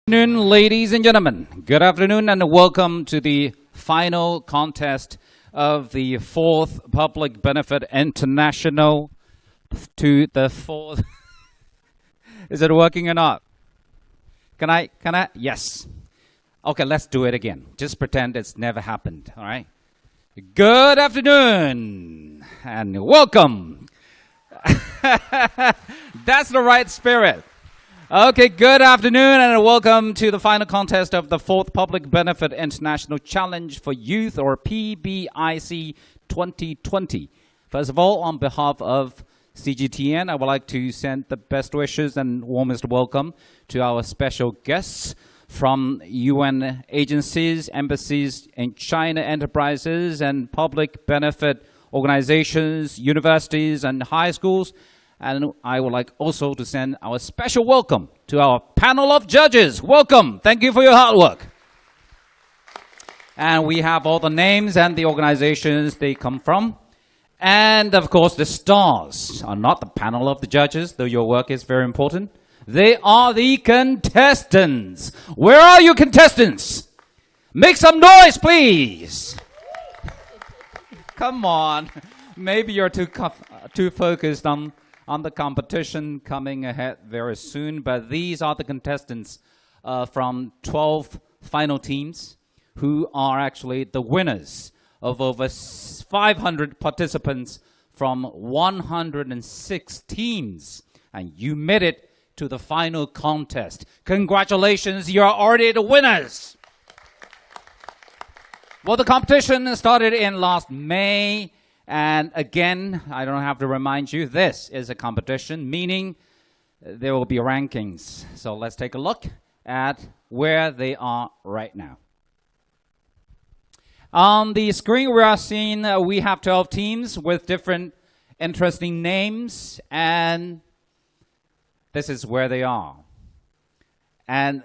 Good afternoon, ladies and gentlemen. Good afternoon and welcome to the final contest of the 4th Public Benefit International to the 4th. Is it working or not? Can I? Yes. Okay, let's do it again. Just pretend it's never happened, all right? Good afternoon and welcome. That's the right spirit. Okay, good afternoon and welcome to the final contest of the 4th Public Benefit International Challenge for Youth, or PBIC 2020. First of all, on behalf of CGTN, I would like to send the best wishes and warmest welcome to our special guests from UN agencies, embassies, and China enterprises and public benefit organizations, universities, and high schools. And I would like also to send our special welcome to our panel of judges. Welcome. Thank you for your hard work. And we have all the names and the organizations they come from. And of course, the stars are not the panel of the judges, though your work is very important. They are the contestants. Where are you, contestants? Make some noise, please. Come on. Maybe you're too focused on the competition coming ahead very soon, but these are the contestants from 12 final teams who are actually the winners of over 500 participants from 106 teams. And you made it to the final contest. Congratulations, you're already the winners. Well, the competition started in last May. And again, I don't have to remind you, this is a competition, meaning there will be rankings. So let's take a look at where they are right now. On the screen, we are seeing we have 12 teams with different interesting names, and this is where they are. And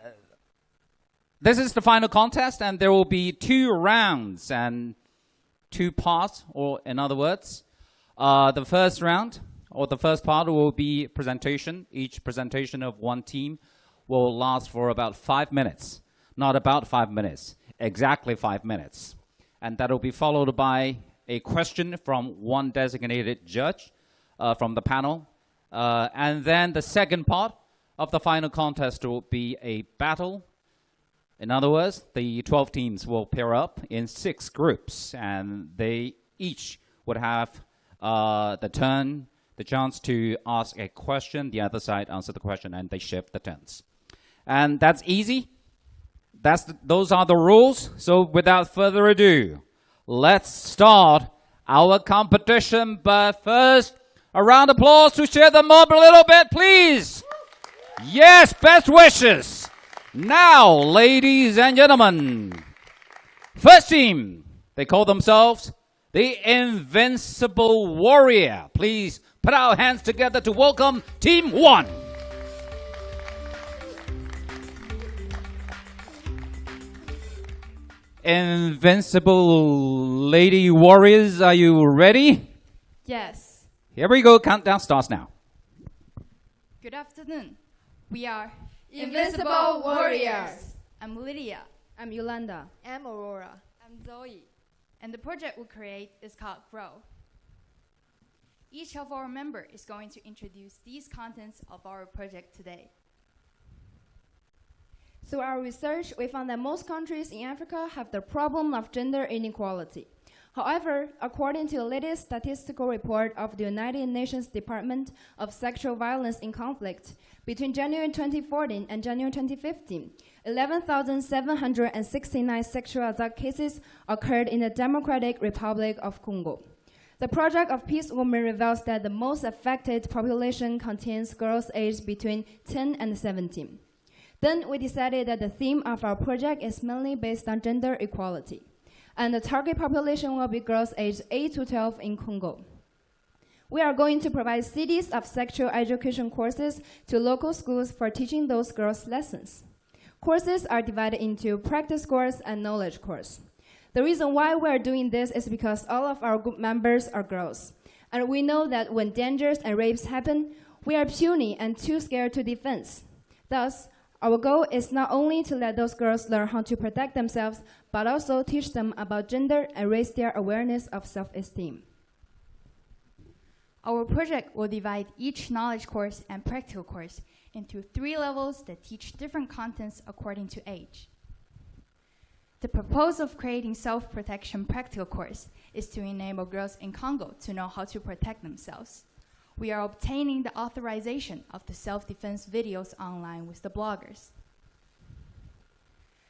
this is the final contest, and there will be 2 rounds and 2 parts, or in other words, the first round, or the first part will be presentation. Each presentation of one team will last for about 5 minutes. Not about 5 minutes, exactly 5 minutes. And that will be followed by a question from one designated judge from the panel. And then the second part of the final contest will be a battle. In other words, the 12 teams will pair up in 6 groups, and they each would have the chance to ask a question, the other side answer the question, and they shift the turns. And that's easy. Those are the rules. So without further ado, let's start our competition. But first, a round of applause to cheer them up a little bit, please. Yes, best wishes. Now, ladies and gentlemen, first team, they call themselves the Invincible Warrior. Please put our hands together to welcome Team 1. Invincible Lady Warriors, are you ready? Yes. Here we go, countdown starts now. Good afternoon. We are Invincible Warriors. I'm Lydia. I'm Yolanda. I'm Aurora. I'm Zoe. And the project we create is called Grow. Each of our members is going to introduce these contents of our project today. Through our research, we found that most countries in Africa have the problem of gender inequality. However, according to the latest statistical report of the United Nations Department of Sexual Violence in Conflict, between January 2014 and January 2015, 11,769 sexual assault cases occurred in the Democratic Republic of Congo. The Project of Peace Women reveals that the most affected population contains girls aged between 10 and 17. Then we decided that the theme of our project is mainly based on gender equality, and the target population will be girls aged 8 to 12 in Congo. We are going to provide CDs of sexual education courses to local schools for teaching those girls lessons. Courses are divided into practice course and knowledge course. The reason why we are doing this is because all of our group members are girls, and we know that when dangers and rapes happen, we are puny and too scared to defend. Thus, Our goal is not only to let those girls learn how to protect themselves, but also teach them about gender and raise their awareness of self-esteem. Our project will divide each knowledge course and practical course into 3 levels that teach different contents according to age. The purpose of creating self-protection practical course is to enable girls in Congo to know how to protect themselves. We are obtaining the authorization of the self-defense videos online with the bloggers.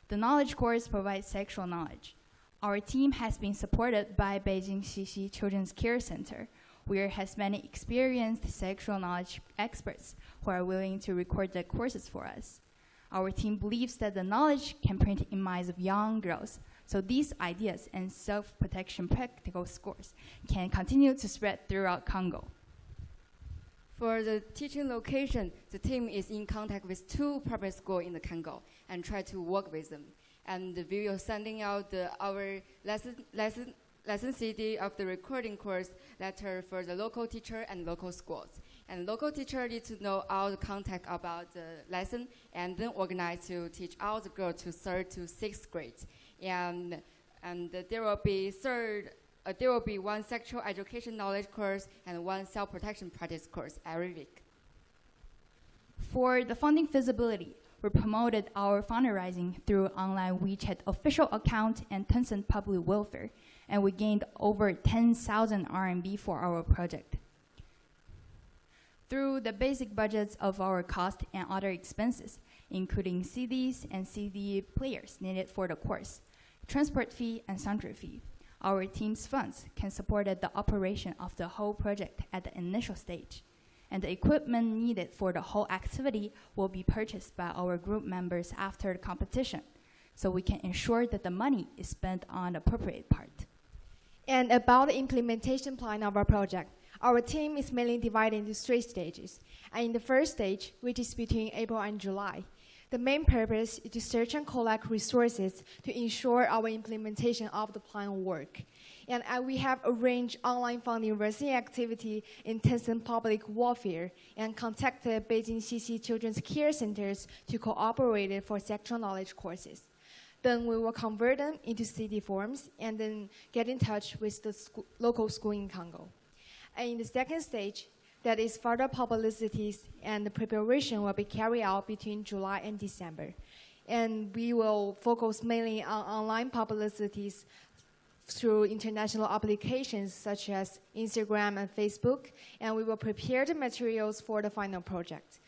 The knowledge course provides sexual knowledge. Our team has been supported by Beijing Xixi Children's Care Center, where it has many experienced sexual knowledge experts who are willing to record the courses for us. Our team believes that the knowledge can print in minds of young girls, so these ideas and self-protection practical course can continue to spread throughout Congo. For the teaching location, the team is in contact with 2 private schools in the Congo and try to work with them. And we will sending out our lesson CD of the recording course letter for the local teacher and local schools. And local teacher need to know all the content about the lesson and then organize to teach all the girls to 3rd to 6th grades. And there will be 1 sexual education knowledge course and 1 self-protection practice course every week. For the funding feasibility, we promoted our fundraising through online WeChat official account and Tencent public welfare, and we gained over 10,000 RMB for our project. Through the basic budgets of our cost and other expenses, including CDs and CD players needed for the course, transport fee and sundry fee, our team's funds can support the operation of the whole project at the initial stage, and the equipment needed for the whole activity will be purchased by our group members after the competition, so we can ensure that the money is spent on the appropriate part. And about the implementation plan of our project, our team is mainly divided into 3 stages. And in the first stage, which is between April and July, the main purpose is to search and collect resources to ensure our implementation of the plan will work. And we have arranged online fundraising activity in Tencent public welfare and contacted Beijing Xixi Children's Care Centers to cooperate for sexual knowledge courses. Then we will convert them into CD forms and then get in touch with the local school in Congo. And in the second stage, that is further publicities and the preparation will be carried out between July and December. And we will focus mainly on online publicities through international applications such as Instagram and Facebook, and we will prepare the materials for the final project.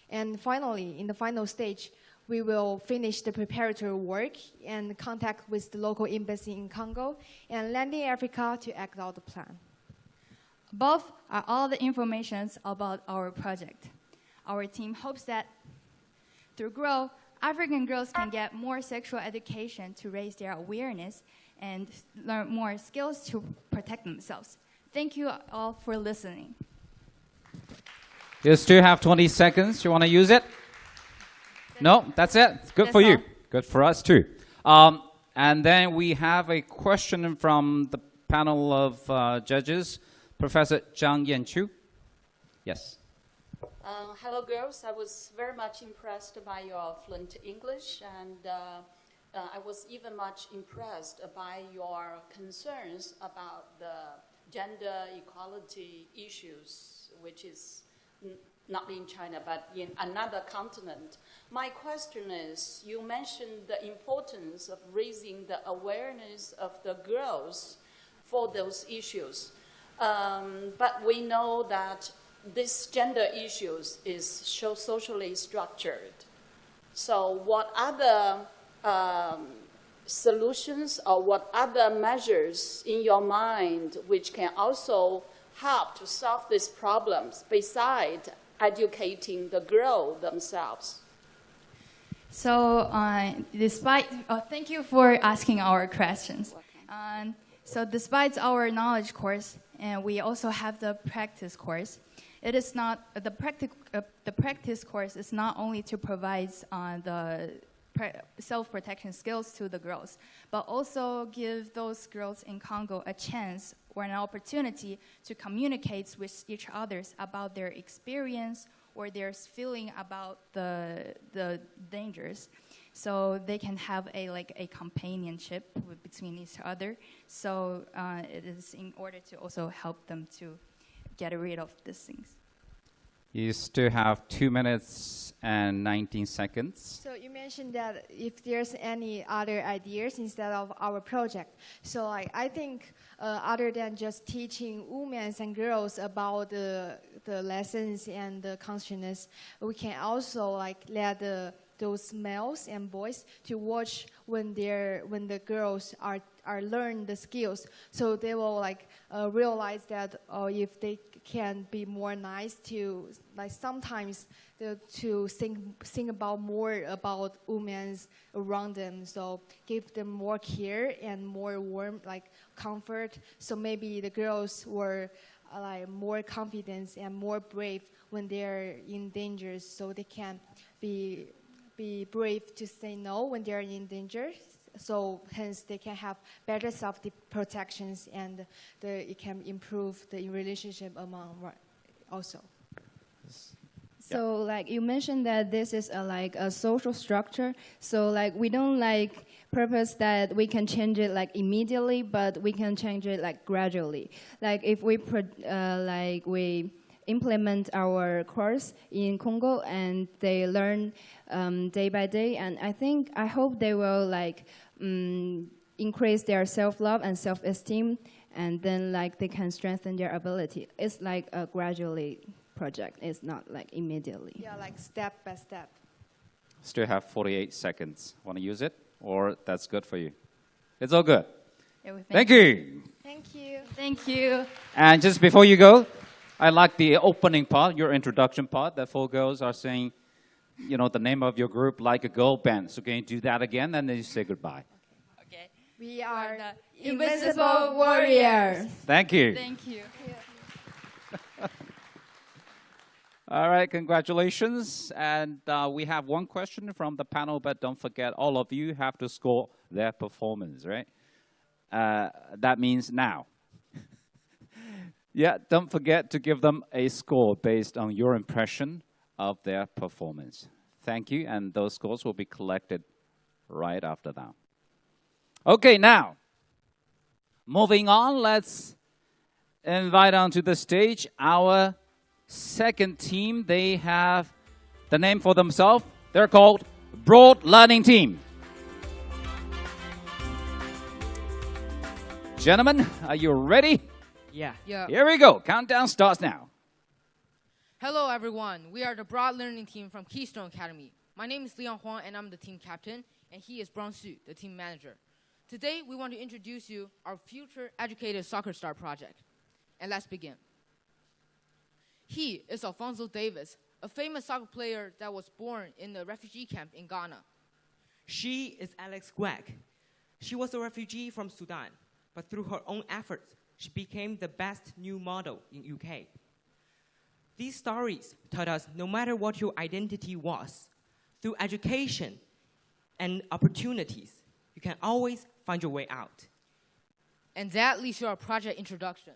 And finally, in the final stage, we will finish the preparatory work and contact with the local embassy in Congo and land in Africa to act out the plan. Above are all the information about our project. Our team hopes that through GROW, African girls can get more sexual education to raise their awareness and learn more skills to protect themselves. Thank you all for listening. You still have 20 seconds. You want to use it? No, that's it. It's good for you. all. Good for us too. And then we have a question from the panel of judges. Professor Zhang Yanchu. Yes. Hello, girls. I was very much impressed by your fluent English, and I was even much impressed by your concerns about the gender equality issues, which is not in China, but in another continent. My question is, you mentioned the importance of raising the awareness of the girls for those issues. But we know that this gender issues is so socially structured. So what other solutions or what other measures in your mind which can also help to solve these problems besides educating the girls themselves? So thank you for asking our questions. So despite our knowledge course, and we also have the practice course, it is not the practice course is not only to provide the self-protection skills to the girls, but also give those girls in Congo a chance or an opportunity to communicate with each other about their experience or their feeling about the dangers. So they can have a companionship between each other. So it is in order to also help them to get rid of these things. You still have 2 minutes and 19 seconds. So you mentioned that if there's any other ideas instead of our project. So I think other than just teaching women and girls about the lessons and the consciousness, we can also let those males and boys to watch when the girls are learn the skills, so they will realize that if they can be more nice to sometimes to think about more about women around them, so give them more care and more warm comfort, so maybe the girls were more confident and more brave when they're in danger, so they can be brave to say no when they're in danger. So hence they can have better self-protections and it can improve the relationship among also. So you mentioned that this is a social structure. So we don't purpose that we can change it immediately, but we can change it gradually. If we we implement our course in Congo and they learn day by day, and I hope they will increase their self-love and self-esteem, and then they can strengthen their ability. It's a gradually project. It's not immediately. Yeah, step by step. Still have 48 seconds. Want to use it? Or that's good for you? It's all good. Yeah, Thank you. Thank you. Thank you. And just before you go, I like the opening part, your introduction part, that 4 girls are saying, the name of your group like a girl band. So can you do that again, and then you say goodbye. Okay. We are the Invisible Warriors. Thank you. Thank you. All right, congratulations. And we have one question from the panel, but don't forget, all of you have to score their performance, right? That means now. Yeah, don't forget to give them a score based on your impression of their performance. Thank you, and those scores will be collected right after that. Okay, now, moving on, let's invite onto the stage our second team. They have the name for themselves. They're called Broad Learning Team. Gentlemen, are you ready? Yeah. Here we go. Countdown starts now. Hello, everyone. We are the Broad Learning Team from Keystone Academy. My name is Leon Huang, and I'm the team captain, and he is Brown Su, the team manager. Today, we want to introduce you our Future Educated Soccer Star project. And let's begin. He is Alfonso Davis, a famous soccer player that was born in a refugee camp in Ghana. She is Alex Gwag. She was a refugee from Sudan, but through her own efforts, she became the best new model in UK. These stories taught us no matter what your identity was, through education and opportunities, you can always find your way out. And that leads to our project introduction.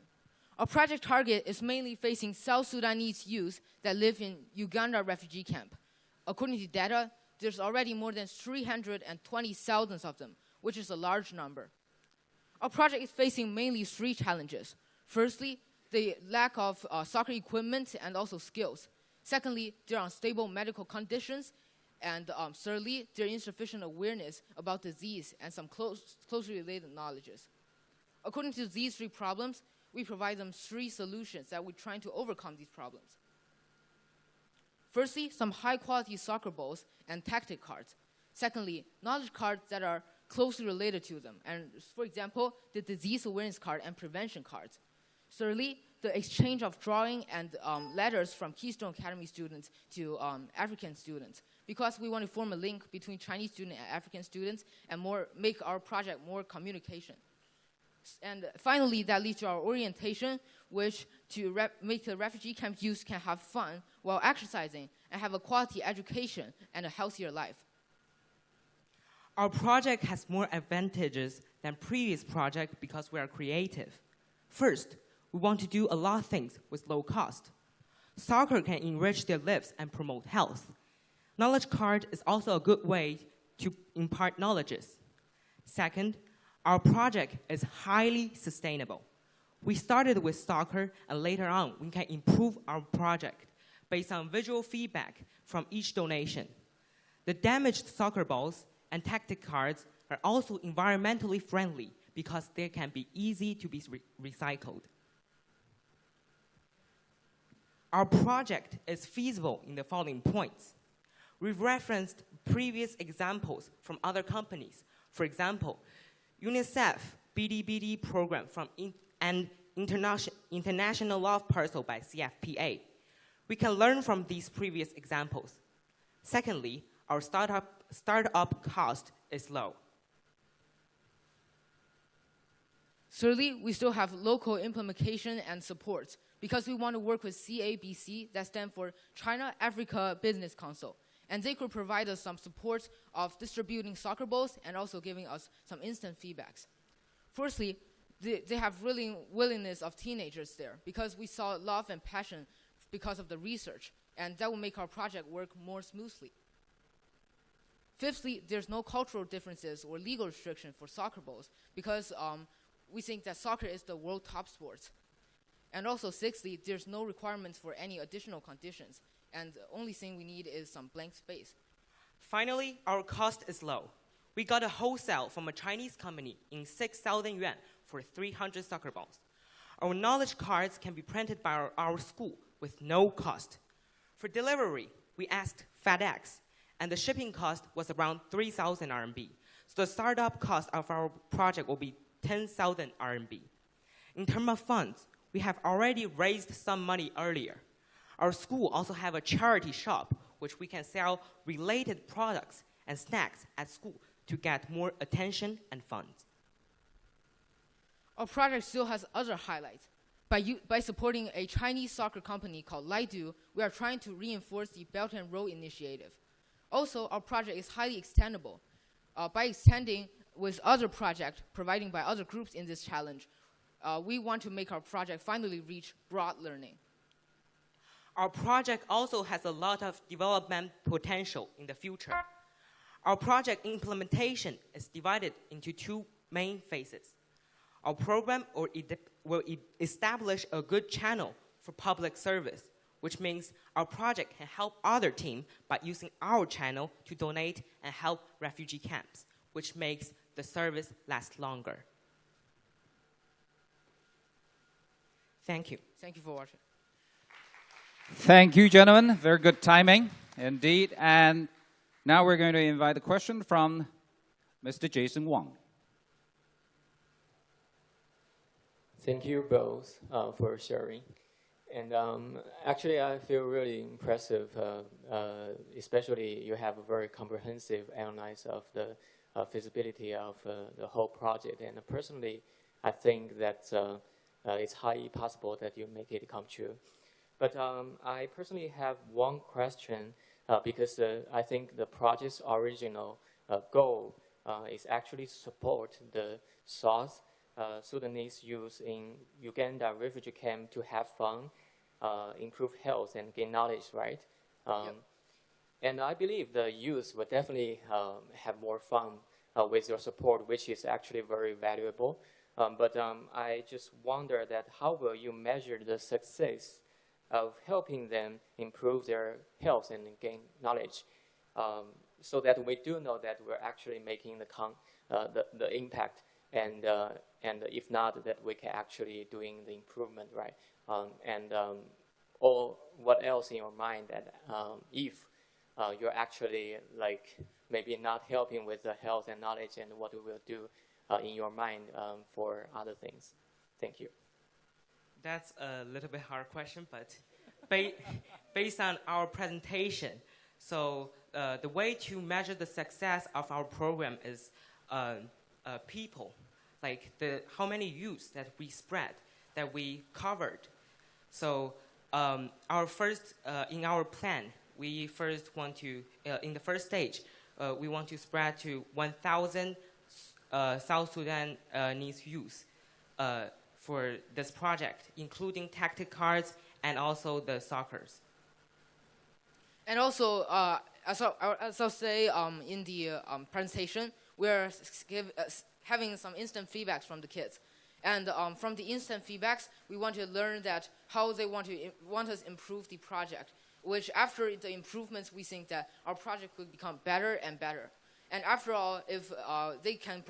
Our project target is mainly facing South Sudanese youth that live in Uganda refugee camp. According to data, there's already more than 320,000 of them, which is a large number. Our project is facing mainly 3 challenges. Firstly, the lack of soccer equipment and also skills. Secondly, their unstable medical conditions. And thirdly, their insufficient awareness about disease and some closely related knowledges. According to these 3 problems, we provide them 3 solutions that we're trying to overcome these problems. Firstly, some high-quality soccer balls and tactic cards. Secondly, knowledge cards that are closely related to them. And for example, the disease awareness card and prevention cards. Thirdly, the exchange of drawing and letters from Keystone Academy students to African students, because we want to form a link between Chinese students and African students and make our project more communication. And finally, that leads to our orientation, which to make the refugee camp youth can have fun while exercising and have a quality education and a healthier life. Our project has more advantages than previous project because we are creative. First, we want to do a lot of things with low cost. Soccer can enrich their lives and promote health. Knowledge card is also a good way to impart knowledges. Second, our project is highly sustainable. We started with soccer, and later on, we can improve our project based on visual feedback from each donation. The damaged soccer balls and tactic cards are also environmentally friendly because they can be easy to be recycled. Our project is feasible in the following points. We've referenced previous examples from other companies. For example, UNICEF BDBD program from and International Love Parcel by CFPA. We can learn from these previous examples. Secondly, our startup cost is low. Thirdly, we still have local implementation and support because we want to work with CABC, that stands for China Africa Business Council. And they could provide us some support of distributing soccer balls and also giving us some instant feedbacks. Firstly, they have really willingness of teenagers there because we saw love and passion because of the research, and that will make our project work more smoothly. Fifthly, there's no cultural differences or legal restriction for soccer balls because we think that soccer is the world top sport. And also sixthly, there's no requirements for any additional conditions, and the only thing we need is some blank space. Finally, our cost is low. We got a wholesale from a Chinese company in 6,000 yuan for 300 soccer balls. Our knowledge cards can be printed by our school with no cost. For delivery, we asked FedEx, and the shipping cost was around 3,000 RMB. So the startup cost of our project will be 10,000 RMB. In terms of funds, we have already raised some money earlier. Our school also have a charity shop, which we can sell related products and snacks at school to get more attention and funds. Our project still has other highlights. By supporting a Chinese soccer company called Laidu, we are trying to reinforce the Belt and Road Initiative. Also, our project is highly extendable. By extending with other projects provided by other groups in this challenge, we want to make our project finally reach broad learning. Our project also has a lot of development potential in the future. Our project implementation is divided into two main phases. Our program will establish a good channel for public service, which means our project can help other teams by using our channel to donate and help refugee camps, which makes the service last longer. Thank you. Thank you for watching. Thank you, gentlemen. Very good timing, indeed. And now we're going to invite a question from Mr. Jason Wang. Thank you both for sharing. And actually, I feel really impressive, especially you have a very comprehensive analysis of the feasibility of the whole project. And personally, I think that it's highly possible that you make it come true. But I personally have one question because I think the project's original goal is actually to support the South Sudanese youth in Uganda refugee camp to have fun, improve health, and gain knowledge, right? Yep. And I believe the youth will definitely have more fun with your support, which is actually very valuable. But I just wonder that how will you measure the success of helping them improve their health and gain knowledge, so that we do know that we're actually making the impact, and if not, that we can actually doing the improvement, right? Or what else in your mind that if you're actually like maybe not helping with the health and knowledge, and what we will do in your mind for other things. Thank you. That's a little bit hard question, but based on our presentation, so the way to measure the success of our program is people, like how many youths that we spread, that we covered. So our first, in our plan, we first want to, in the first stage, we want to spread to 1,000 South Sudanese youth for this project, including tactic cards and also the soccers. And also, as I'll say in the presentation, we're having some instant feedbacks from the kids. And from the instant feedbacks, we want to learn that how they want us improve the project, which after the improvements, we think that our project will become better and better. And after all, if they can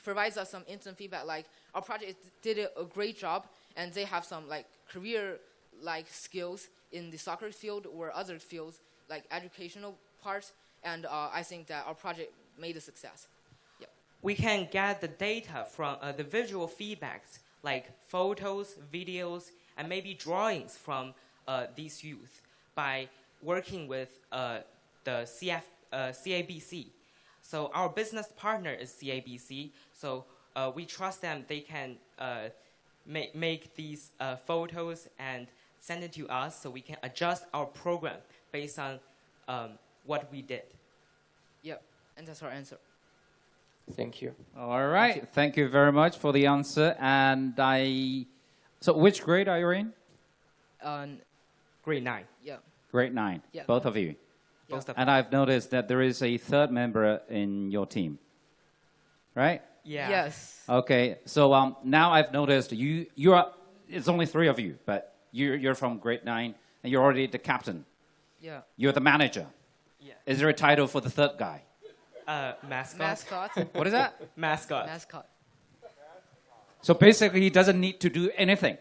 provide us some instant feedback, like our project did a great job, and they have some like career-like skills in the soccer field or other fields, like educational parts, and I think that our project made a success. Yeah. We can get the data from the visual feedbacks, like photos, videos, and maybe drawings from these youth by working with the CABC. So our business partner is CABC, so we trust them. They can make these photos and send it to us so we can adjust our program based on what we did. Yep, and that's our answer. Thank you. All right. Thank you very much for the answer. And so which grade are you in? Grade 9. Yeah. Grade 9. Yeah. Both of you. Both of And I've noticed that there is a third member in your team, right? Yeah. Yes. Okay. So now I've noticed you are. It's only 3 of you, but you're from grade 9, and you're already the captain. Yeah. You're the manager. Yeah. Is there a title for the third guy? Mascot. Mascot. What is that? Mascot. Mascot. So basically, he doesn't need to do anything.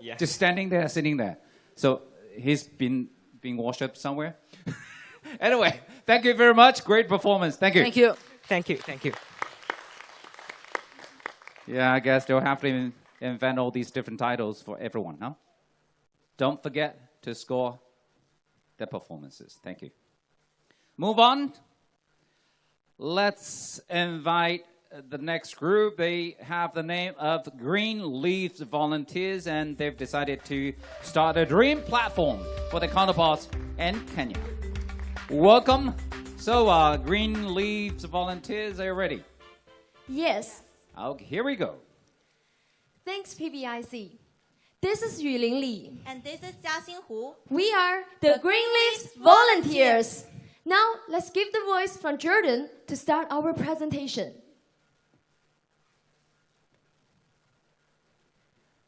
Yeah. Just standing there, sitting there. So he's being washed up somewhere. Anyway, thank you very much. Great performance. Thank you. Thank you. Thank you. Thank you. Yeah, I guess they'll have to invent all these different titles for everyone, no? Don't forget to score their performances. Thank you. Move on. Let's invite the next group. They have the name of Green Leaves Volunteers, and they've decided to start a dream platform for their counterparts in Kenya. Welcome. So, Green Leaves Volunteers, are you ready? Yes. Okay, here we go. Thanks, PBIC. This is Yuling Li. And this is Jiaxin Hu. We are the Green Leaves Volunteers. Now, let's give the voice from Jordan to start our presentation.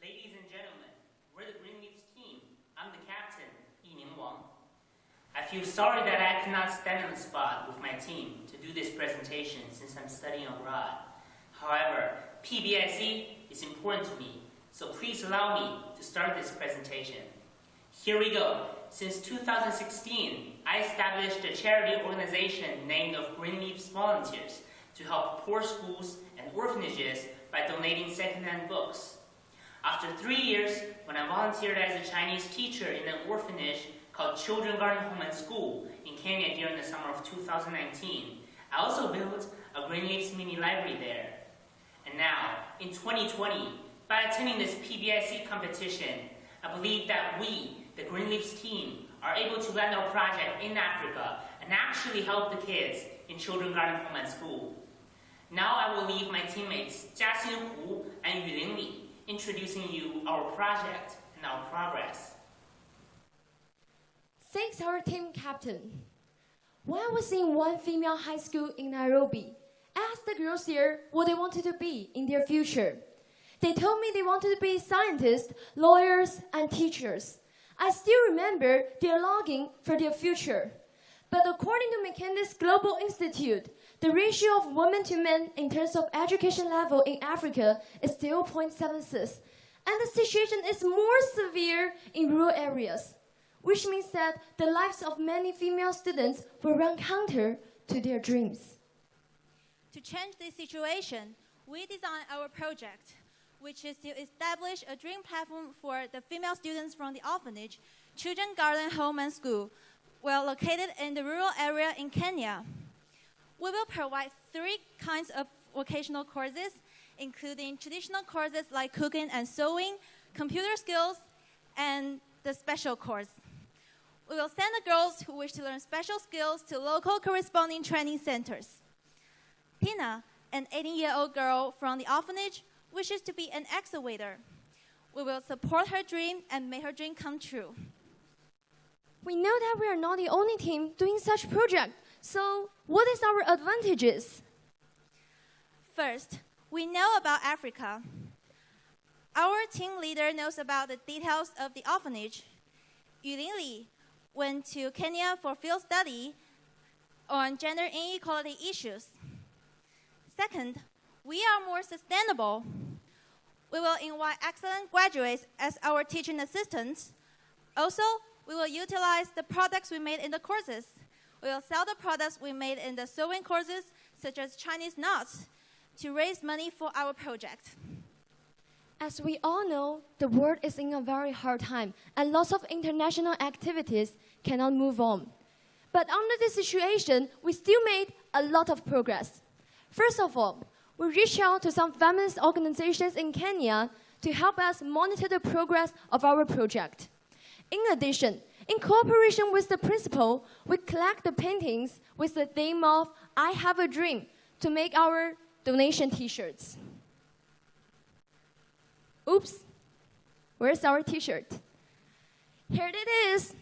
Ladies and gentlemen, we're the Green Leaves team. I'm the captain, Yining Wang. I feel sorry that I cannot stand on the spot with my team to do this presentation since I'm studying abroad. However, PBIC is important to me, so please allow me to start this presentation. Here we go. Since 2016, I established a charity organization named of Green Leaves Volunteers to help poor schools and orphanages by donating secondhand books. After 3 years, when I volunteered as a Chinese teacher in an orphanage called Children Garden Home and School in Kenya during the summer of 2019, I also built a Green Leaves mini library there. And now, in 2020, by attending this PBIC competition, I believe that we, the Green Leaves team, are able to land our project in Africa and actually help the kids in Children Garden Home and School. Now I will leave my teammates Jiaxin Hu and Yuling Li introducing you our project and our progress. Thanks, our team captain. When I was in one female high school in Nairobi, I asked the girls there what they wanted to be in their future. They told me they wanted to be scientists, lawyers, and teachers. I still remember their longing for their future. But according to McKinsey's Global Institute, the ratio of women to men in terms of education level in Africa is 0.76, and the situation is more severe in rural areas, which means that the lives of many female students will run counter to their dreams. To change this situation, we designed our project, which is to establish a dream platform for the female students from the orphanage, Children Garden Home and School, well located in the rural area in Kenya. We will provide 3 kinds of vocational courses, including traditional courses like cooking and sewing, computer skills, and the special course. We will send the girls who wish to learn special skills to local corresponding training centers. Tina, an 18-year-old girl from the orphanage, wishes to be an excavator. We will support her dream and make her dream come true. We know that we are not the only team doing such project. So what is our advantages? First, we know about Africa. Our team leader knows about the details of the orphanage. Yulin Li went to Kenya for field study on gender inequality issues. Second, we are more sustainable. We will invite excellent graduates as our teaching assistants. Also, we will utilize the products we made in the courses. We will sell the products we made in the sewing courses, such as Chinese knots, to raise money for our project. As we all know, the world is in a very hard time, and lots of international activities cannot move on. But under this situation, we still made a lot of progress. First of all, we reached out to some feminist organizations in Kenya to help us monitor the progress of our project. In addition, in cooperation with the principal, we collect the paintings with the theme of I Have a Dream to make our donation t-shirts. Oops, where's our t-shirt? Here it is.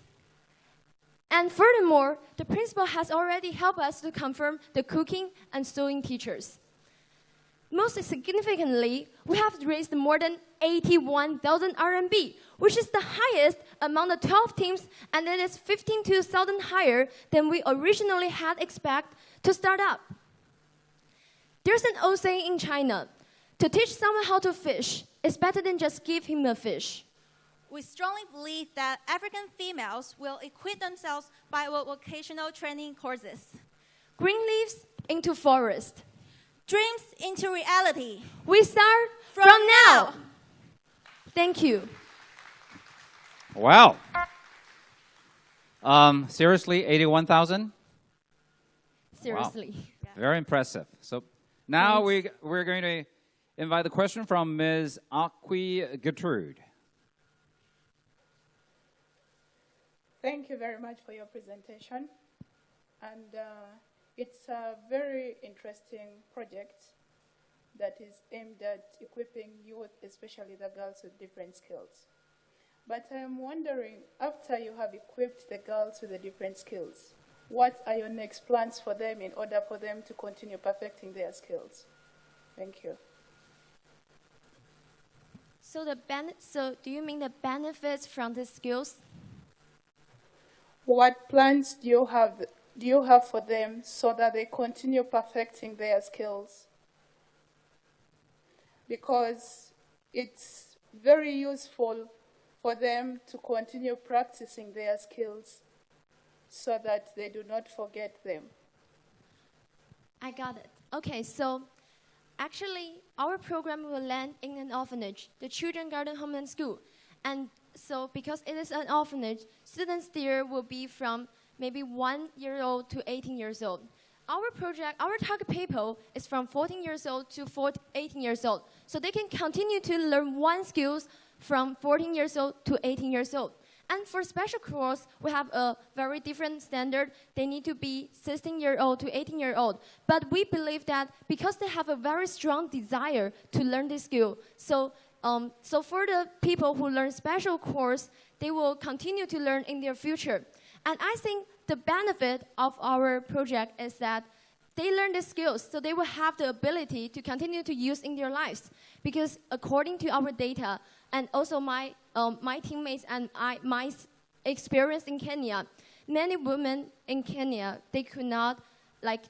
And furthermore, the principal has already helped us to confirm the cooking and sewing teachers. Most significantly, we have raised more than 81,000 RMB, which is the highest among the 12 teams, and it is 15,000 higher than we originally had expected to start up. There's an old saying in China, to teach someone how to fish is better than just give him a fish. We strongly believe that African females will equip themselves by vocational training courses. Green leaves into forest. Dreams into reality. We start from now. Thank you. Wow. Seriously, 81,000? Seriously. Wow. Yeah. Very impressive. So now we're going to invite the question from Ms. Akwi Gertrude. Thank you very much for your presentation. And it's a very interesting project that is aimed at equipping youth, especially the girls, with different skills. But I'm wondering, after you have equipped the girls with the different skills, what are your next plans for them in order for them to continue perfecting their skills? Thank you. So do you mean the benefits from the skills? What plans do you have for them so that they continue perfecting their skills? Because it's very useful for them to continue practicing their skills so that they do not forget them. I got it. Okay, so actually, our program will land in an orphanage, the Children Garden Home and School. And so because it is an orphanage, students there will be from maybe 1 year old to 18 years old. Our project, our target people is from 14 years old to 18 years old. So they can continue to learn one skills from 14 years old to 18 years old. And for special course, we have a very different standard. They need to be 16-year-old to 18-year-old. But we believe that because they have a very strong desire to learn this skill, so for the people who learn special course, they will continue to learn in their future. And I think the benefit of our project is that they learn the skills, so they will have the ability to continue to use in their lives. Because according to our data, and also my teammates and my experience in Kenya, many women in Kenya, they could not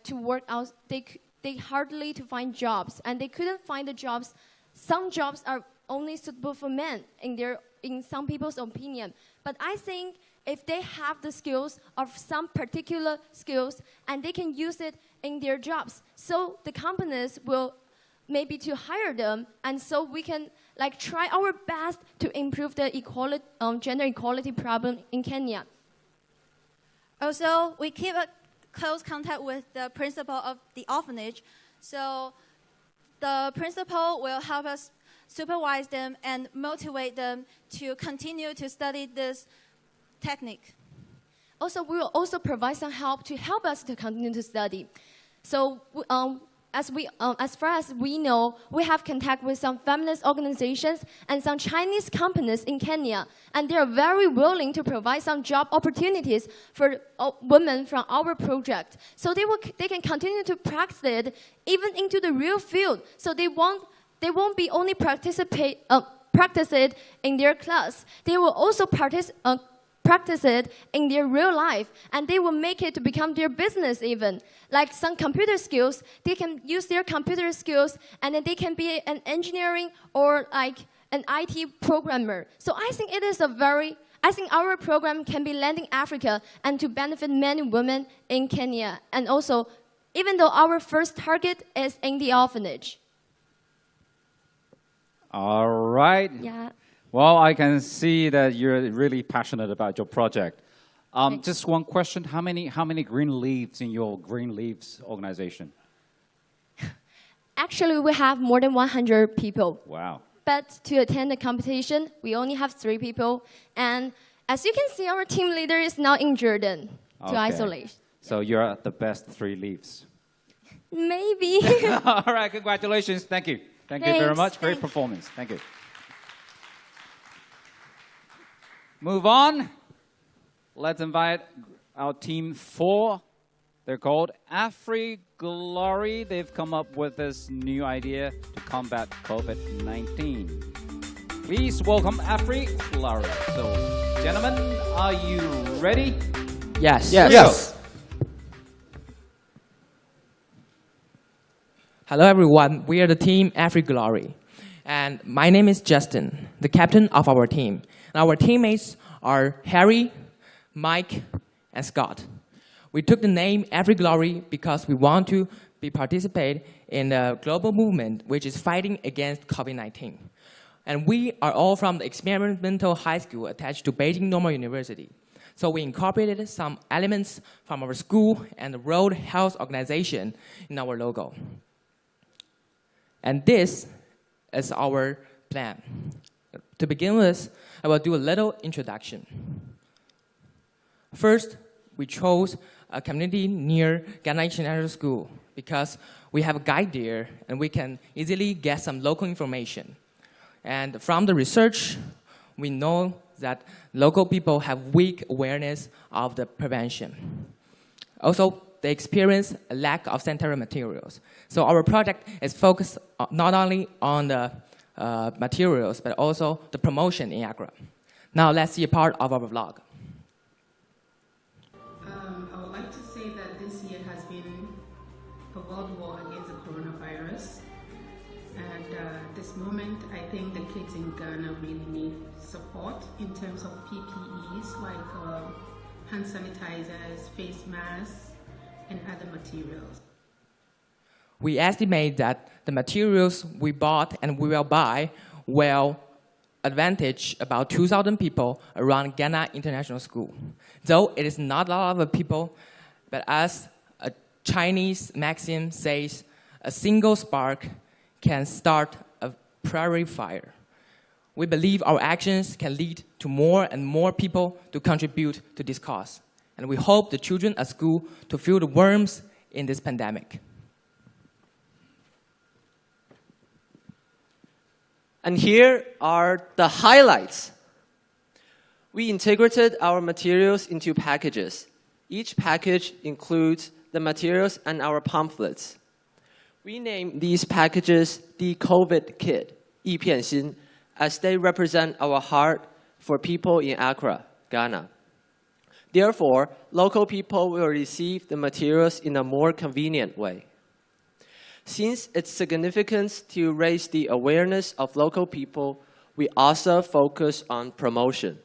to work out, they hardly to find jobs, and they couldn't find the jobs. Some jobs are only suitable for men in some people's opinion. But I think if they have the skills of some particular skills and they can use it in their jobs, so the companies will maybe to hire them, and so we can try our best to improve the gender equality problem in Kenya. Also, we keep a close contact with the principal of the orphanage, so the principal will help us supervise them and motivate them to continue to study this technique. Also, we will also provide some help to help us to continue to study. So as far as we know, we have contact with some feminist organizations and some Chinese companies in Kenya, and they are very willing to provide some job opportunities for women from our project. So they can continue to practice it even into the real field. So they won't be only practice it in their class. They will also practice it in their real life, and they will make it to become their business even. Like some computer skills, they can use their computer skills, and then they can be an engineering or like an IT programmer. So I think I think our program can be landing Africa and to benefit many women in Kenya. And also, even though our first target is in the orphanage. All right. Yeah. Well, I can see that you're really passionate about your project. Just one question: how many green leaves in your Green Leaves organization? Actually, we have more than 100 people. Wow. But to attend the competition, we only have 3 people. And as you can see, our team leader is now in Jordan to isolate. So you're the best 3 leaves. Maybe. All right, congratulations. Thank you. Thank you very much. Great performance. Thank you. Move on. Let's invite our team 4. They're called AfriGlory. They've come up with this new idea to combat COVID-19. Please welcome AfriGlory. So, gentlemen, are you ready? Yes. Yes. Hello, everyone. We are the team AfriGlory. And my name is Justin, the captain of our team. And our teammates are Harry, Mike, and Scott. We took the name AfriGlory because we want to participate in a global movement which is fighting against COVID-19. And we are all from the experimental high school attached to Beijing Normal University. So we incorporated some elements from our school and the World Health Organization in our logo. And this is our plan. To begin with, I will do a little introduction. First, we chose a community near Ghana International School because we have a guide there and we can easily get some local information. And from the research, we know that local people have weak awareness of the prevention. Also, they experience a lack of sanitary materials. So our project is focused not only on the materials, but also the promotion in Accra. Now let's see a part of our vlog. I would like to say that this year has been a world war against the coronavirus. And at this moment, I think the kids in Ghana really need support in terms of PPEs like hand sanitizers, face masks, and other materials. We estimate that the materials we bought and we will buy will advantage about 2,000 people around Ghana International School. Though it is not a lot of people, but as a Chinese maxim says, a single spark can start a prairie fire. We believe our actions can lead to more and more people to contribute to this cause. And we hope the children at school to feel the warmth in this pandemic. And here are the highlights. We integrated our materials into packages. Each package includes the materials and our pamphlets. We named these packages the COVID Kit, 一片心, as they represent our heart for people in Accra, Ghana. Therefore, local people will receive the materials in a more convenient way. Since its significance to raise the awareness of local people, we also focus on promotion.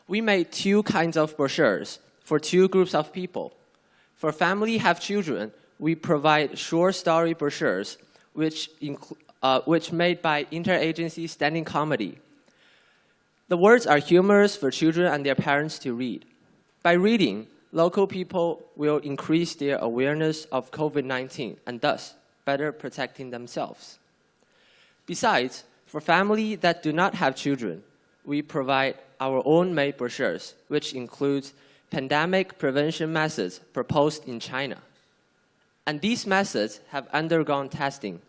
We made 2 kinds of brochures for 2 groups of people. For family have children, we provide short story brochures, which made by interagency standing committee. The words are humorous for children and their parents to read. By reading, local people will increase their awareness of COVID-19 and thus better protecting themselves. Besides, for families that do not have children, we provide our own made brochures, which includes pandemic prevention methods proposed in China. And these methods have undergone testing,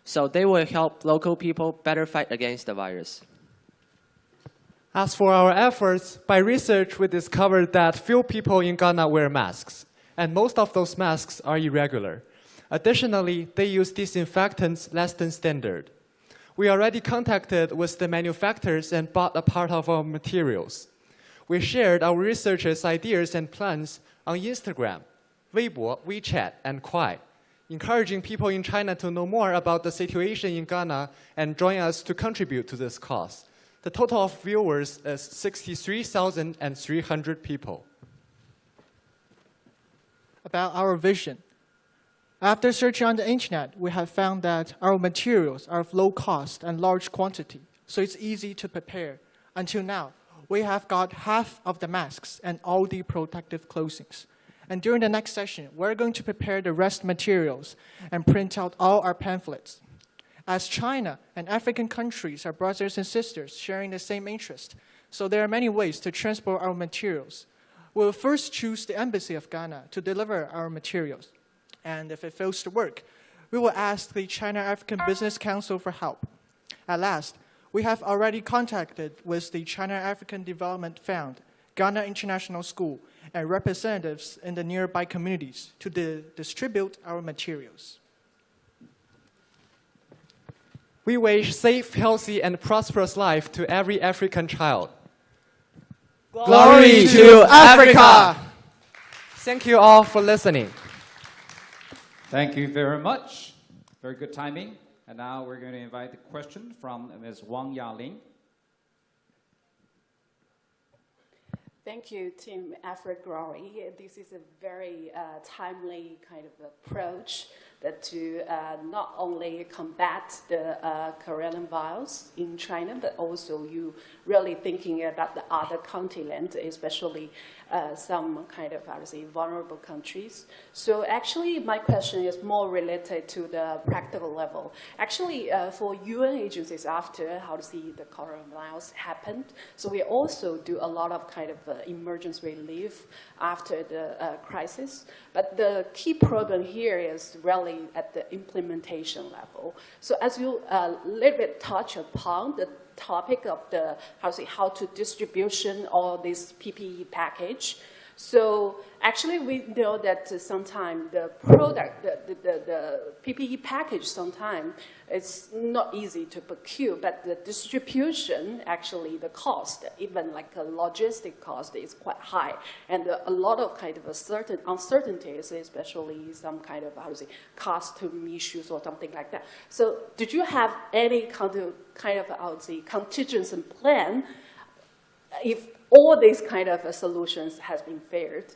so they will help local people better fight against the virus. As for our efforts, by research we discovered that few people in Ghana wear masks, and most of those masks are irregular. Additionally, they use disinfectants less than standard. We already contacted with the manufacturers and bought a part of our materials. We shared our researchers' ideas and plans on Instagram, Weibo, WeChat, and Kwai, encouraging people in China to know more about the situation in Ghana and join us to contribute to this cause. The total of viewers is 63,300 people. About our vision. After searching on the internet, we have found that our materials are of low cost and large quantity, so it's easy to prepare. Until now, we have got half of the masks and all the protective clothings. And during the next session, we're going to prepare the rest materials and print out all our pamphlets. As China and African countries are brothers and sisters sharing the same interest, so there are many ways to transport our materials. We'll first choose the Embassy of Ghana to deliver our materials. And if it fails to work, we will ask the China African Business Council for help. At last, we have already contacted with the China African Development Fund, Ghana International School, and representatives in the nearby communities to distribute our materials. We wish safe, healthy, and prosperous life to every African child. Glory to Africa! Thank you all for listening. Thank you very much. Very good timing. And now we're going to invite the question from Ms. Wang Yaling. Thank you, Team Effort Glory. This is a very timely kind of approach that to not only combat the coronavirus in China, but also you really thinking about the other continent, especially some kind of, I would say, vulnerable countries. So actually, my question is more related to the practical level. Actually, for UN agencies after, how to see the coronavirus happened, so we also do a lot of kind of emergency relief after the crisis. But the key problem here is really at the implementation level. So as you a little bit touch upon the topic of the how to distribution all this PPE package. So actually we know that sometimes the product, the PPE package sometimes it's not easy to procure, but the distribution, actually the cost, even like a logistic cost is quite high. And a lot of kind of certain uncertainties, especially some kind of, costume issues or something like that. So did you have any kind of contingency plan if all these kind of solutions has been failed?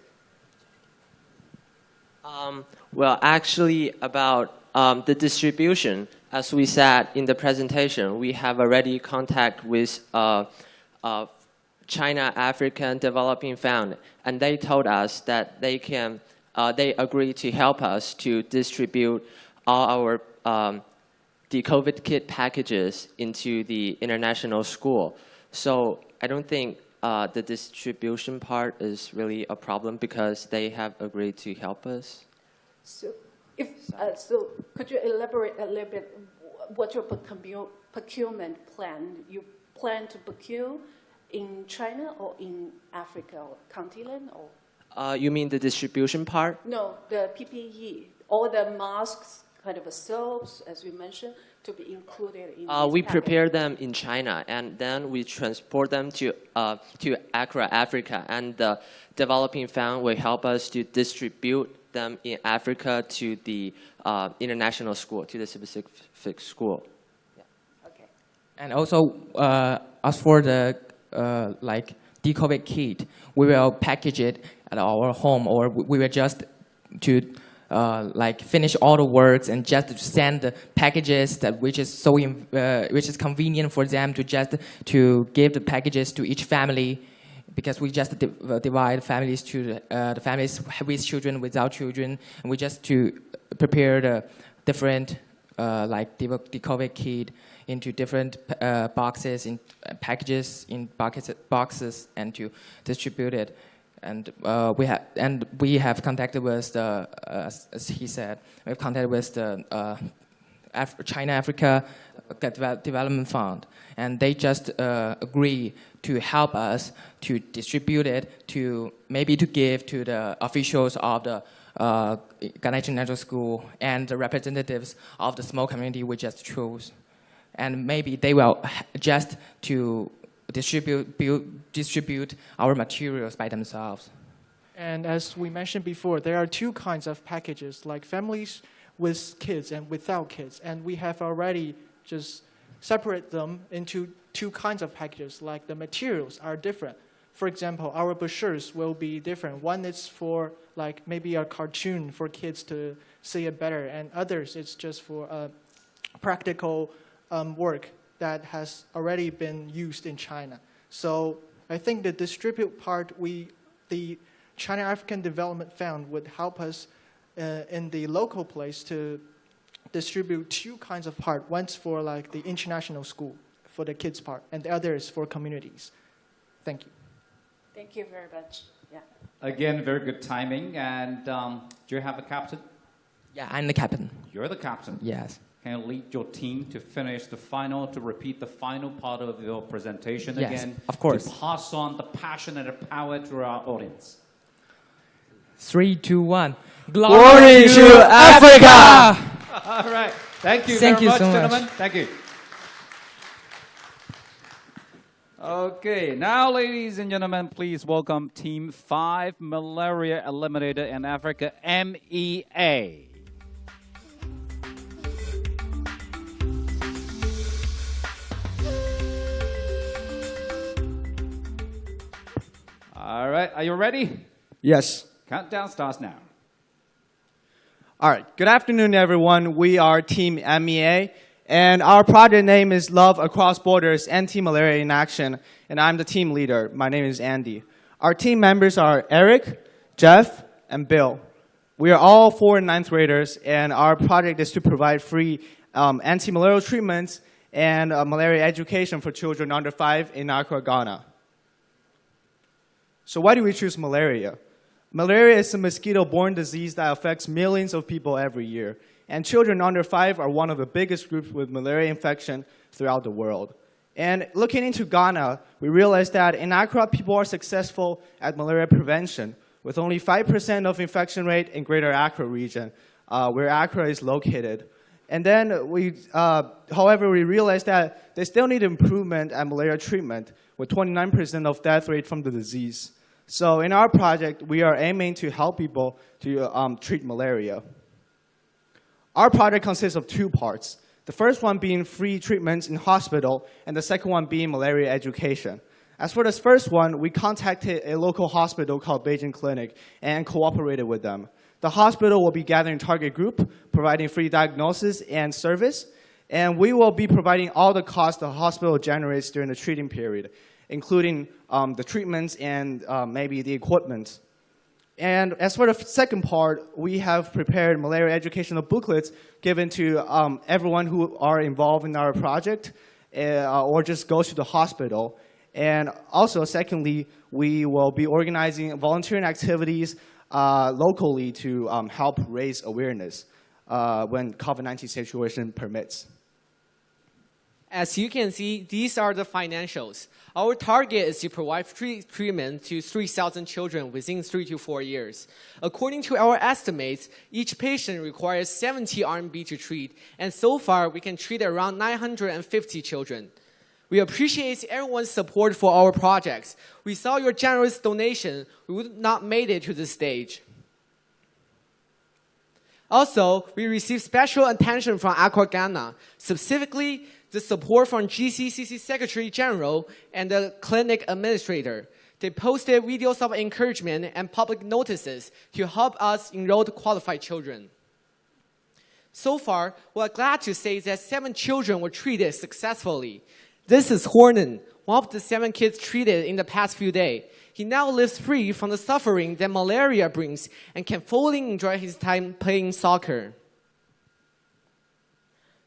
Well, actually, about the distribution, as we said in the presentation, we have already contact with China African Developing Fund, and they told us that they can, they agree to help us to distribute all our the COVID kit packages into the international school. So I don't think the distribution part is really a problem because they have agreed to help us. So, so could you elaborate a little bit what your procurement plan? You plan to procure in China or in Africa or continent or? You mean the distribution part? No, the PPE, all the masks, kind of soaps, as we mentioned, to be included in we prepare them in China, and then we transport them to Accra, Africa, and the Developing Fund will help us to distribute them in Africa to the international school, to the specific school. Yeah. Okay. And also, as for the like COVID kit, we will package it at our home, or we will just to like finish all the works and just send the packages that which is convenient for them to just to give the packages to each family, because we just divide families to the families with children, without children, and we just to prepare the different like the COVID kit into different boxes, in packages, in boxes, and to distribute it. we have contacted with the, as he said, we have contacted with the China Africa Development Fund, and they just agree to help us to distribute it to give to the officials of the Ghana International School and the representatives of the small community we just chose, and maybe they will just to distribute our materials by themselves. And as we mentioned before, there are two kinds of packages, like families with kids and without kids. And we have already just separate them into two kinds of packages, like the materials are different. For example, our brochures will be different. One is for like maybe a cartoon for kids to see it better, and others it's just for practical work that has already been used in China. So I think the distribute part, the China African Development Fund would help us in the local place to distribute two kinds of part. One's for like the international school for the kids part, and the other is for communities. Thank you. Thank you very much. Yeah. Again, very good timing. And do you have a captain? Yeah, I'm the captain. You're the captain? Yes. Can you lead your team to finish the final, to repeat the final part of your presentation yes, again? Of course. To pass on the passion and the power to our audience. 3, 2, 1. Glory to Africa! All right. Thank you Thank very you much, so gentlemen. much. Thank you. Okay, now, ladies and gentlemen, please welcome Team 5, Malaria Eliminator in Africa, MEA. All right, are you ready? Yes. Countdown starts now. All right. Good afternoon, everyone. We are Team MEA, and our project name is Love Across Borders, Anti-Malaria in Action, and I'm the team leader. My name is Andy. Our team members are Eric, Jeff, and Bill. We are all 4th and 9th graders, and our project is to provide free anti-malarial treatments and malaria education for children under 5 in Accra, Ghana. So why do we choose malaria? Malaria is a mosquito-borne disease that affects millions of people every year. And children under 5 are one of the biggest groups with malaria infection throughout the world. And looking into Ghana, we realized that in Accra, people are successful at malaria prevention, with only 5% of infection rate in Greater Accra region, where Accra is located. And then however, we realized that they still need improvement at malaria treatment, with 29% of death rate from the disease. So in our project, we are aiming to help people to treat malaria. Our project consists of 2 parts. The first one being free treatments in hospital, and the second one being malaria education. As for this first one, we contacted a local hospital called Beijing Clinic and cooperated with them. The hospital will be gathering target group, providing free diagnosis and service, and we will be providing all the costs the hospital generates during the treating period, including the treatments and maybe the equipment. And as for the second part, we have prepared malaria educational booklets given to everyone who are involved in our project or just goes to the hospital. And also, secondly, we will be organizing volunteering activities locally to help raise awareness when COVID-19 situation permits. As you can see, these are the financials. Our target is to provide free treatment to 3,000 children within 3 to 4 years. According to our estimates, each patient requires 70 RMB to treat, and so far we can treat around 950 children. We appreciate everyone's support for our projects. Without your generous donation, we would not made it to this stage. Also, we received special attention from Accra, Ghana, specifically the support from GCCC Secretary General and the clinic administrator. They posted videos of encouragement and public notices to help us enroll qualified children. So far, we're glad to say that 7 children were treated successfully. This is Hornan, one of the 7 kids treated in the past few days. He now lives free from the suffering that malaria brings and can fully enjoy his time playing soccer.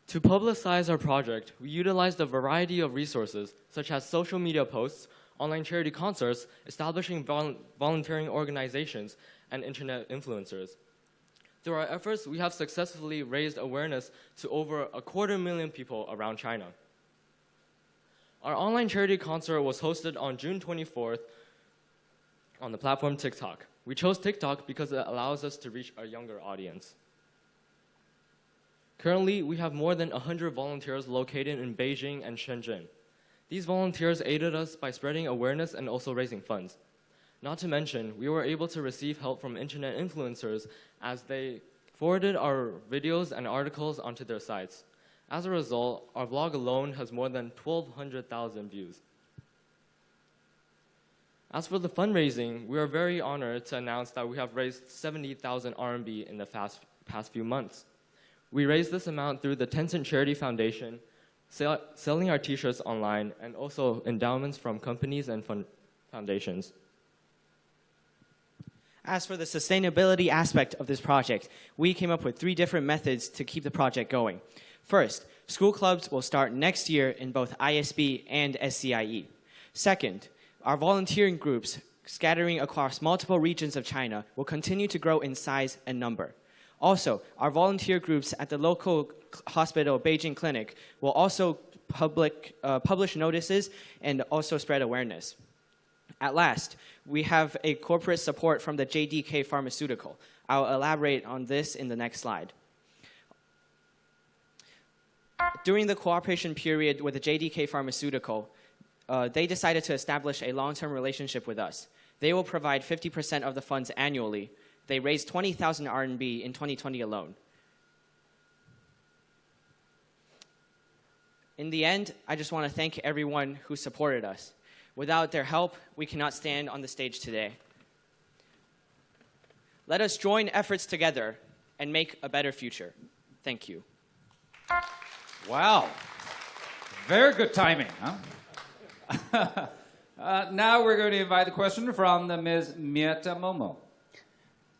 To publicize our project, we utilized a variety of resources, such as social media posts, online charity concerts, establishing volunteering organizations, and internet influencers. Through our efforts, we have successfully raised awareness to over 250,000 people around China. Our online charity concert was hosted on June 24th on the platform TikTok. We chose TikTok because it allows us to reach a younger audience. Currently, we have more than 100 volunteers located in Beijing and Shenzhen. These volunteers aided us by spreading awareness and also raising funds. Not to mention, we were able to receive help from internet influencers as they forwarded our videos and articles onto their sites. As a result, our vlog alone has more than 1,200,000 views. As for the fundraising, we are very honored to announce that we have raised 70,000 RMB in the past few months. We raised this amount through the Tencent Charity Foundation, selling our t-shirts online, and also endowments from companies and foundations. As for the sustainability aspect of this project, we came up with 3 different methods to keep the project going. First, school clubs will start next year in both ISB and SCIE. Second, our volunteering groups scattering across multiple regions of China will continue to grow in size and number. Also, our volunteer groups at the local hospital Beijing clinic will also publish notices and also spread awareness. At last, we have a corporate support from the JDK Pharmaceutical. I'll elaborate on this in the next slide. During the cooperation period with the JDK Pharmaceutical, they decided to establish a long-term relationship with us. They will provide 50% of the funds annually. They raised 20,000 RMB in 2020 alone. In the end, I just want to thank everyone who supported us. Without their help, we cannot stand on the stage today. Let us join efforts together and make a better future. Thank you. Wow. Very good timing, huh? Now we're going to invite the question from Ms. Mieta Momo.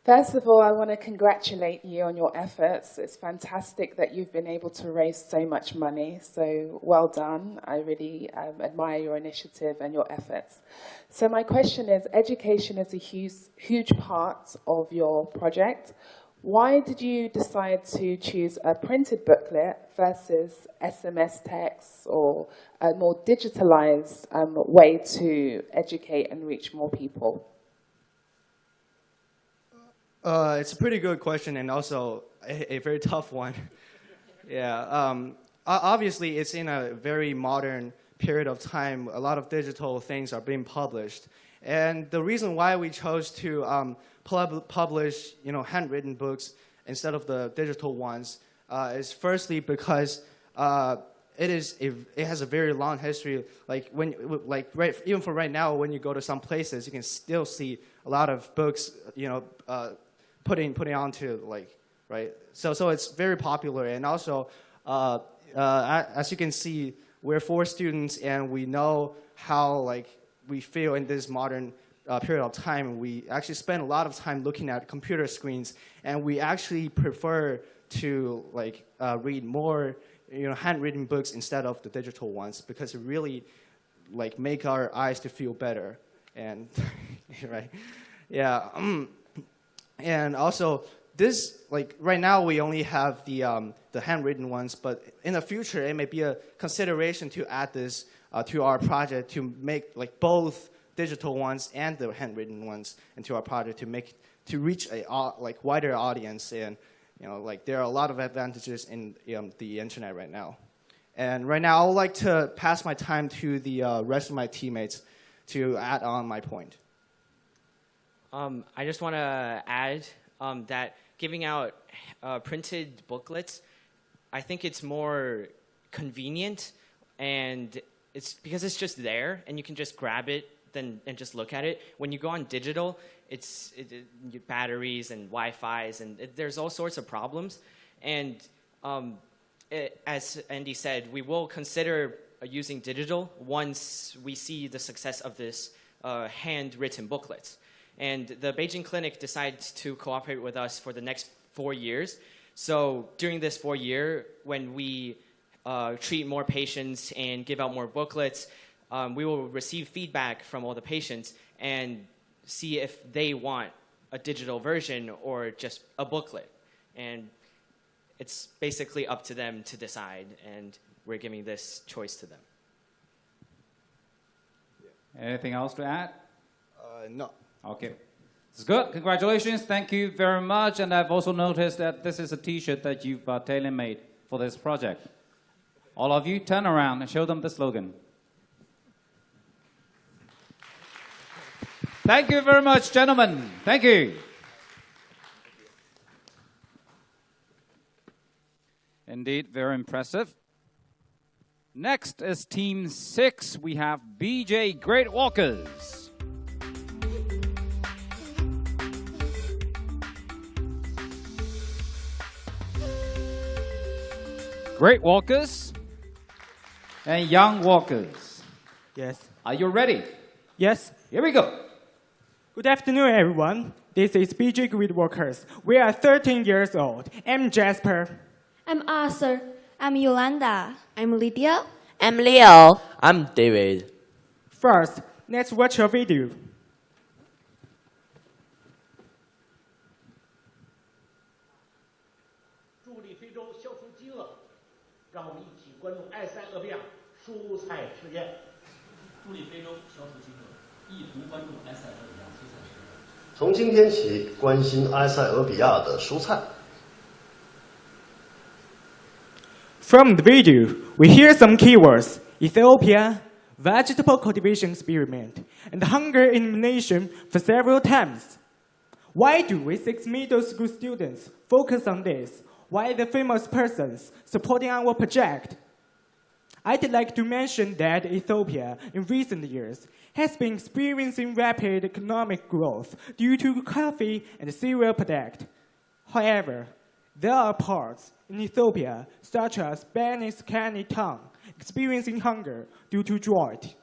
First of all, I want to congratulate you on your efforts. It's fantastic that you've been able to raise so much money. So well done. I really admire your initiative and your efforts. So my question is, education is a huge part of your project. Why did you decide to choose a printed booklet versus SMS text or a more digitalized way to educate and reach more people? It's a pretty good question and also a very tough one. Yeah, obviously it's in a very modern period of time. A lot of digital things are being published. And the reason why we chose to publish, handwritten books instead of the digital ones is firstly because it has a very long history. Even for right now, when you go to some places, you can still see a lot of books, putting onto right. So it's very popular, and also as you can see, we're 4 students, and we know how we feel in this modern period of time. We actually spend a lot of time looking at computer screens, and we actually prefer to read more handwritten books instead of the digital ones, because it really make our eyes to feel better. And right, yeah. And also this right now we only have the handwritten ones, but in the future it may be a consideration to add this to our project, to make both digital ones and the handwritten ones into our project, to reach a wider audience. And there are a lot of advantages in the internet right now. And right now I would like to pass my time to the rest of my teammates to add on my point. I just want to add that giving out printed booklets, I think it's more convenient, and it's because it's just there and you can just grab it and just look at it. When you go on digital, it's batteries and Wi-Fi's, and there's all sorts of problems. And as Andy said, we will consider using digital once we see the success of this handwritten booklets. And the Beijing clinic decided to cooperate with us for the next 4 years. So during this 4 year, when we treat more patients and give out more booklets, we will receive feedback from all the patients and see if they want a digital version or just a booklet. And it's basically up to them to decide, and we're giving this choice to them. Anything else to add? No. Okay. It's good. Congratulations. Thank you very much. And I've also noticed that this is a T-shirt that you've tailor-made for this project. All of you, turn around and show them the slogan. Thank you very much, gentlemen. Thank you. Indeed, very impressive. Next is Team 6. We have BJ Great Walkers. Great Walkers and Young Walkers. Yes. Are you ready? Yes. Here we go. Good afternoon, everyone. This is BJ Great Walkers. We are 13 years old. I'm Jasper. I'm Arthur. I'm Yolanda. I'm Lydia. I'm Leo. I'm David. First, let's watch a video. 助力非洲消除饥饿，让我们一起关注埃塞俄比亚蔬菜事业。助力非洲消除饥饿，一同关注埃塞俄比亚蔬菜事业。从今天起，关心埃塞俄比亚的蔬菜。 From the video, we hear some keywords: Ethiopia, vegetable cultivation experiment, and hunger elimination for several times. Why do we 6 middle school students focus on this? Why the famous persons supporting our project? I'd like to mention that Ethiopia, in recent years, has been experiencing rapid economic growth due to coffee and cereal product. However, there are parts in Ethiopia, such as Beni town, experiencing hunger due to drought.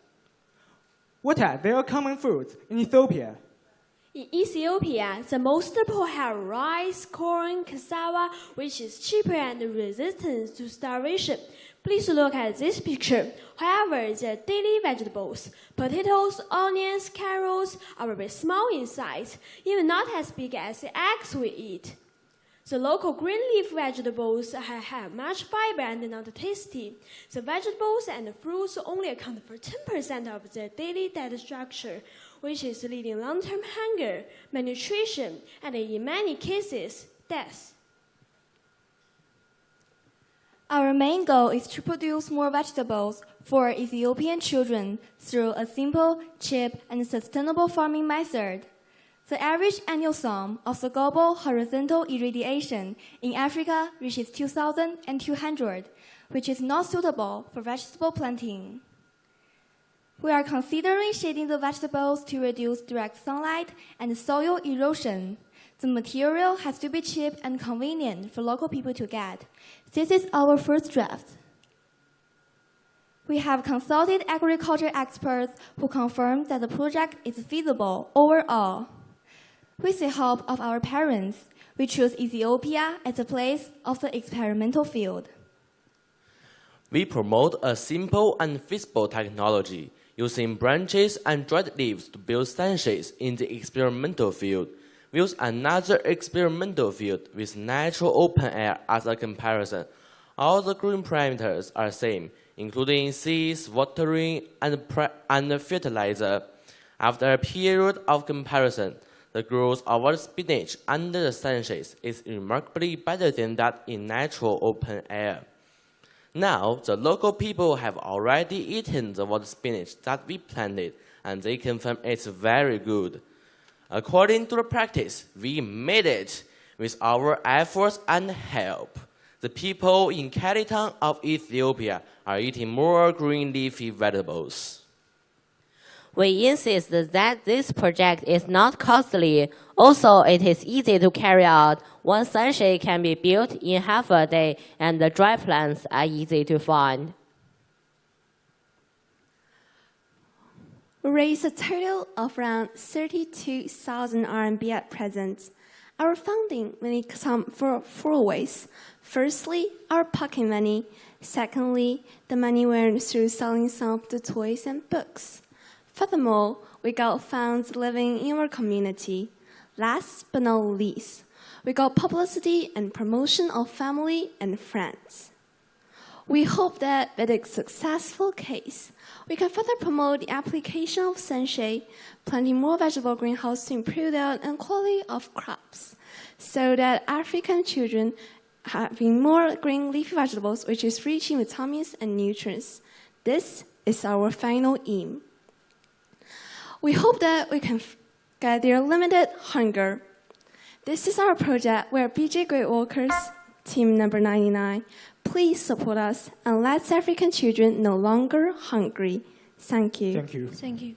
What are their common foods in Ethiopia? In Ethiopia, the most people have rice, corn, cassava, which is cheaper and resistant to starvation. Please look at this picture. However, the daily vegetables, potatoes, onions, carrots, are very small in size, even not as big as the eggs we eat. The local green leaf vegetables have much fiber and not tasty. The vegetables and fruits only account for 10% of the daily diet structure, which is leading long-term hunger, malnutrition, and in many cases, death. Our main goal is to produce more vegetables for Ethiopian children through a simple, cheap, and sustainable farming method. The average annual sum of the global horizontal irradiation in Africa reaches 2,200, which is not suitable for vegetable planting. We are considering shading the vegetables to reduce direct sunlight and soil erosion. The material has to be cheap and convenient for local people to get. This is our first draft. We have consulted agriculture experts who confirmed that the project is feasible overall. With the help of our parents, we choose Ethiopia as the place of the experimental field. We promote a simple and feasible technology using branches and dried leaves to build sunshades in the experimental field. We use another experimental field with natural open air as a comparison. All the growing parameters are same, including seeds, watering, and fertilizer. After a period of comparison, the growth of our spinach under the sunshades is remarkably better than that in natural open air. Now, the local people have already eaten the water spinach that we planted, and they confirm it's very good. According to the practice, we made it with our efforts and help. The people in Kalitan of Ethiopia are eating more green leafy vegetables. We insist that this project is not costly. Also, it is easy to carry out. One sunshade can be built in half a day, and the dry plants are easy to find. We raised a total of around 32,000 RMB at present. Our funding mainly comes for 4 ways. Firstly, our pocket money. Secondly, the money we earned through selling some of the toys and books. Furthermore, we got funds living in our community. Last but not least, we got publicity and promotion of family and friends. We hope that with a successful case, we can further promote the application of sunshade, planting more vegetable greenhouses to improve the yield and quality of crops, so that African children having more green leafy vegetables, which is rich in vitamins and nutrients. This is our final aim. We hope that we can get their limited hunger. This is our project where BJ Great Walkers, team number 99, please support us and let African children no longer hungry. Thank you. Thank you. Thank you.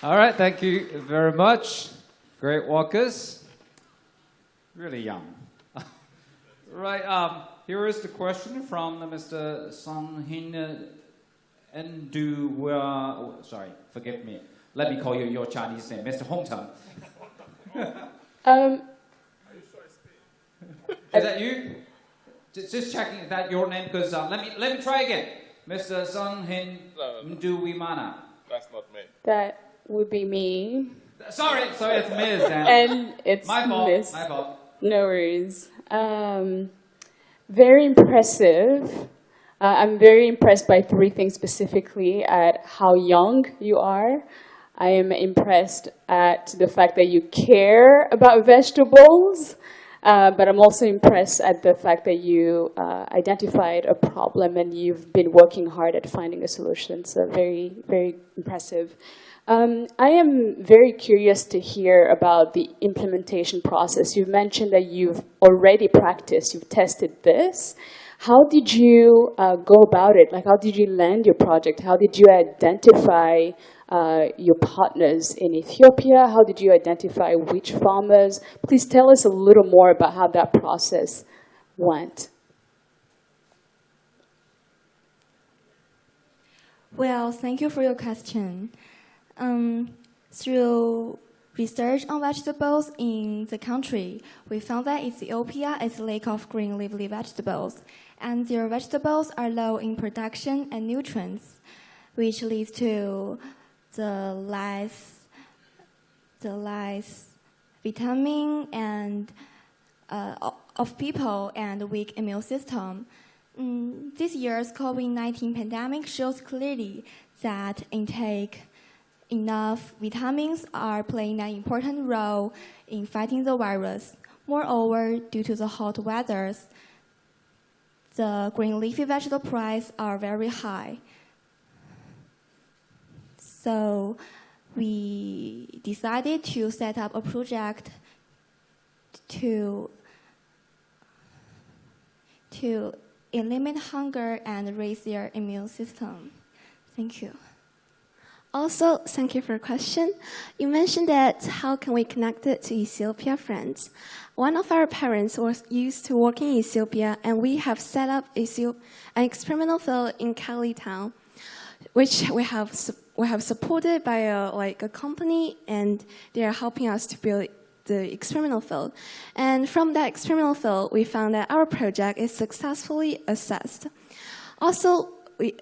All right, thank you very much. Great walkers. Really young. Right, here is the question from Mr. Sanghin Ndu. Sorry, forgive me. Let me call you your Chinese name, Mr. Hongteng. Is that you? Just checking, is that your name? Because let me try again. Mr. Sanghin Ndu. That's not me. That would be me. Sorry, it's Ms. And it's my fault. Miss. My fault. No worries. Very impressive. I'm very impressed by 3 things specifically at how young you are. I am impressed at the fact that you care about vegetables, but I'm also impressed at the fact that you identified a problem and you've been working hard at finding a solution. So very, very impressive. I am very curious to hear about the implementation process. You've mentioned that you've already practiced, you've tested this. How did you go about it? Like, how did you land your project? How did you identify your partners in Ethiopia? How did you identify which farmers? Please tell us a little more about how that process went. Well, thank you for your question. Through research on vegetables in the country, we found that Ethiopia is a lake of green leafy vegetables, and their vegetables are low in production and nutrients, which leads to the less vitamin and of people and weak immune system. This year's COVID-19 pandemic shows clearly that intake enough vitamins are playing an important role in fighting the virus. Moreover, due to the hot weathers, the green leafy vegetable prices are very high. So we decided to set up a project to eliminate hunger and raise their immune system. Thank you. Also, thank you for your question. You mentioned that how can we connect it to Ethiopia friends? One of our parents was used to work in Ethiopia, and we have set up an experimental field in Cali town, which we have supported by a company, and they are helping us to build the experimental field. And from that experimental field, we found that our project is successfully assessed. Also, we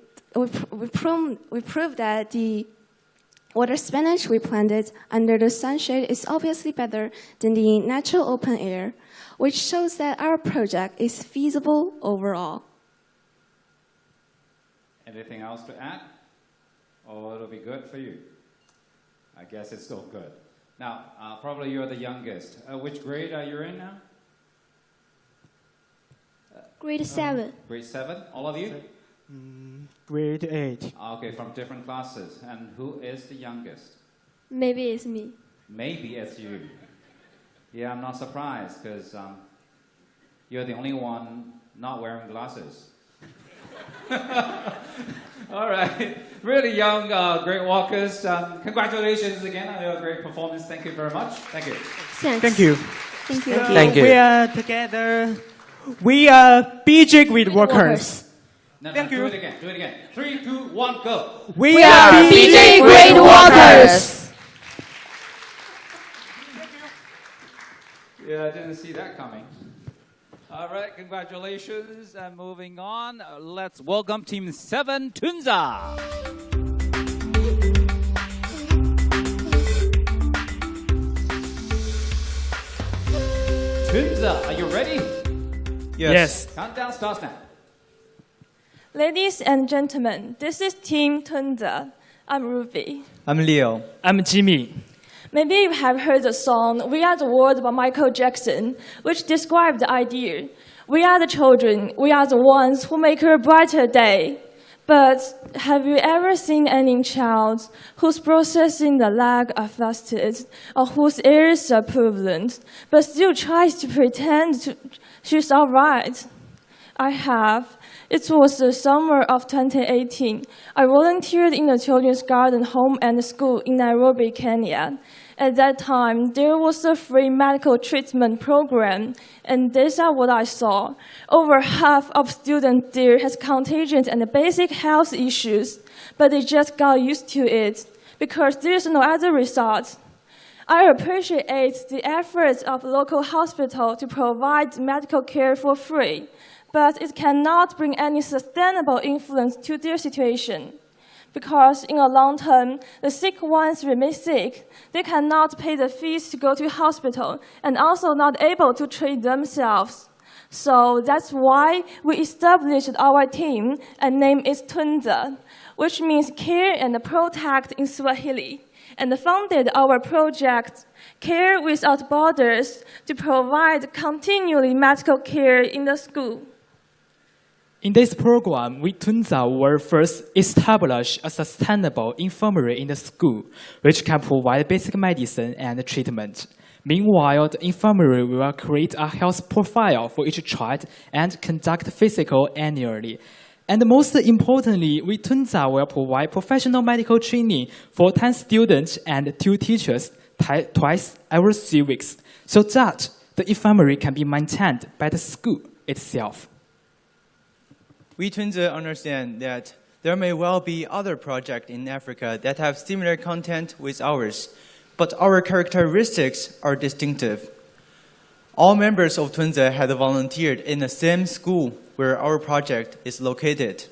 proved that the water spinach we planted under the sunshade is obviously better than the natural open air, which shows that our project is feasible overall. Anything else to add? Or it'll be good for you? I guess it's still good. Now, probably you're the youngest. Which grade are you in now? Grade 7. Grade 7, all of you? Grade 8. Okay, from different classes. And who is the youngest? Maybe it's me. Maybe it's you. Yeah, I'm not surprised, because you're the only one not wearing glasses. All right. Really young, great walkers. Congratulations again on your great performance. Thank you very much. Thank you. Thanks. Thank you. Thank you. So we are together. We are BJ Great Workers. No, Thank you. Do it again. Do it again. 3, 2, 1, go. We are BJ Great Walkers. Yeah, I didn't see that coming. All right, congratulations. And moving on, let's welcome Team 7, Tunza. Tunza, are you ready? Yes. Countdown starts now. Ladies and gentlemen, this is Team Tunza. I'm Ruby. I'm Leo. I'm Jimmy. Maybe you have heard the song We Are the World by Michael Jackson, which describes the idea. We are the children, we are the ones who make a brighter day. But have you ever seen any child whose processing the leg are flustered or whose ears are prevalent, but still tries to pretend she's all right? I have. It was the summer of 2018. I volunteered in the Children's Garden Home and School in Nairobi, Kenya. At that time, there was a free medical treatment program, and this is what I saw. Over half of students there has contagions and basic health issues, but they just got used to it because there's no other result. I appreciate the efforts of local hospitals to provide medical care for free, but it cannot bring any sustainable influence to their situation. Because in the long term, the sick ones remain sick. They cannot pay the fees to go to hospital and also not able to treat themselves. So that's why we established our team and named it Tunza, which means care and protect in Swahili, and funded our project, Care Without Borders, to provide continually medical care in the school. In this program, we Tunza will first establish a sustainable infirmary in the school, which can provide basic medicine and treatment. Meanwhile, the infirmary will create a health profile for each child and conduct physical annually. And most importantly, we Tunza will provide professional medical training for 10 students and 2 teachers twice every 3 weeks, so that the infirmary can be maintained by the school itself. We Tunza understand that there may well be other projects in Africa that have similar content with ours, but our characteristics are distinctive. All members of Tunza had volunteered in the same school where our project is located,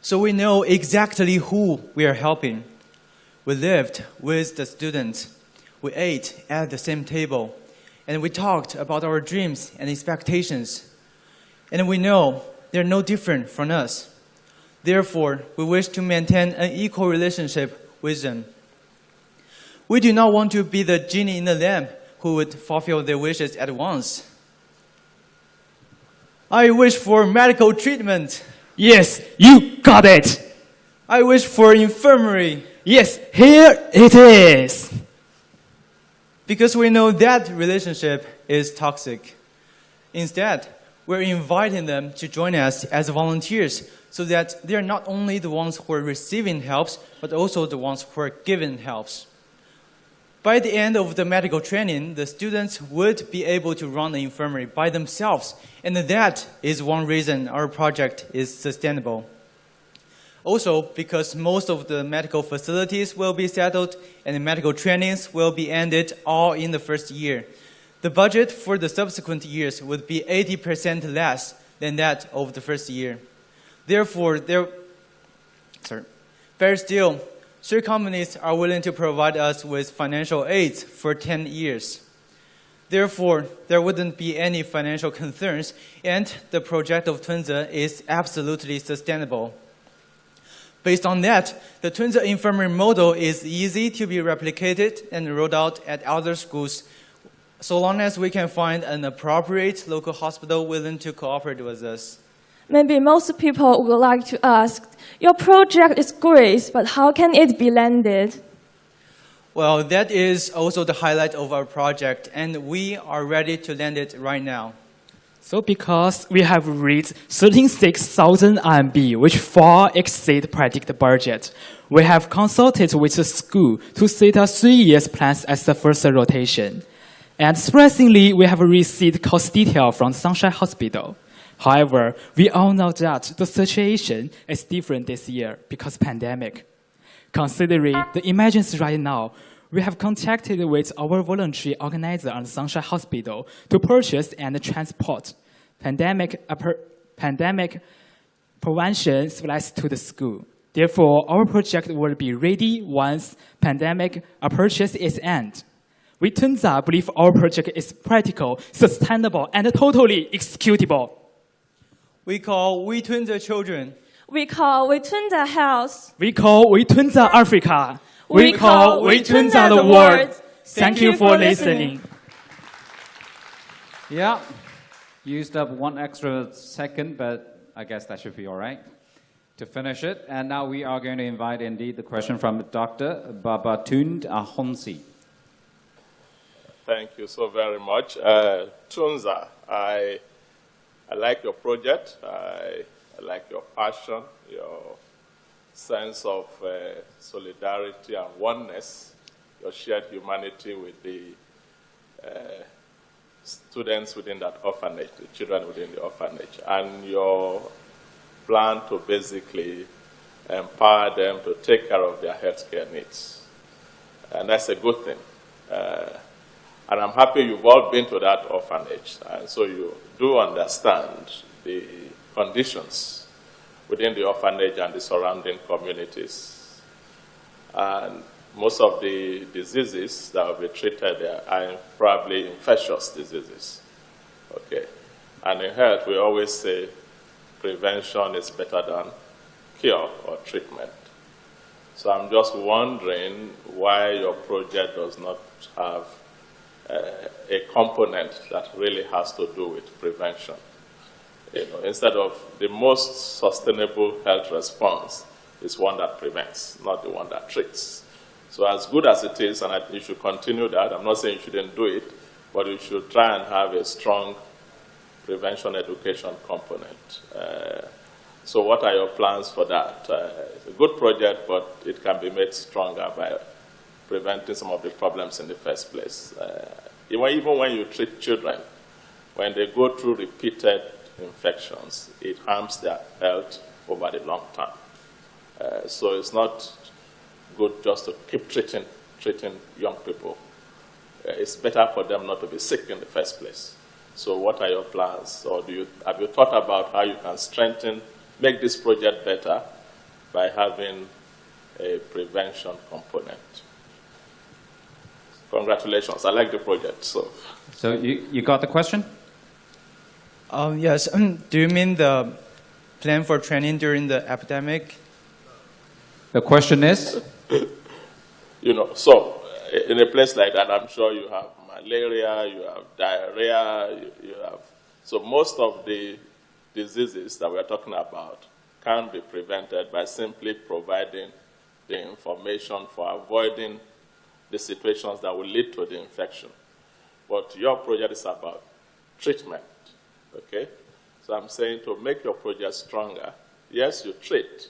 so we know exactly who we are helping. We lived with the students, we ate at the same table, and we talked about our dreams and expectations. And we know they're no different from us. Therefore, we wish to maintain an equal relationship with them. We do not want to be the genie in the lamp who would fulfill their wishes at once. I wish for medical treatment. Yes, you got it. I wish for infirmary. Yes, here it is. Because we know that relationship is toxic. Instead, we're inviting them to join us as volunteers so that they're not only the ones who are receiving helps, but also the ones who are giving helps. By the end of the medical training, the students would be able to run the infirmary by themselves, and that is one reason our project is sustainable. Also, because most of the medical facilities will be settled and the medical trainings will be ended all in the first year, the budget for the subsequent years would be 80% less than that of the first year. Therefore, better still, 3 companies are willing to provide us with financial aids for 10 years. Therefore, there wouldn't be any financial concerns, and the project of Tunza is absolutely sustainable. Based on that, the Tunza infirmary model is easy to be replicated and rolled out at other schools, so long as we can find an appropriate local hospital willing to cooperate with us. Maybe most people would like to ask, your project is great, but how can it be landed? Well, that is also the highlight of our project, and we are ready to land it right now. So because we have reached 36,000 RMB, which far exceed predicted budget, we have consulted with the school to set a 3-year plan as the first rotation. And surprisingly, we have received cost detail from Sunshine Hospital. However, we all know that the situation is different this year because pandemic. Considering the emergency right now, we have contacted with our voluntary organizer on the Sunshine Hospital to purchase and transport pandemic prevention supplies to the school. Therefore, our project will be ready once pandemic purchase is end. We Tunza believe our project is practical, sustainable, and totally executable. We call We Tunza children. We call We Tunza House. We call We Tunza Africa. We call We Tunza the world. Thank you for listening. Yeah, used up one extra second, but I guess that should be all right to finish it. And now we are going to invite indeed the question from Dr. Babatund Ahonsi. Thank you so very much. Tunza, I like your project. I like your passion, your sense of solidarity and oneness, your shared humanity with the students within that orphanage, the children within the orphanage, and your plan to basically empower them to take care of their healthcare needs. And that's a good thing. And I'm happy you've all been to that orphanage, and so you do understand the conditions within the orphanage and the surrounding communities. And most of the diseases that will be treated there are probably infectious diseases. Okay. And in health, we always say prevention is better than cure or treatment. So I'm just wondering why your project does not have a component that really has to do with prevention. You know, instead of the most sustainable health response is one that prevents, not the one that treats. So as good as it is, and you should continue that, I'm not saying you shouldn't do it, but you should try and have a strong prevention education component. So what are your plans for that? It's a good project, but it can be made stronger by preventing some of the problems in the first place. Even when you treat children, when they go through repeated infections, it harms their health over the long term. So it's not good just to keep treating young people. It's better for them not to be sick in the first place. So what are your plans? Or have you thought about how you can make this project better by having a prevention component? Congratulations, I like the project. So you got the question? Yes, do you mean the plan for training during the epidemic? The question is? You know, so in a place like that, I'm sure you have malaria, you have diarrhea, you have... So most of the diseases that we're talking about can be prevented by simply providing the information for avoiding the situations that will lead to the infection. But your project is about treatment, okay? So I'm saying to make your project stronger, yes, you treat,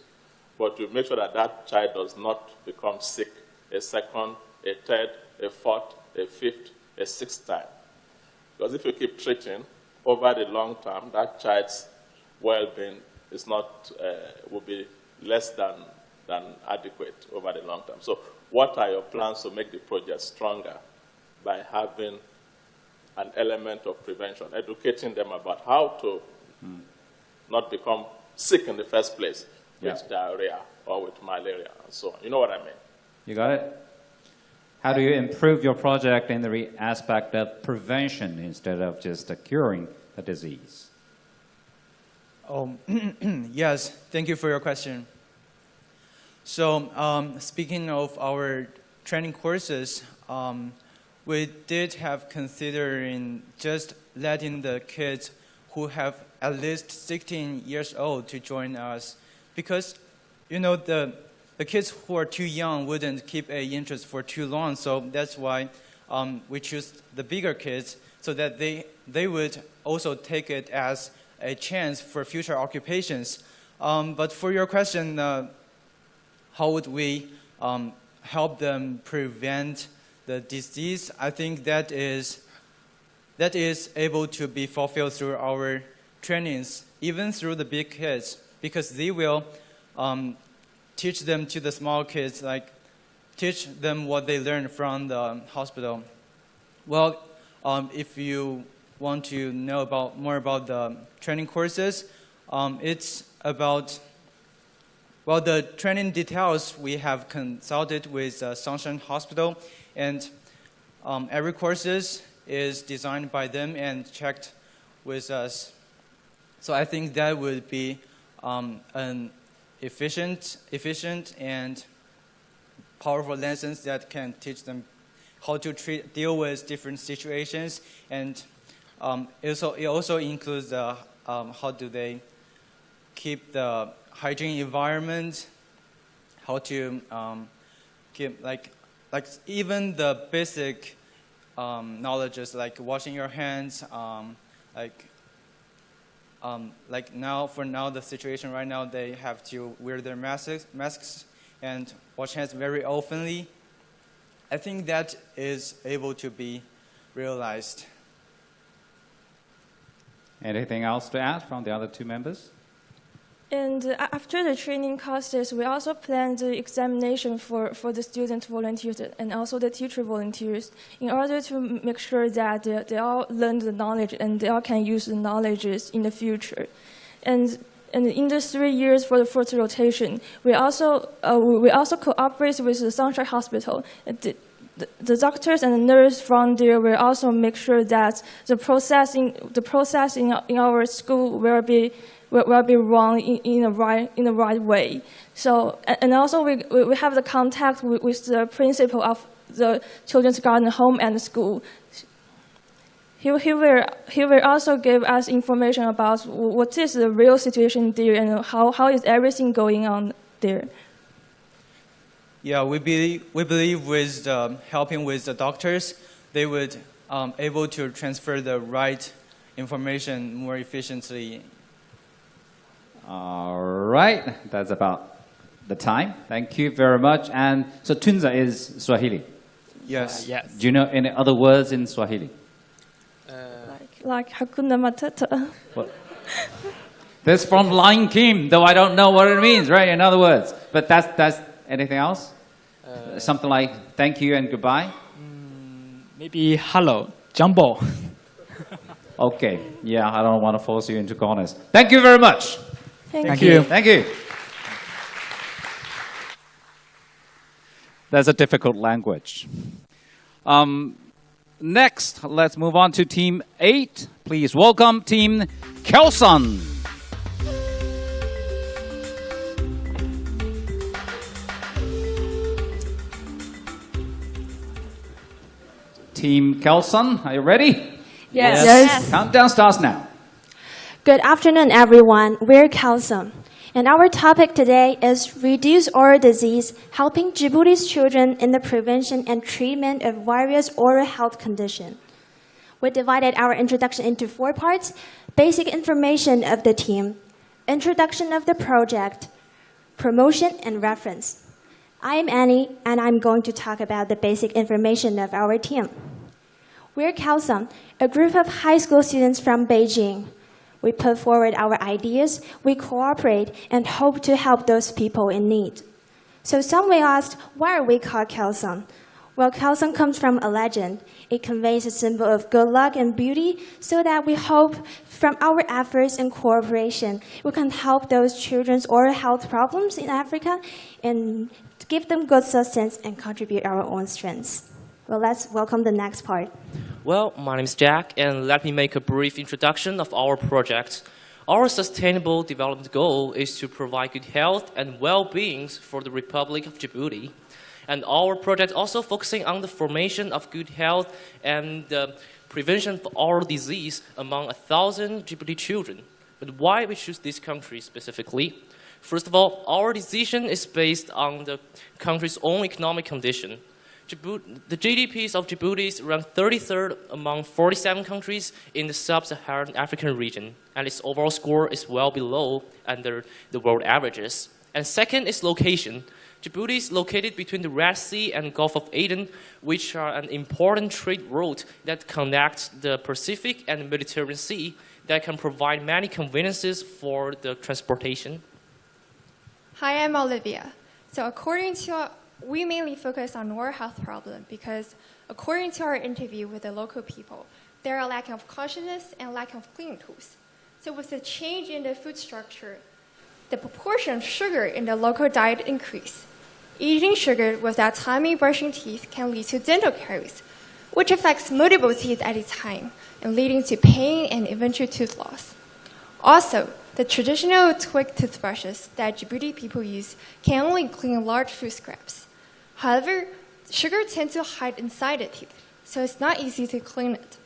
but you make sure that that child does not become sick a second, a third, a fourth, a fifth, a sixth time. Because if you keep treating, over the long term, that child's well-being is not, will be less than adequate over the long term. So what are your plans to make the project stronger by having an element of prevention, educating them about how to not become sick in the first place with diarrhea or with malaria and so on. You know what I mean? You got it? How do you improve your project in the aspect of prevention instead of just curing the disease? Yes, thank you for your question. So speaking of our training courses, we did have considering just letting the kids who have at least 16 years old to join us, because you know the kids who are too young wouldn't keep an interest for too long. So that's why we choose the bigger kids so that they would also take it as a chance for future occupations. But for your question, how would we help them prevent the disease? I think that is able to be fulfilled through our trainings, even through the big kids, because they will teach them to the small kids, like teach them what they learned from the hospital. Well, if you want to know more about the training courses, it's about, well, the training details we have consulted with Sunshine Hospital, and every courses is designed by them and checked with us. So I think that would be an efficient and powerful lessons that can teach them how to deal with different situations, and it also includes how do they keep the hygiene environment, how to keep like even the basic knowledges like washing your hands, like now the situation right now, they have to wear their masks and wash hands very oftenly. I think that is able to be realized. Anything else to add from the other two members? And after the training courses, we also plan the examination for the student volunteers and also the teacher volunteers in order to make sure that they all learn the knowledge and they all can use the knowledges in the future. And in the 3 years for the first rotation, we also cooperate with the Sunshine Hospital. The doctors and the nurses from there will also make sure that the processing in our school will be run in the right way. So, and also we have the contact with the principal of the children's garden home and the school. He will also give us information about what is the real situation there and how is everything going on there. Yeah, we believe with helping with the doctors, they would able to transfer the right information more efficiently. All right, that's about the time. Thank you very much. And so Tunza is Swahili. Yes. Yes. Do you know any other words in Swahili? Like Hakuna Matata. What? That's from Lion King, though I don't know what it means, right? In other words, but that's anything else? Something like thank you and goodbye. Maybe hello, Jumbo. Okay. Yeah, I don't want to force you into corners. Thank you very much. Thank you. Thank you. That's a difficult language. Next, let's move on to Team 8. Please welcome Team Kelson. Team Kelson, are you ready? Yes. Yes. Countdown starts now. Good afternoon, everyone. We're Kelson, and our topic today is Reduce Oral Disease, helping Djibouti's children in the prevention and treatment of various oral health conditions. We divided our introduction into 4 parts: basic information of the team, introduction of the project, promotion, and reference. I'm Annie, and I'm going to talk about the basic information of our team. We're Kelson, a group of high school students from Beijing. We put forward our ideas, we cooperate, and hope to help those people in need. So some may ask, why are we called Kelson? Well, Kelson comes from a legend. It conveys a symbol of good luck and beauty, so that we hope from our efforts and cooperation, we can help those children's oral health problems in Africa and give them good sustenance and contribute our own strengths. Well, let's welcome the next part. Well, my name is Jack, and let me make a brief introduction of our project. Our sustainable development goal is to provide good health and well-being for the Republic of Djibouti. And our project also focusing on the formation of good health and the prevention of oral disease among 1,000 Djibouti children. But why we choose this country specifically? First of all, our decision is based on the country's own economic condition. The GDPs of Djibouti is around 33rd among 47 countries in the sub-Saharan African region, and its overall score is well below under the world averages. And second is location. Djibouti is located between the Red Sea and Gulf of Aden, which are an important trade route that connects the Pacific and the Mediterranean Sea that can provide many conveniences for the transportation. Hi, I'm Olivia. So according to we mainly focus on oral health problem because according to our interview with the local people, there are lack of consciousness and lack of cleaning tools. So with the change in the food structure, the proportion of sugar in the local diet increase. Eating sugar without timely brushing teeth can lead to dental caries, which affects multiple teeth at a time and leading to pain and eventual tooth loss. Also, the traditional twig toothbrushes that Djibouti people use can only clean large food scraps. However, sugar tends to hide inside the teeth, so it's not easy to clean it.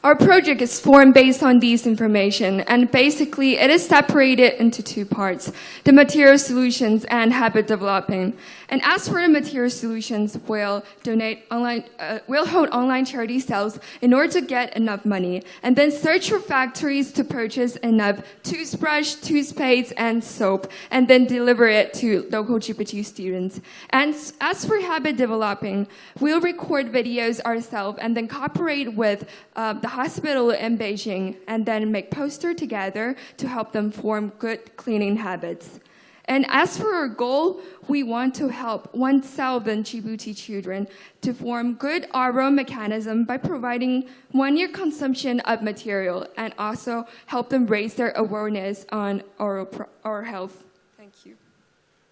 Our project is formed based on these information, and basically it is separated into two parts, the material solutions and habit developing. And as for the material solutions, we'll hold online charity sales in order to get enough money, and then search for factories to purchase enough toothbrush, toothpaste, and soap, and then deliver it to local Djibouti students. And as for habit developing, we'll record videos ourselves and then cooperate with the hospital in Beijing and then make posters together to help them form good cleaning habits. And as for our goal, we want to help 1,000 Djibouti children to form good oral mechanism by providing 1 year consumption of material and also help them raise their awareness on oral health. Thank you.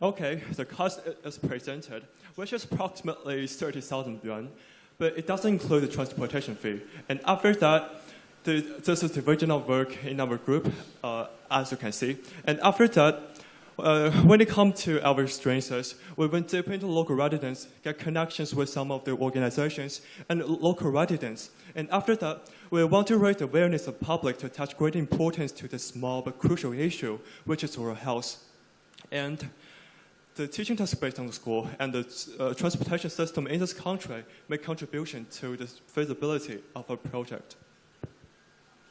Okay, the cost is presented, which is approximately 30,000 yuan. But it doesn't include the transportation fee. And after that, this is the original work in our group, as you can see. And after that, when it comes to our strengths, we went deep into local residents, get connections with some of the organizations and local residents. And after that, we want to raise the awareness of the public to attach great importance to the small but crucial issue, which is oral health. And the teaching test based on the school and the transportation system in this country make contribution to the feasibility of our project.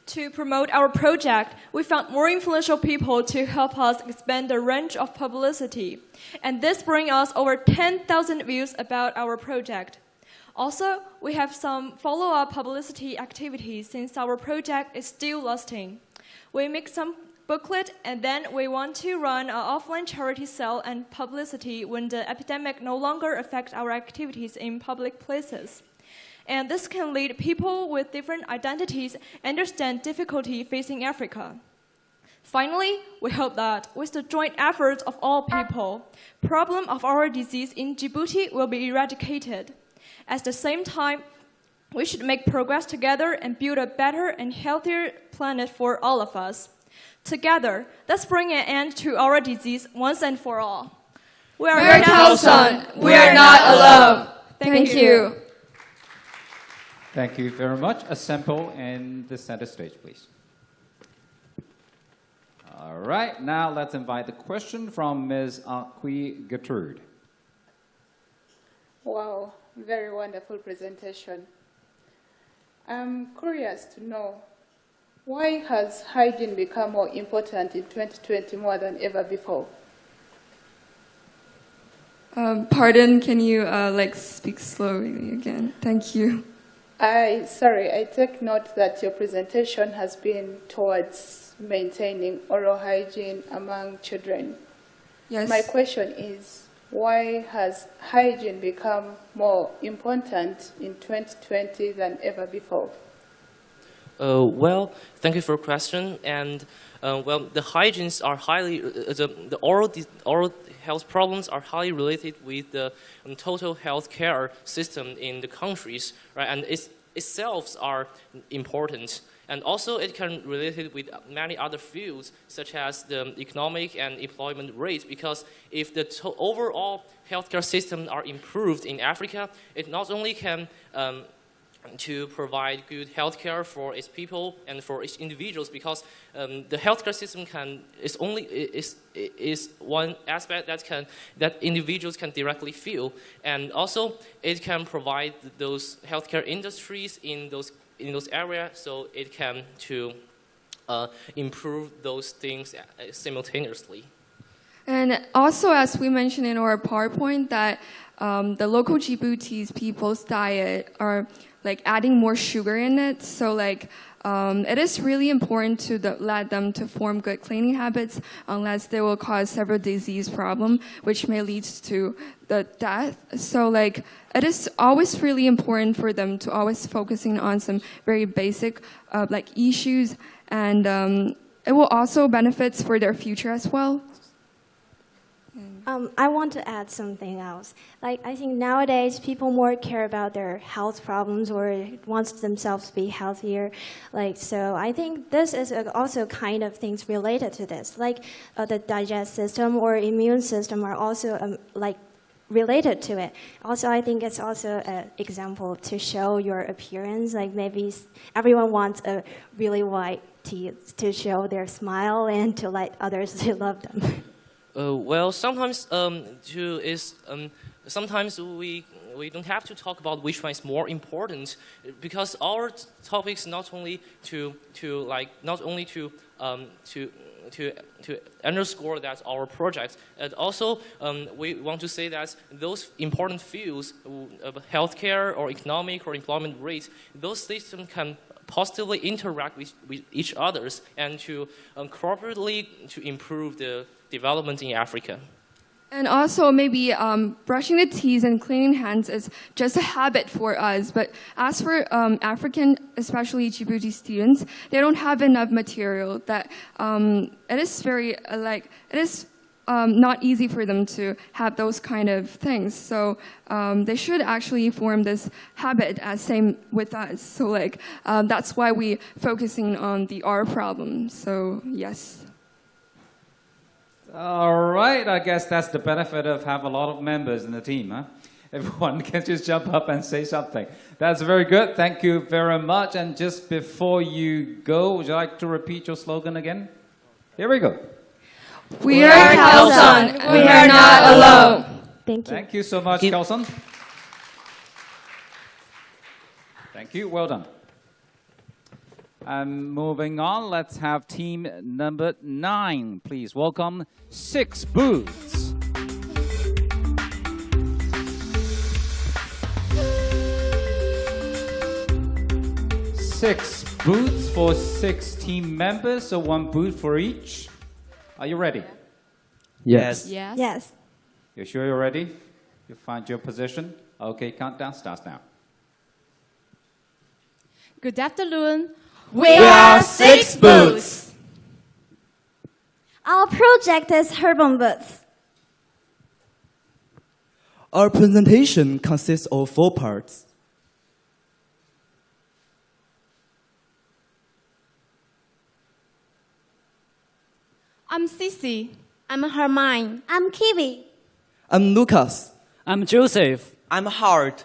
To promote our project, we found more influential people to help us expand the range of publicity. And this brings us over 10,000 views about our project. Also, we have some follow-up publicity activities since our project is still lasting. We make some booklet, and then we want to run an offline charity sale and publicity when the epidemic no longer affects our activities in public places. And this can lead people with different identities understand difficulty facing Africa. Finally, we hope that with the joint efforts of all people, problem of our disease in Djibouti will be eradicated. At the same time, we should make progress together and build a better and healthier planet for all of us. Together, let's bring an end to our disease once and for all. We are Khalson. We are not alone. Thank you. Thank you very much. A sample in the center stage, please. All right, now let's invite the question from Ms. Akwi Gertrude. Wow, very wonderful presentation. I'm curious to know, why has hygiene become more important in 2020 more than ever before? Pardon, can you speak slowly again? Thank you. Sorry, I take note that your presentation has been towards maintaining oral hygiene among children. Yes. My question is, why has hygiene become more important in 2020 than ever before? Well, thank you for your question. And the hygienes are highly, the oral health problems are highly related with the total healthcare system in the countries, right? And itself are important. And also it can relate it with many other fields, such as the economic and employment rates, because if the overall healthcare system are improved in Africa, it not only can to provide good healthcare for its people and for its individuals, because the healthcare system is one aspect that individuals can directly feel, and also it can provide those healthcare industries in those areas, so it can to improve those things simultaneously. And also, as we mentioned in our PowerPoint, that the local Djibouti's people's diet are like adding more sugar in it. So like it is really important to let them to form good cleaning habits, unless they will cause several disease problems, which may lead to the death. So like it is always really important for them to always focusing on some very basic like issues, and it will also benefits for their future as well. I want to add something else. Like, I think nowadays people more care about their health problems or wants themselves to be healthier. Like, so I think this is also kind of things related to this. Like, the digestive system or immune system are also like related to it. Also, I think it's also an example to show your appearance. Like, maybe everyone wants a really white teeth to show their smile and to let others to love them. Well, sometimes sometimes we don't have to talk about which one is more important, because our topics not only to underscore that our project, and also we want to say that those important fields of healthcare or economic or employment rates, those systems can positively interact with each others and to cooperatively to improve the development in Africa. And also maybe brushing the teeth and cleaning hands is just a habit for us. But as for African, especially Djibouti students, they don't have enough material. That it is very not easy for them to have those kind of things. So they should actually form this habit as same with us. So like that's why we focusing on the R problem. So yes. All right, I guess that's the benefit of having a lot of members in the team, huh? Everyone can just jump up and say something. That's very good. Thank you very much. And just before you go, would you like to repeat your slogan again? Here we go. We are Kelsung. We are not alone. Thank you. Thank you so much, Kelsung. Thank you. Well done. And moving on, let's have team number 9. Please welcome 6 booths. Six booths for 6 team members, so 1 booth for each. Are you ready? Yes. Yes. Yes. You sure you're ready? You find your position? Okay, countdown starts now. Good afternoon. We are 6 booths. Our project is Herbal Booths. Our presentation consists of 4 parts. I'm Sissy. I'm Hermione. I'm Kiwi. I'm Lucas. I'm Joseph. I'm Howard.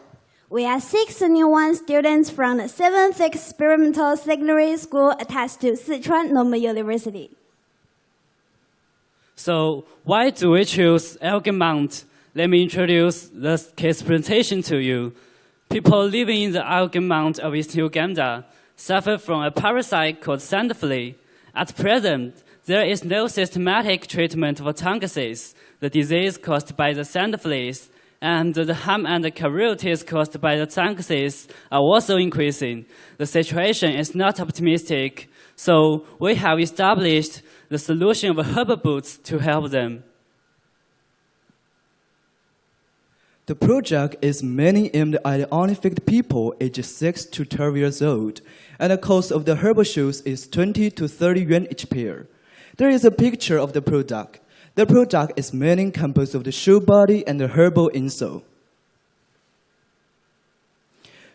We are 6 new one students from the 7th Experimental Secondary School attached to Sichuan Normal University. So, why do we choose Elgin Mount? Let me introduce the case presentation to you. People living in the Elgin Mount of East Uganda suffer from a parasite called sand flea. At present, there is no systematic treatment for tunguses, the disease caused by the sand fleas, and the harm and the casualties caused by the tunguses are also increasing. The situation is not optimistic, so we have established the solution of herbal boots to help them. The project is mainly aimed at unaffected people ages 6 to 12 years old, and the cost of the herbal shoes is 20 to 30 yuan each pair. There is a picture of the product. The product is mainly composed of the shoe body and the herbal insole.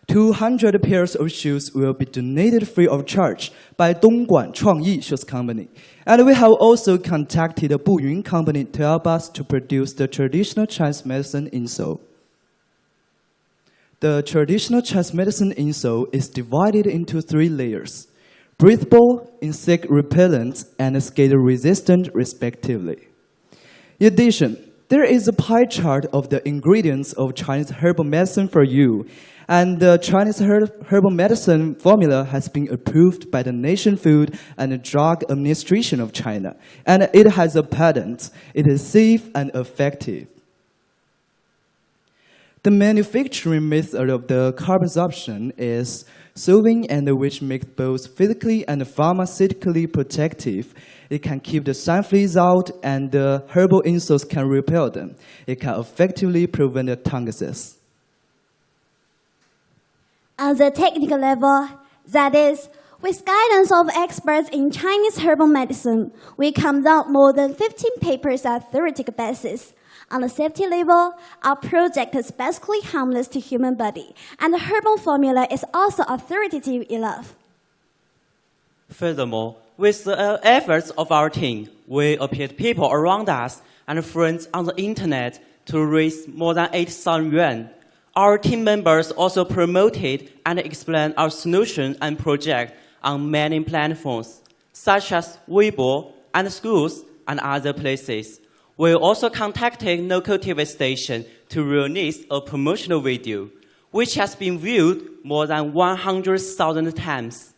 200 pairs of shoes will be donated free of charge by Dongguan Chuangyi Shoes Company. And we have also contacted the Buyun Company to help us to produce the traditional Chinese medicine insole. The traditional Chinese medicine insole is divided into 3 layers: breathable, insect repellent, and skate resistant respectively. In addition, there is a pie chart of the ingredients of Chinese herbal medicine for you, and the Chinese herbal medicine formula has been approved by the Nation Food and Drug Administration of China, and it has a patent. It is safe and effective. The manufacturing method of the carbon absorption is sewing, and which makes both physically and pharmaceutically protective. It can keep the sun fleas out, and the herbal insoles can repel them. It can effectively prevent the funguses. On the technical level, that is, with guidance of experts in Chinese herbal medicine, we come out more than 15 papers on theoretical basis. On the safety level, our project is basically harmless to human body, and the herbal formula is also authoritative enough. Furthermore, with the efforts of our team, we appeared people around us and friends on the internet to raise more than 8,000 yuan. Our team members also promoted and explained our solution and project on many platforms, such as Weibo and schools and other places. We also contacted local TV station to release a promotional video, which has been viewed more than 100,000 times.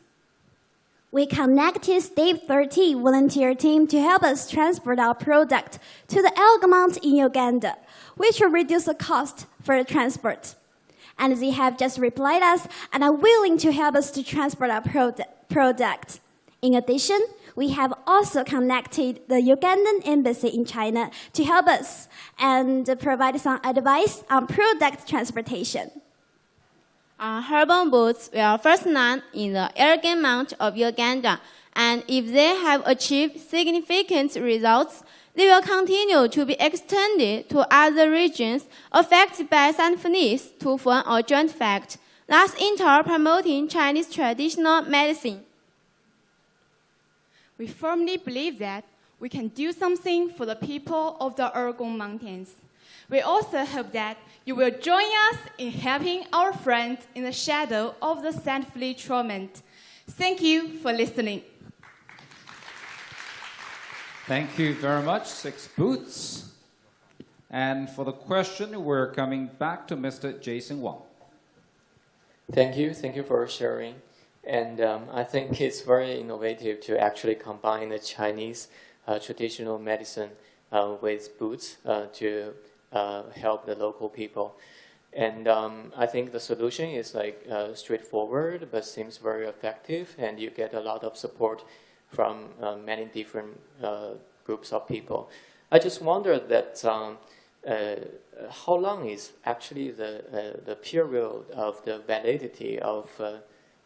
We connected State 30 volunteer team to help us transport our product to the Elgamount in Uganda, which will reduce the cost for the transport. And they have just replied us and are willing to help us to transport our product. In addition, we have also connected the Ugandan embassy in China to help us and provide some advice on product transportation. Our herbal boots were first known in the Elgamount of Uganda, and if they have achieved significant results, they will continue to be extended to other regions affected by syphilis to form a joint effect, thus Intl promoting Chinese traditional medicine. We firmly believe that we can do something for the people of the Elgon Mountains. We also hope that you will join us in helping our friends in the shadow of the sand flea torment. Thank you for listening. Thank you very much, 6 Boots. And for the question, we're coming back to Mr. Jason Wang. Thank you for sharing. And I think it's very innovative to actually combine the Chinese traditional medicine with boots to help the local people. And I think the solution is straightforward, but seems very effective, and you get a lot of support from many different groups of people. I just wonder that how long is actually the period of the validity of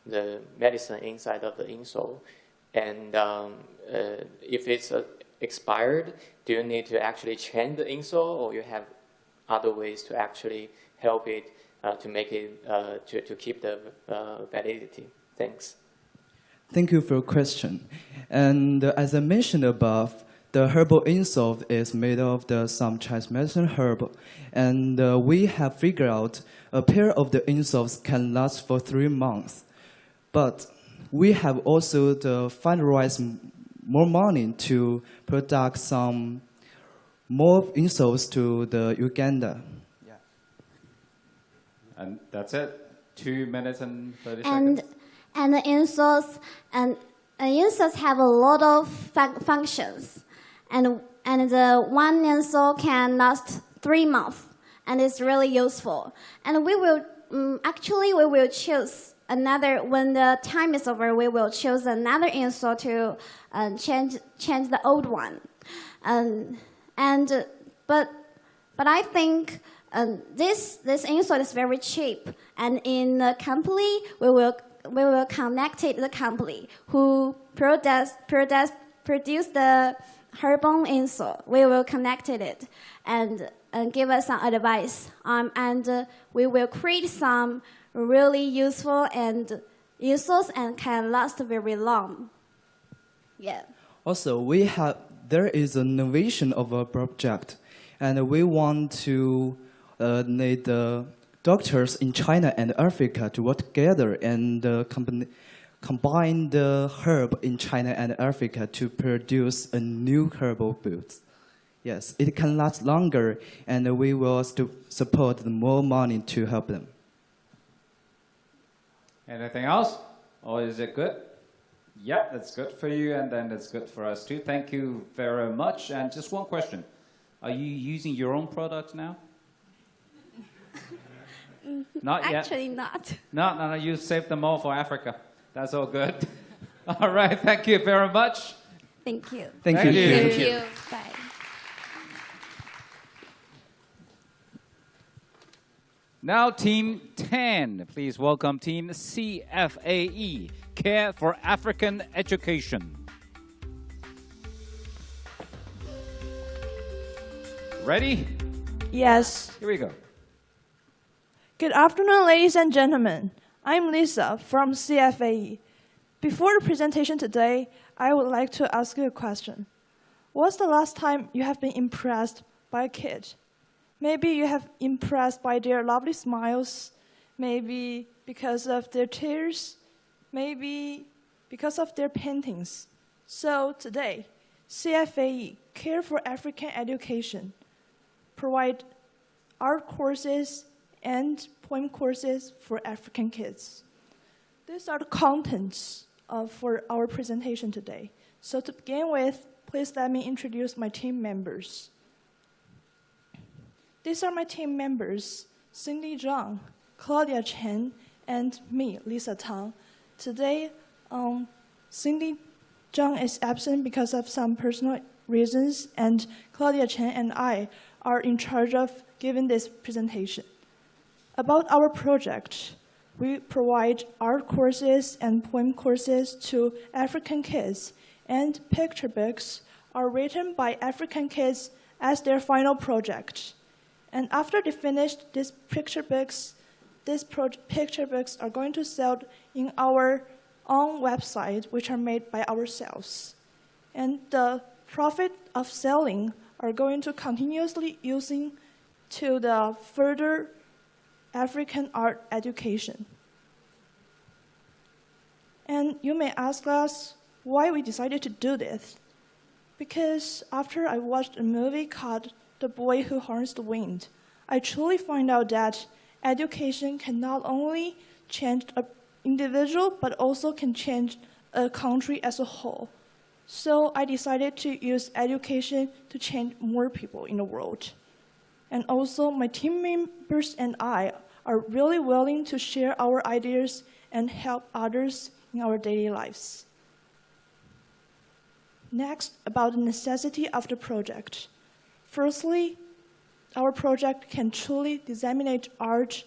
the medicine inside of the insole, and if it's expired, do you need to actually change the insole, or you have other ways to actually help it to make it to keep the validity? Thanks. Thank you for your question. And as I mentioned above, the herbal insole is made of some Chinese medicine herb, and we have figured out a pair of the insoles can last for 3 months. But we have also fundraised more money to produce some more insoles to the Uganda. Yeah. And that's it. 2 minutes and 30 seconds. And the insoles have a lot of functions, and the one insole can last 3 months, and it's really useful. And we will choose another, when the time is over, we will choose another insole to change the old one. But I think this insole is very cheap, and in the company we will connect the company who produce the herbal insole. We will connect it and give us some advice. And we will create some really useful and insoles and can last very long. Yeah. Also, there is an innovation of a project, and we want to need the doctors in China and Africa to work together and combine the herb in China and Africa to produce a new herbal boots. Yes, it can last longer, and we will support more money to help them. Anything else? Or is it good? Yeah, that's good for you, and then that's good for us too. Thank you very much. And just one question. Are you using your own products now? Not yet. Actually not. No, you saved them all for Africa. That's all good. All right, thank you very much. Thank you. Thank you. Thank you. Bye. Now, Team 10, please welcome Team CFAE, Care for African Education. Ready? Yes. Here we go. Good afternoon, ladies and gentlemen. I'm Lisa from CFAE. Before the presentation today, I would like to ask you a question. What's the last time you have been impressed by a kid? Maybe you have impressed by their lovely smiles, maybe because of their tears, maybe because of their paintings. So today, CFAE, Care for African Education, provide art courses and poem courses for African kids. These are the contents for our presentation today. So to begin with, please let me introduce my team members. These are my team members, Cindy Zhang, Claudia Chen, and me, Lisa Tang. Today, Cindy Zhang is absent because of some personal reasons, and Claudia Chen and I are in charge of giving this presentation. About our project, we provide art courses and poem courses to African kids, and picture books are written by African kids as their final project. And after they finish these picture books, picture books are going to sell in our own website, which are made by ourselves. And the profit of selling are going to continuously using to the further African art education. And you may ask us why we decided to do this. Because after I watched a movie called The Boy Who Harnessed the Wind, I truly find out that education can not only change an individual, but also can change a country as a whole. So I decided to use education to change more people in the world. And also my team members and I are really willing to share our ideas and help others in our daily lives. Next, about the necessity of the project. Firstly, our project can truly disseminate art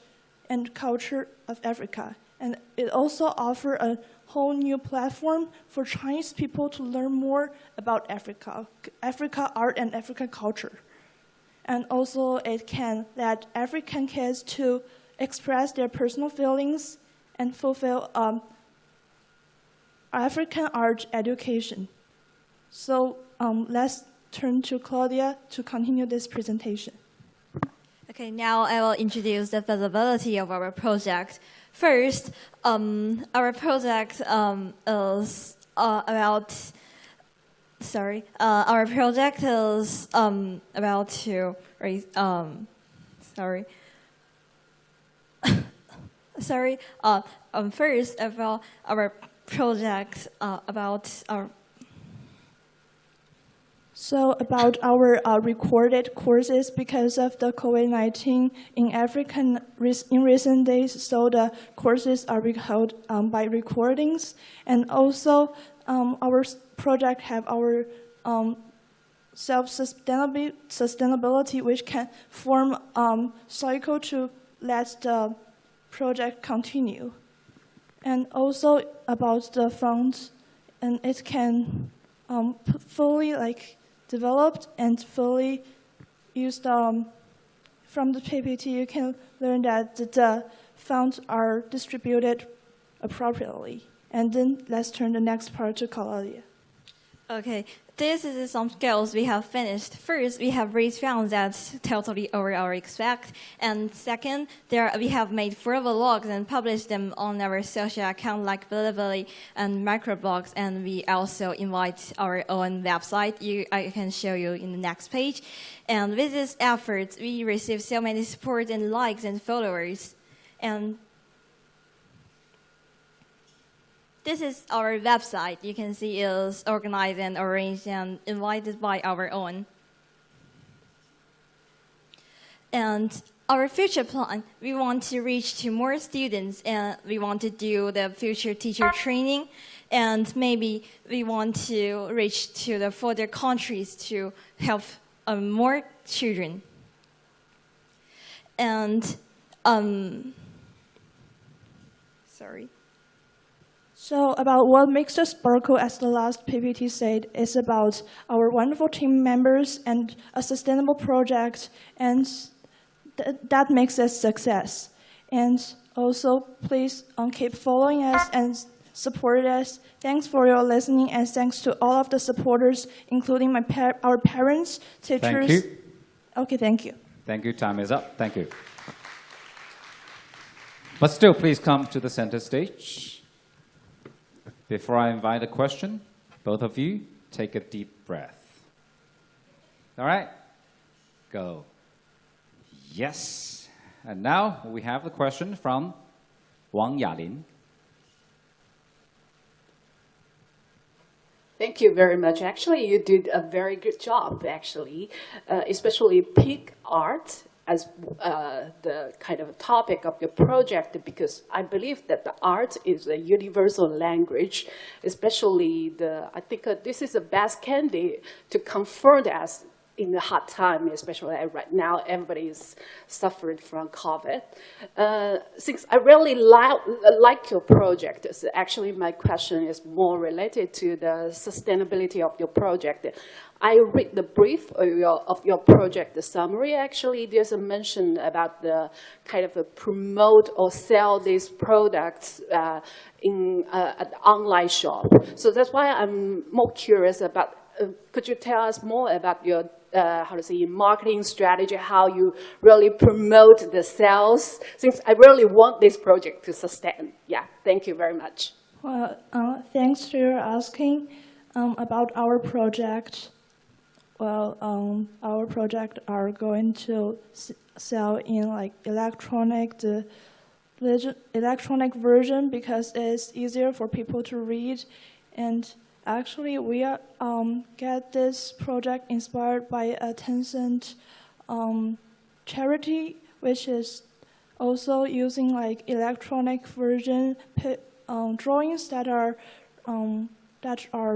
and culture of Africa, and it also offers a whole new platform for Chinese people to learn more about Africa art and African culture. And also it can let African kids to express their personal feelings and fulfill African art education. So let's turn to Claudia to continue this presentation. Okay, now I will introduce the feasibility of our project. First, our project is about. Our project is about to raise. First, about our project about our. So about our recorded courses, because of the COVID-19 in Africa in recent days, so the courses are held by recordings. And also our project have our self-sustainability, which can form cycle to let the project continue. And also about the funds, and it can fully developed and fully used from the PPT. You can learn that the funds are distributed appropriately. And then let's turn the next part to Claudia. Okay, this is some skills we have finished. First, we have raised funds that's totally over our expect. And second, we have made 4 vlogs and published them on our social account like Feasibility and microblogs. And we also invite our own website. I can show you in the next page. And with these efforts, we received so many support and likes and followers. And this is our website. You can see it's organized and arranged and invited by our own. And our future plan, we want to reach to more students, and we want to do the future teacher training, and maybe we want to reach to the further countries to help more children. And sorry. So about what makes us sparkle, as the last PPT said, is about our wonderful team members and a sustainable project, and that makes us success. And also, please keep following us and support us. Thanks for your listening, and thanks to all of the supporters, including our parents, teachers. Thank you. Okay, thank you. Thank you. Time is up. Thank you. But still, please come to the center stage. Before I invite a question, both of you take a deep breath. All right? Go. Yes. And now we have the question from Wang Yalin. Thank you very much. Actually, you did a very good job, actually, especially pick art as the kind of topic of your project, because I believe that the art is a universal language, especially I think this is the best candidate to confront us in the hard time, especially right now, everybody is suffering from COVID. Since I really like your project, so actually my question is more related to the sustainability of your project. I read the brief of your project, the summary. Actually, there's a mention about the kind of promote or sell these products in an online shop. So that's why I'm more curious about, could you tell us more about your marketing strategy, how you really promote the sales, since I really want this project to sustain. Yeah, thank you very much. Well, thanks for asking about our project. Well, our project are going to sell in like electronic version because it's easier for people to read. And actually, we are, get this project inspired by a Tencent charity, which is also using like electronic version drawings that are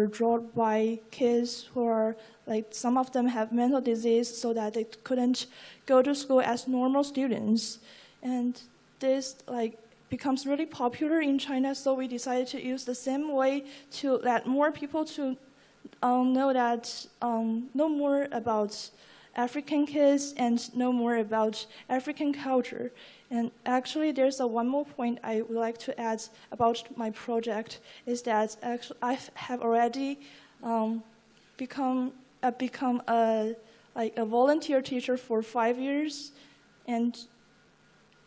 drawn by kids who are like, some of them have mental disease, so that they couldn't go to school as normal students. And this like becomes really popular in China, so we decided to use the same way to let more people to know more about African kids and know more about African culture. And actually, there's one more point I would like to add about my project, is that actually I have already become a volunteer teacher for 5 years, and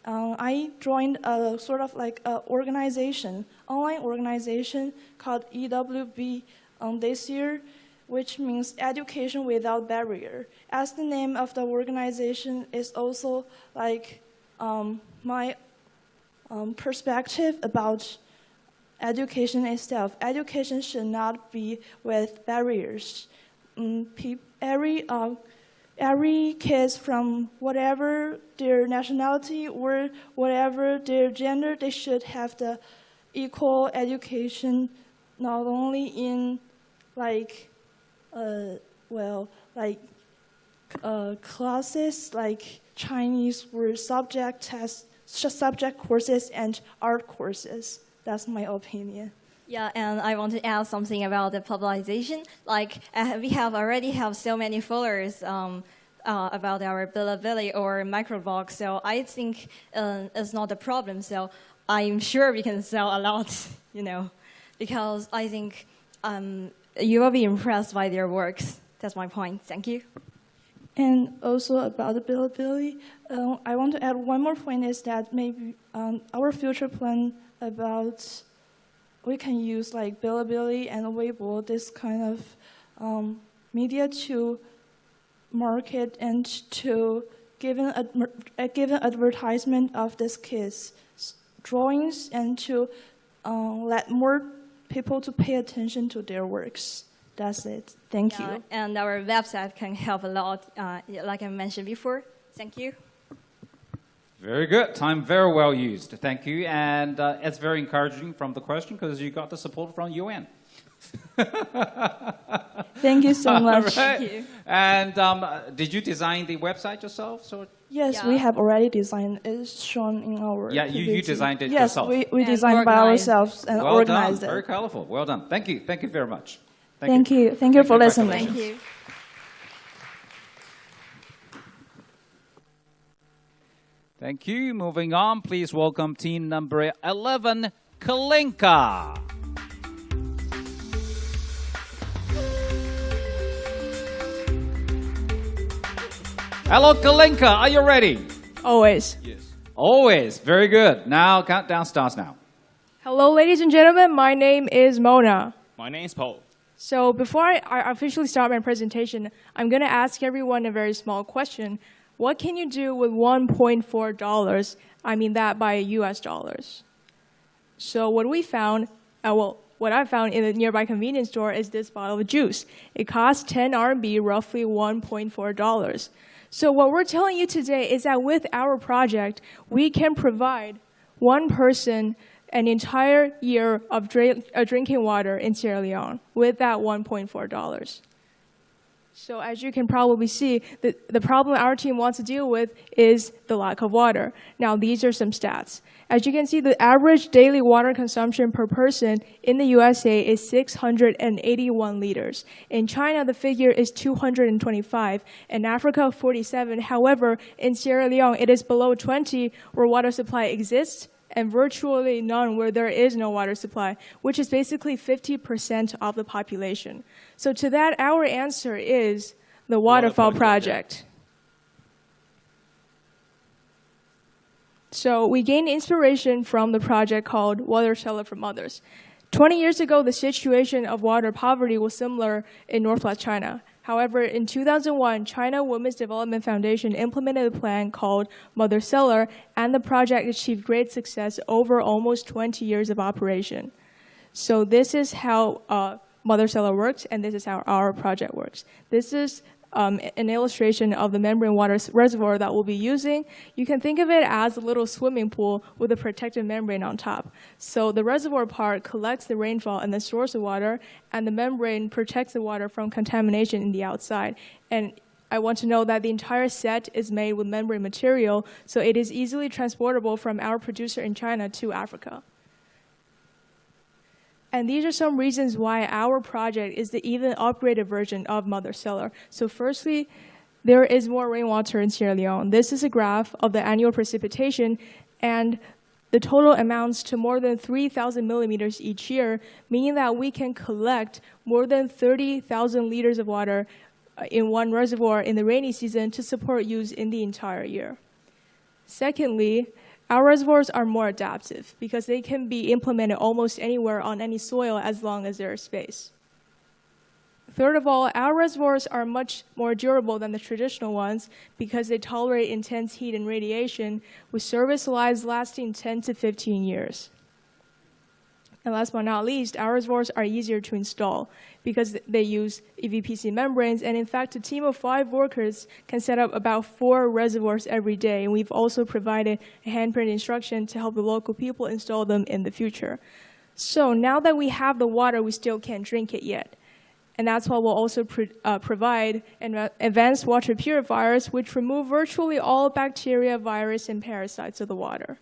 I joined a sort of like a online organization called EWB this year, which means Education Without Barrier. As the name of the organization is also like my perspective about education itself. Education should not be with barriers. Every kids, from whatever their nationality or whatever their gender, they should have the equal education, not only in classes like Chinese or subject courses and art courses. That's my opinion. Yeah, and I want to add something about the publication. Like, we already have so many followers about our Bilibili or microblog, so I think it's not a problem. So I'm sure we can sell a lot, because I think you will be impressed by their works. That's my point. Thank you. And also about the Bilibili, I want to add one more point, is that maybe our future plan about we can use like Bilibili and Weibo, this kind of media to market and to give an advertisement of these kids' drawings, and to let more people to pay attention to their works. That's it. Thank you. And our website can help a lot, like I mentioned before. Thank you. Very good. Time very well used. Thank you. And it's very encouraging from the question because you got the support from UN. Thank you so much. Right. Thank you. And did you design the website yourself? So Yes, we have already designed. It's shown in our. yeah, you designed it yes, yourself. Yes, we designed by ourselves and well organized done. it. Very colorful. Well done. Thank you. Thank you very much. Thank you. Thank you for listening. Thank you. Thank you. Moving on, please welcome team number 11, Kalinka. Hello, Kalinka. Are you ready? Always. Yes. Always. Very good. Now, countdown starts now. Hello, ladies and gentlemen. My name is Mona. My name is Paul. So before I officially start my presentation, I'm going to ask everyone a very small question. What can you do with $1.4? I mean that by US dollars. So what we found, what I found in the nearby convenience store is this bottle of juice. It costs 10 RMB, roughly $1.4. So what we're telling you today is that with our project, we can provide one person an entire year of drinking water in Sierra Leone with that $1.4. So as you can probably see, the problem our team wants to deal with is the lack of water. Now, these are some stats. As you can see, the average daily water consumption per person in the USA is 681 liters. In China, the figure is 225. In Africa, 47. However, in Sierra Leone, it is below 20 where water supply exists, and virtually none where there is no water supply, which is basically 50% of the population. So to that, our answer is the Waterfall Project. So we gained inspiration from the project called Water Seller for Mothers. 20 years ago, the situation of water poverty was similar in Northwest China. However, in 2001, China Women's Development Foundation implemented a plan called Mother Cellar, and the project achieved great success over almost 20 years of operation. So this is how Mother Cellar works, and this is how our project works. This is an illustration of the membrane water reservoir that we'll be using. You can think of it as a little swimming pool with a protective membrane on top. So the reservoir part collects the rainfall and then stores the water, and the membrane protects the water from contamination in the outside. And I want to know that the entire set is made with membrane material, so it is easily transportable from our producer in China to Africa. And these are some reasons why our project is the even upgraded version of Mother Cellar. So firstly, there is more rainwater in Sierra Leone. This is a graph of the annual precipitation, and the total amounts to more than 3,000 millimeters each year, meaning that we can collect more than 30,000 liters of water in one reservoir in the rainy season to support use in the entire year. Secondly, our reservoirs are more adaptive because they can be implemented almost anywhere on any soil as long as there is space. Third of all, our reservoirs are much more durable than the traditional ones because they tolerate intense heat and radiation, with service lives lasting 10 to 15 years. And last but not least, our reservoirs are easier to install because they use EVPC membranes, and in fact, a team of 5 workers can set up about 4 reservoirs every day, and we've also provided a handprinted instruction to help the local people install them in the future. So now that we have the water, we still can't drink it yet. And that's why we'll also provide advanced water purifiers, which remove virtually all bacteria, virus, and parasites of the water.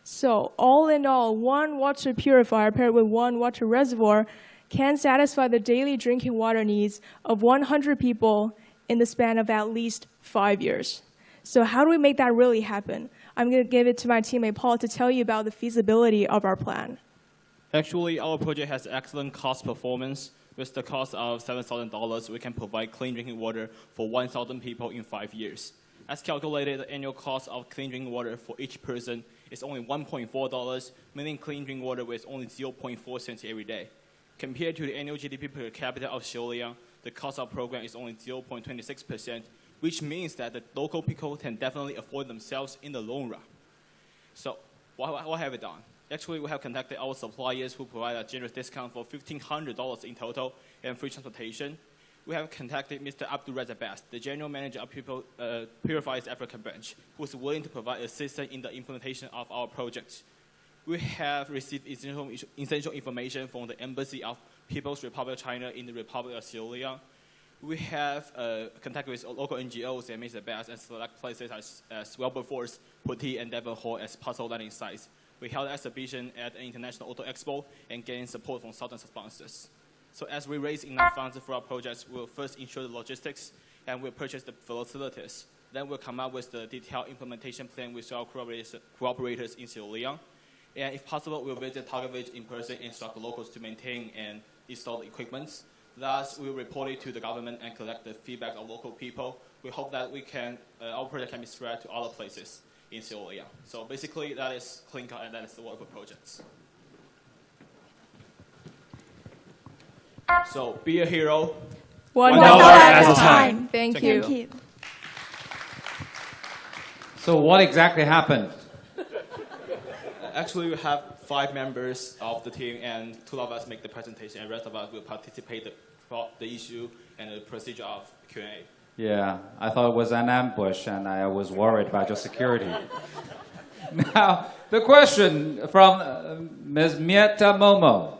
So all in all, one water purifier paired with one water reservoir can satisfy the daily drinking water needs of 100 people in the span of at least 5 years. So how do we make that really happen? I'm going to give it to my teammate Paul to tell you about the feasibility of our plan. Actually, our project has excellent cost performance. With the cost of $7,000, we can provide clean drinking water for 1,000 people in 5 years. As calculated, the annual cost of clean drinking water for each person is only $1.4, meaning clean drinking water with only 0.4 cents every day. Compared to the annual GDP per capita of Australia, the cost of the program is only 0.26%, which means that the local people can definitely afford themselves in the long run. So what have we done? Actually, we have contacted our suppliers who provide a generous discount for $1,500 in total and free transportation. we have contacted Mr. Reservoir, the General Manager of Purifies Africa Branch, who is willing to provide assistance in the implementation of our project. We have received essential information from the Embassy of People's Republic of China in the Republic of Sierra Leone. We have contacted with local NGOs and Mr. Bass and select places as Wilberforce, Poti, and Devon Hall as possible landing sites. We held an exhibition at an international auto expo and gained support from thousands of sponsors. So as we raise enough funds for our projects, we'll first ensure the logistics and we'll purchase the facilities. Then we'll come up with the detailed implementation plan with our cooperators in Sierra Leone. And if possible, we'll visit target village in person and instruct the locals to maintain and install the equipment. Thus, we'll report it to the government and collect the feedback of local people. We hope that our project can be spread to other places in Sierra Leone. So basically, that is CleanCut and that is the work of projects. So be a hero. One dollar at a time. Thank you. So what exactly happened? Actually, we have 5 members of the team, and 2 of us make the presentation, and the rest of us will participate the issue and the procedure of Q&A. Yeah, I thought it was an ambush, and I was worried about your security. Now, the question from Ms. Mieta Momo.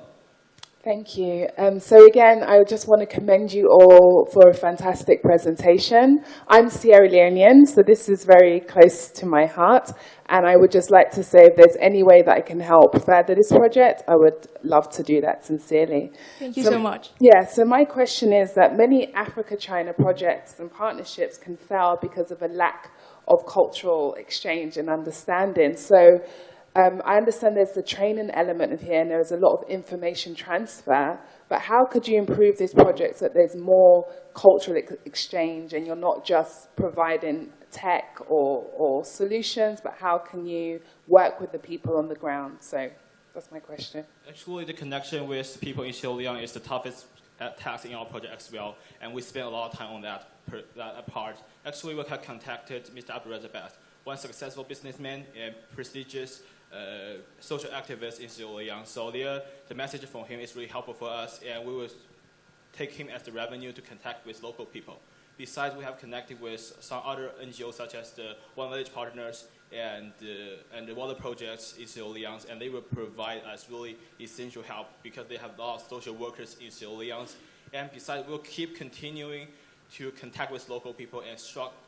Thank you. So again, I just want to commend you all for a fantastic presentation. I'm Sierra Leonean, so this is very close to my heart. And I would just like to say if there's any way that I can help further this project, I would love to do that sincerely. Thank you so much. Yeah, so my question is that many Africa-China projects and partnerships can fail because of a lack of cultural exchange and understanding. So I understand there's the training element here and there's a lot of information transfer, but how could you improve this project so that there's more cultural exchange and you're not just providing tech or solutions, but how can you work with the people on the ground? So that's my question. Actually, the connection with people in Sierra Leone is the toughest task in our project as well, and we spend a lot of time on that part. Actually, we have contacted Mr. Reservoir, one successful businessman and prestigious social activist in Sierra Leone. So the message from him is really helpful for us, and we will take him as the revenue to contact with local people. Besides, we have connected with some other NGOs such as the One Village Partners and the water projects in Sierra Leone, and they will provide us really essential help because they have a lot of social workers in Sierra Leone. And besides, we'll keep continuing to contact with local people and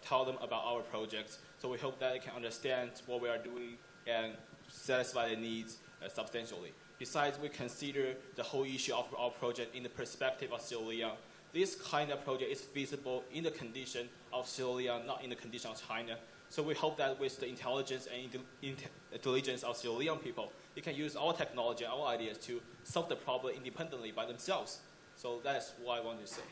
tell them about our projects. So we hope that they can understand what we are doing and satisfy their needs substantially. Besides, we consider the whole issue of our project in the perspective of Sierra Leone. This kind of project is feasible in the condition of Sierra Leone, not in the condition of China. So we hope that with the intelligence and intelligence of Sierra Leone people, they can use our technology and our ideas to solve the problem independently by themselves. So that's what I want to say.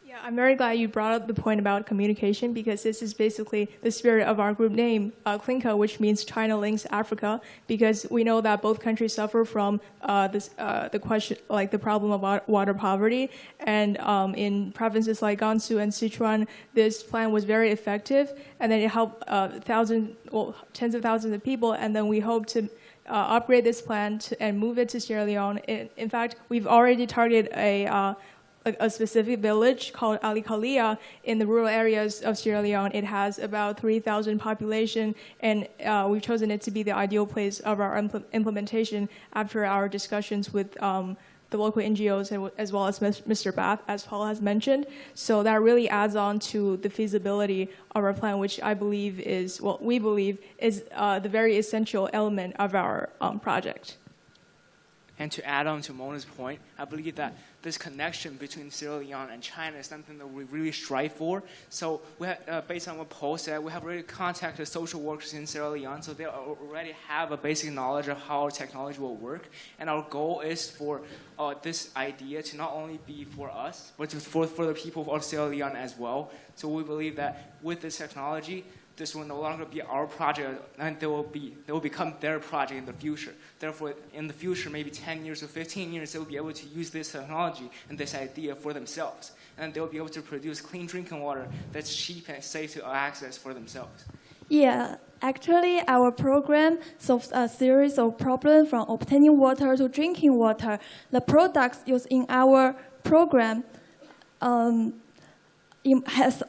Yeah, I'm very glad you brought up the point about communication because this is basically the spirit of our group name, CleanCut, which means China Links Africa, because we know that both countries suffer from the problem of water poverty, and in provinces like Gansu and Sichuan, this plan was very effective, and then it helped tens of thousands of people, and then we hope to upgrade this plan and move it to Sierra Leone. In fact, we've already targeted a specific village called Ali Kalia in the rural areas of Sierra Leone. It has about 3,000 population, and we've chosen it to be the ideal place of our implementation after our discussions with the local NGOs as well as Mr. Bath, as Paul has mentioned. So that really adds on to the feasibility of our plan, which I believe is, we believe is the very essential element of our project. And to add on to Mona's point, I believe that this connection between Sierra Leone and China is something that we really strive for. So we have, based on what Paul said, we have already contacted social workers in Sierra Leone, so they already have a basic knowledge of how our technology will work. And our goal is for this idea to not only be for us, but for the people of Sierra Leone as well. So we believe that with this technology, this will no longer be our project, and they will become their project in the future. Therefore, in the future, maybe 10 years or 15 years, they will be able to use this technology and this idea for themselves. And they will be able to produce clean drinking water that's cheap and safe to access for themselves. Yeah, actually, our program solves a series of problems from obtaining water to drinking water. The products used in our program has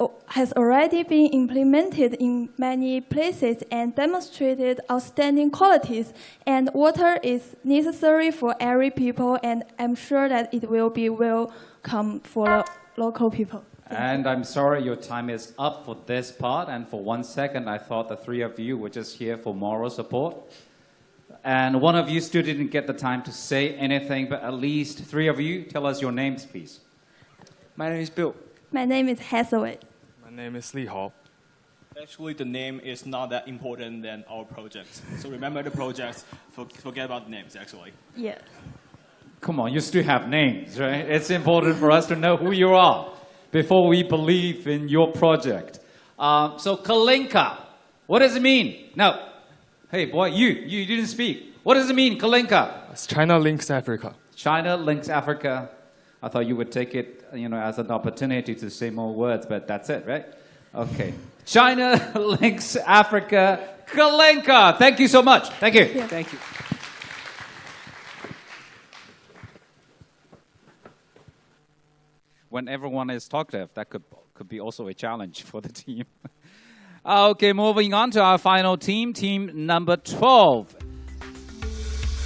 already been implemented in many places and demonstrated outstanding qualities. And water is necessary for every people, and I'm sure that it will be welcome for local people. And I'm sorry your time is up for this part, and for 1 second I thought the three of you were just here for moral support. And one of you still didn't get the time to say anything, but at least three of you, tell us your names, please. My name is Bill. My name is Hathaway. My name is Li Hao. Actually, the name is not that important than our project. So remember the projects, forget about the names, actually. Yeah. Come on, you still have names, right? It's important for us to know who you are before we believe in your project. So Kalinka, what does it mean? No. Hey, boy, you didn't speak. What does it mean, Kalinka? China links Africa. China links Africa. I thought you would take it, as an opportunity to say more words, but that's it, right? Okay. China links Africa. Kalinka, thank you so much. Thank you. Yeah. Thank you. When everyone is talkative, that could be also a challenge for the team. Okay, moving on to our final team, team number 12.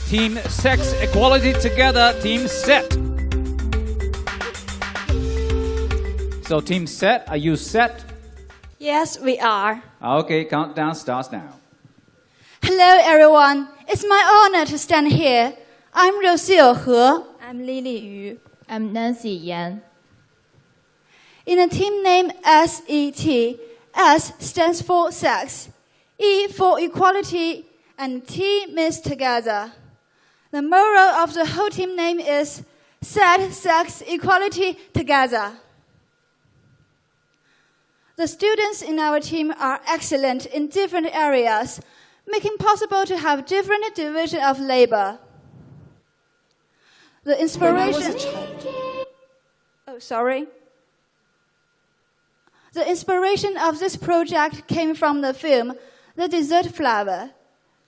Team Sex Equality Together, Team Set. So Team Set, are you set? Yes, we are. Okay, countdown starts now. Hello, everyone. It's my honor to stand here. I'm Rocio He. I'm Lily Yu. I'm Nancy Yan. In a team name SET, S stands for sex, E for equality, and T means together. The moral of the whole team name is set, sex, equality, together. The students in our team are excellent in different areas, making possible to have different division of labor. The inspiration... The inspiration of this project came from the film, The Desert Flower.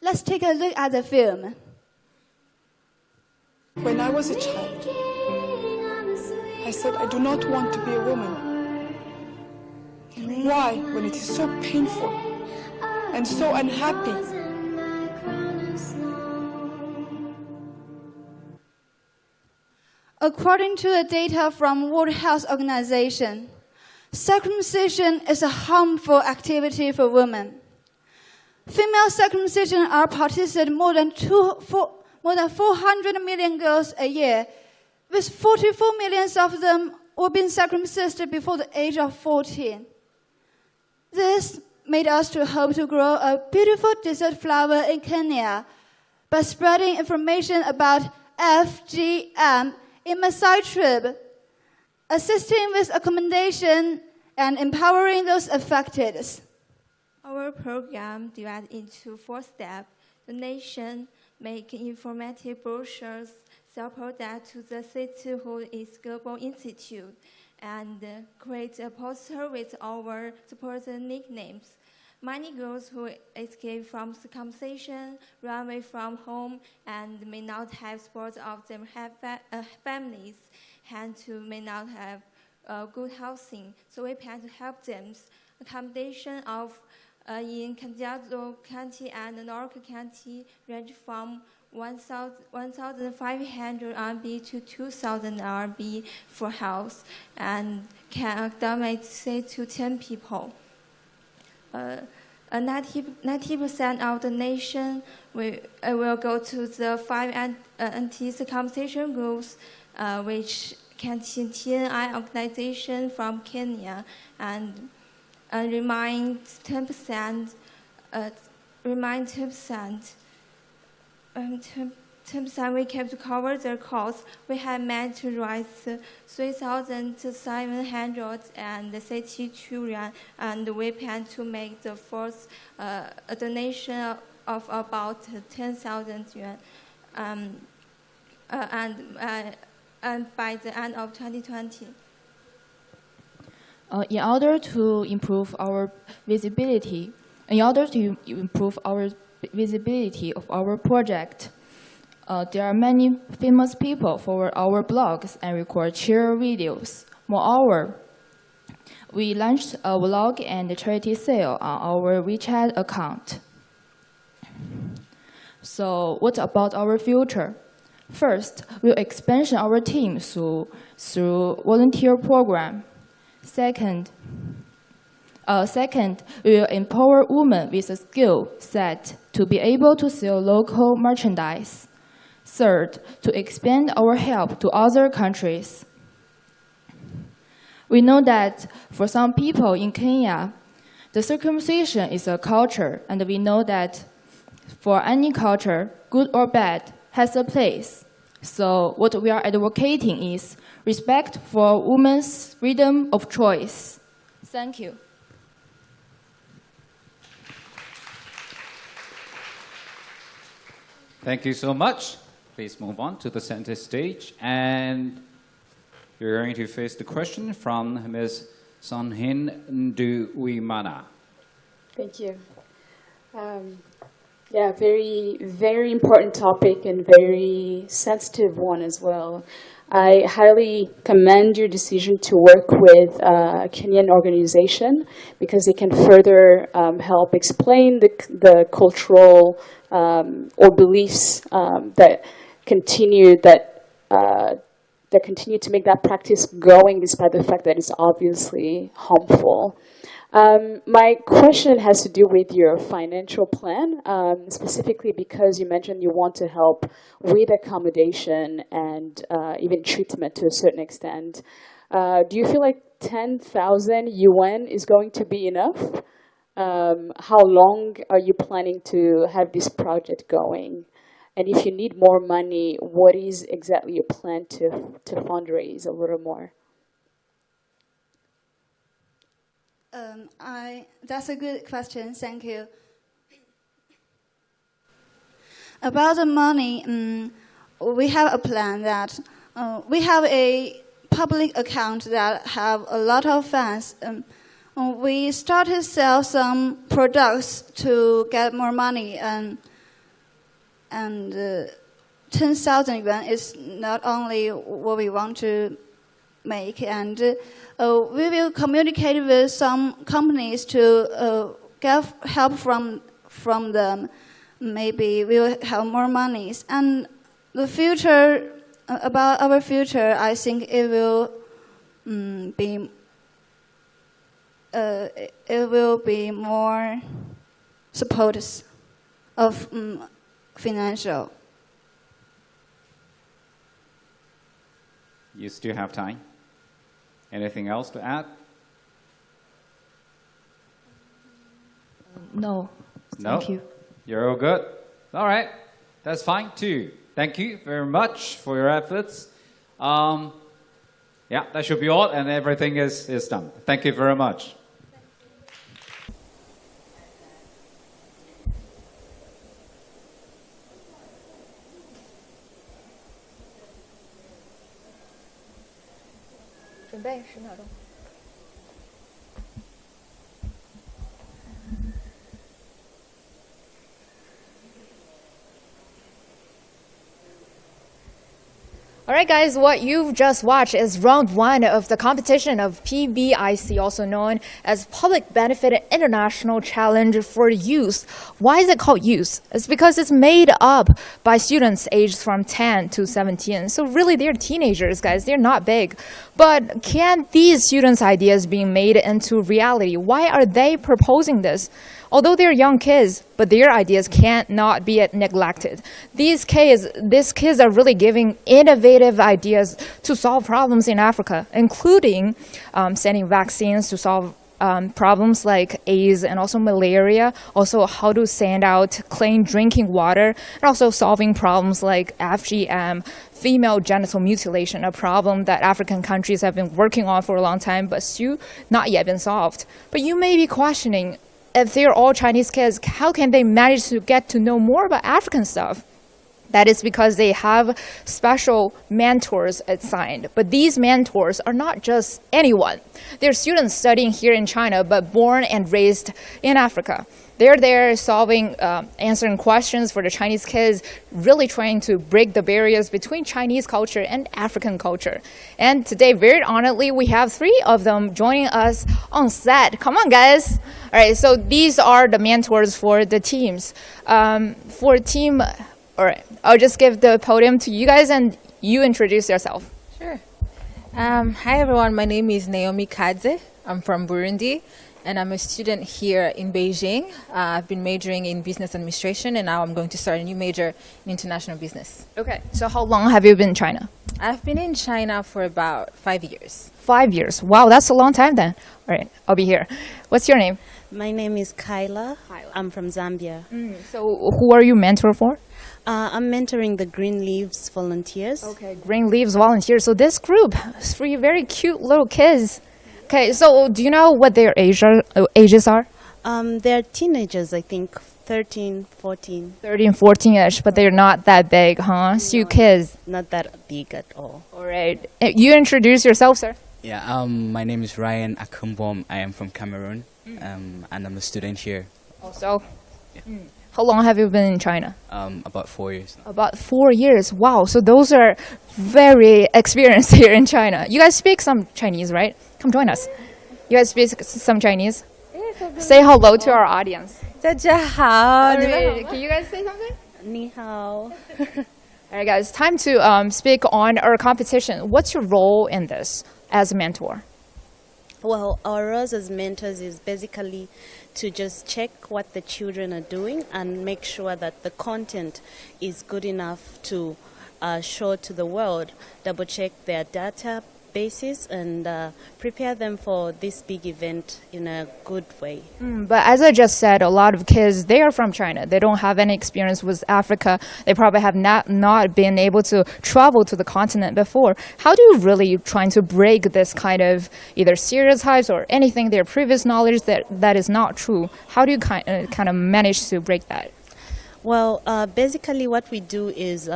Let's take a look at the film. When I was a child, I said I do not want to be a woman. Why, when it is so painful and so unhappy? According to the data from World Health Organization, circumcision is a harmful activity for women. Female circumcision are practiced more than 400 million girls a year, with 44 million of them were being circumcised before the age of 14. This made us to hope to grow a beautiful desert flower in Kenya by spreading information about FGM in Maasai tribe, assisting with accommodation and empowering those affected. Our program divided into 4 steps: donation, make informative brochures, sell products to the Sisterhood is Global Institute, and create a poster with our supporter nicknames. Many girls who escape from circumcision run away from home and may not have support of their families, and who may not have good housing. So we plan to help them. Accommodation in Kajiado County and North County range from 1,500 RMB to 2,000 RMB for house, and can accommodate 6 to 10 people. 90% of the nation will go to the 5 anti-circumcision groups, which contain TNI organization from Kenya, and remind 10%. 10% we kept to cover their costs. We have managed to raise 3,762 yuan, and we plan to make the first a donation of about 10,000 yuan, and by the end of 2020. In order to improve our visibility, of our project, there are many famous people for our blogs and record share videos Moreover, we launched a vlog and charity sale on our WeChat account. So what about our future? First, we'll expand our team through volunteer program. Second, we will empower women with a skill set to be able to sell local merchandise. Third, to expand our help to other countries. We know that for some people in Kenya, the circumcision is a culture, and we know that for any culture, good or bad, has a place. So what we are advocating is respect for women's freedom of choice. Thank you. Thank you so much. Please move on to the center stage. And you're going to face the question from Ms. Sonhin Nduwimana. Thank you. Yeah, very, very important topic and very sensitive one as well. I highly commend your decision to work with a Kenyan organization because it can further help explain the cultural or beliefs that continue to make that practice going despite the fact that it's obviously harmful. My question has to do with your financial plan, specifically because you mentioned you want to help with accommodation and even treatment to a certain extent. Do you feel like 10,000 UN is going to be enough? How long are you planning to have this project going? And if you need more money, what is exactly your plan to fundraise a little more? That's a good question. Thank you. About the money, we have a plan that we have a public account that have a lot of funds. We started to sell some products to get more money, and 10,000 yuan is not only what we want to make, and we will communicate with some companies to get help from them. Maybe we will have more monies. And the future, about our future, I think it will be more support of financial. You still have time. Anything else to add? No. Thank you. You're all good? All right. That's fine too. Thank you very much for your efforts. Yeah, that should be all, and everything is done. Thank you very much. Alright guys, what you've just watched is round 1 of the competition of PBIC, also known as Public Benefit International Challenge for Youth. Why is it called youth? It's because it's made up by students aged from 10 to 17. So really they're teenagers, guys. They're not big. But can these students' ideas be made into reality? Why are they proposing this? Although they're young kids, but their ideas can't not be neglected. These kids are really giving innovative ideas to solve problems in Africa, including sending vaccines to solve problems like AIDS and also malaria, also how to send out clean drinking water, and also solving problems like FGM, female genital mutilation, a problem that African countries have been working on for a long time, but still not yet been solved. But you may be questioning, if they're all Chinese kids, how can they manage to get to know more about African stuff? That is because they have special mentors assigned. But these mentors are not just anyone. They're students studying here in China, but born and raised in Africa. They're there answering questions for the Chinese kids, really trying to break the barriers between Chinese culture and African culture. And today, very honorably, we have 3 of them joining us on set. Come on, guys. All right, so these are the mentors for the teams. For team, all right, I'll just give the podium to you guys and you introduce yourself. Sure. Hi, everyone. My name is Naomi Kadze. I'm from Burundi. And I'm a student here in Beijing. I've been majoring in business administration, and now I'm going to start a new major in international business. Okay, so how long have you been in China? I've been in China for about 5 years. 5 years. Wow, that's a long time then. All right, I'll be here. What's your name? My name is Kyla. I'm from Zambia. So who are you mentor for? I'm mentoring the Green Leaves volunteers. Okay, Green Leaves volunteers. So this group is 3 very cute little kids. Okay, so do you know what their ages are? They're teenagers, I think, 13, 14. 13, 14-ish, but they're not that big, huh? No, So you kids. Not that big at all. All right. You introduce yourself, sir. Yeah, my name is Ryan Akumbom. I am from Cameroon, and I'm a student here. Also? How long have you been in China? About 4 years now. About 4 years. Wow. So those are very experienced here in China. You guys speak some Chinese, right? Come join us. You guys speak some Chinese? Say hello to our audience. 大家好. Right. Can you guys say something? 你好. All right, guys. Time to speak on our competition. What's your role in this as a mentor? Well, our roles as mentors is basically to just check what the children are doing and make sure that the content is good enough to show to the world, double check their databases and prepare them for this big event in a good way. But as I just said, a lot of kids, they are from China. They don't have any experience with Africa. They probably have not been able to travel to the continent before. How do you really try to break this kind of either stereotypes or anything, their previous knowledge that is not true? How do you kind of manage to break that? Well, basically what we do is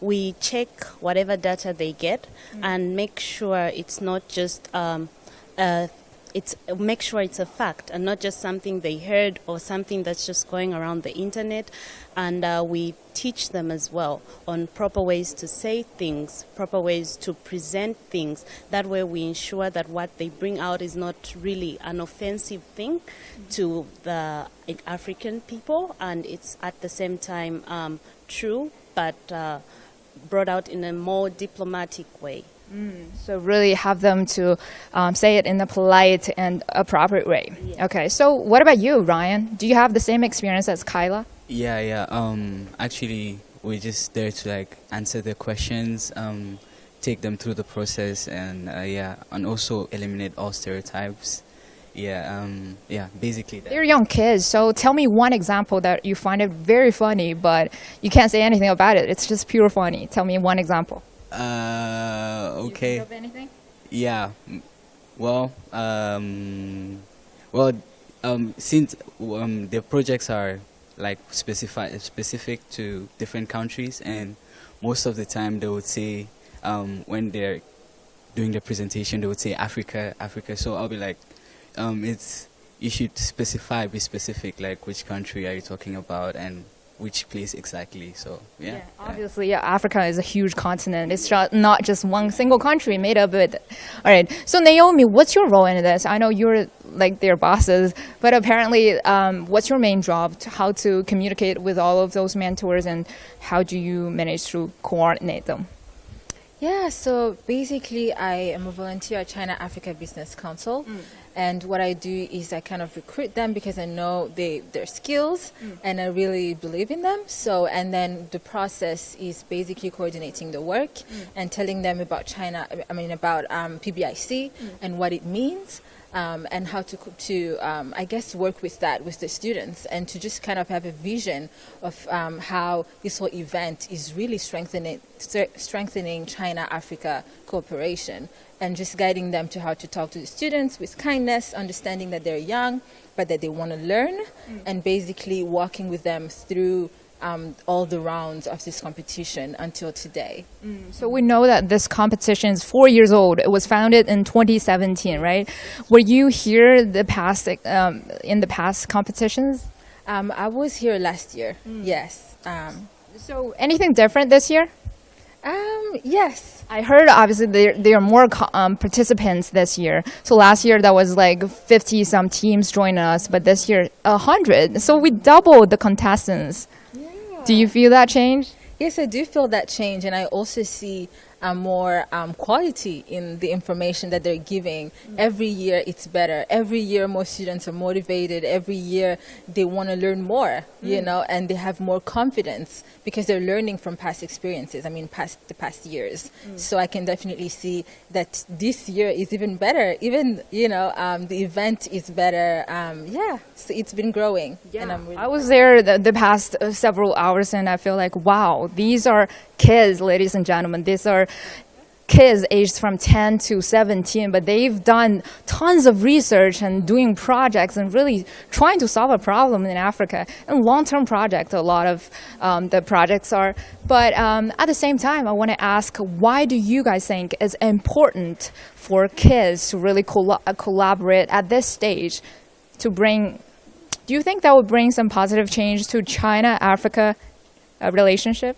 we check whatever data they get and make sure it's not just make sure it's a fact and not just something they heard or something that's just going around the internet. And we teach them as well on proper ways to say things, proper ways to present things. That way we ensure that what they bring out is not really an offensive thing to the African people, and it's at the same time true, but brought out in a more diplomatic way. So really have them to say it in a polite and appropriate way. Yeah. Okay, so what about you, Ryan? Do you have the same experience as Kyla? Yeah. Actually, we're just there to like answer their questions, take them through the process, and and also eliminate all stereotypes. Basically that. They're young kids, so tell me one example that you find it very funny, but you can't say anything about it. It's just pure funny. Tell me one example. Okay. You think of anything? Yeah. Well, since the projects are like specific to different countries, and most of the time they would say when they're doing the presentation they would say Africa. So I'll be like, you should be specific, like which country are you talking about and which place exactly. So obviously, Africa is a huge continent. It's not just one single country made up of it. All right, so Naomi, what's your role in this? I know you're like their bosses, but apparently what's your main job? How to communicate with all of those mentors, and how do you manage to coordinate them? Yeah, so basically I am a volunteer at China Africa Business Council. And what I do is I kind of recruit them because I know their skills and I really believe in them. So, and then the process is basically coordinating the work and telling them about about PBIC and what it means. And how to I guess, work with that with the students, and to just kind of have a vision of how this whole event is really strengthening China-Africa cooperation, and just guiding them to how to talk to the students with kindness, understanding that they're young, but that they want to learn, and basically walking with them through all the rounds of this competition until today. So we know that this competition is 4 years old. It was founded in 2017, right? Were you here in the past competitions? I was here last year, yes. So anything different this year? Yes. I heard obviously there are more participants this year. So last year that was like 50 some teams joining us, but this year 100. So we doubled the contestants. Yeah. Do you feel that change? Yes, I do feel that change, and I also see more quality in the information that they're giving. Every year it's better. Every year more students are motivated. Every year they want to learn more, you know, and they have more confidence because they're learning from past experiences. I mean, the past years. So I can definitely see that this year is even better. Even, you know, the event is better. Yeah, so it's been growing. Yeah. And I'm really I was there the past several hours, and I feel like, wow, these are kids, ladies and gentlemen. These are kids aged from 10 to 17, but they've done tons of research and doing projects and really trying to solve a problem in Africa. And long-term project, a lot of the projects are. But at the same time, I want to ask, why do you guys think it's important for kids to really collaborate at this stage to bring, do you think that would bring some positive change to China-Africa relationship?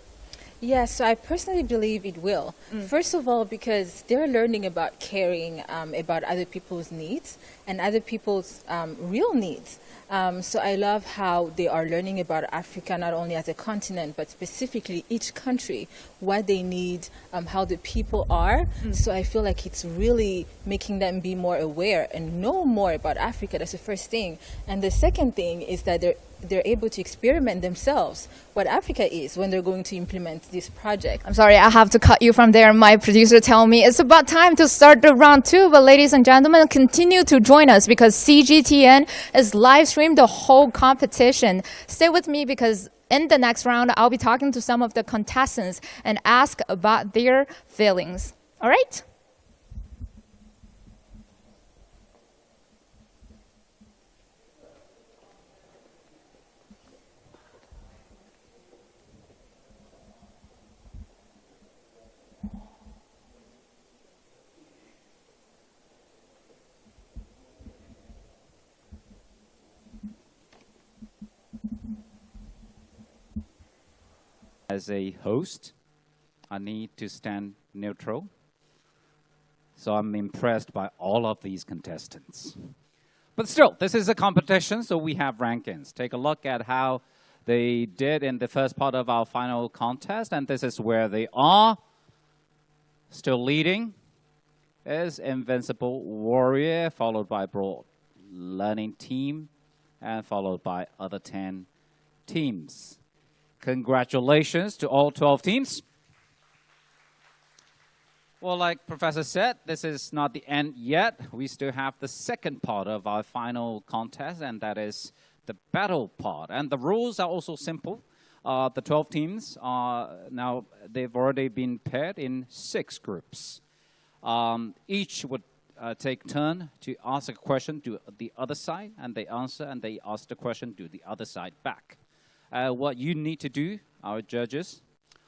Yes, so I personally believe it will. First of all, because they're learning about caring about other people's needs and other people's real needs. So I love how they are learning about Africa, not only as a continent, but specifically each country, what they need, how the people are. So I feel like it's really making them be more aware and know more about Africa. That's the first thing. And the second thing is that they're able to experiment themselves what Africa is when they're going to implement this project. I'm sorry, I have to cut you from there. My producer told me it's about time to start the round 2. But ladies and gentlemen, continue to join us because CGTN is live streamed the whole competition. Stay with me because in the next round, I'll be talking to some of the contestants and ask about their feelings. All right? As a host, I need to stand neutral. So I'm impressed by all of these contestants. But still, this is a competition, so we have rankings. Take a look at how they did in the first part of our final contest, and this is where they are. Still leading is Invincible Warrior, followed by Broad Learning Team, and followed by other 10 teams. Congratulations to all 12 teams. Well, like Professor said, this is not the end yet. We still have the second part of our final contest, and that is the battle part. And the rules are also simple. The 12 teams are now, they've already been paired in 6 groups. Each would take turn to ask a question to the other side, and they answer, and they ask the question to the other side back. What you need to do, our judges,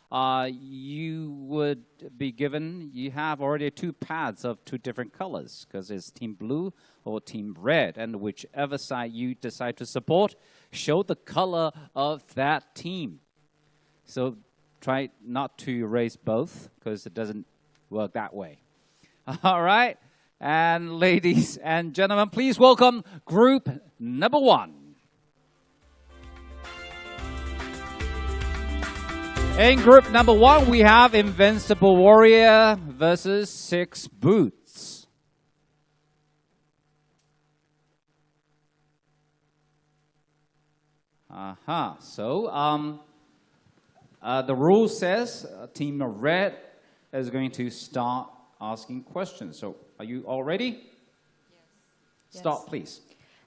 you would be given, you have already 2 pads of 2 different colors, because it's team blue or team red, and whichever side you decide to support, show the color of that team. So try not to erase both, because it doesn't work that way. All right, and ladies and gentlemen, please welcome group number 1. In group number 1, we have Invincible Warrior versus 6 Boots. So, the rule says Team Red is going to start asking questions. So, are you all ready? Yes. Start, please.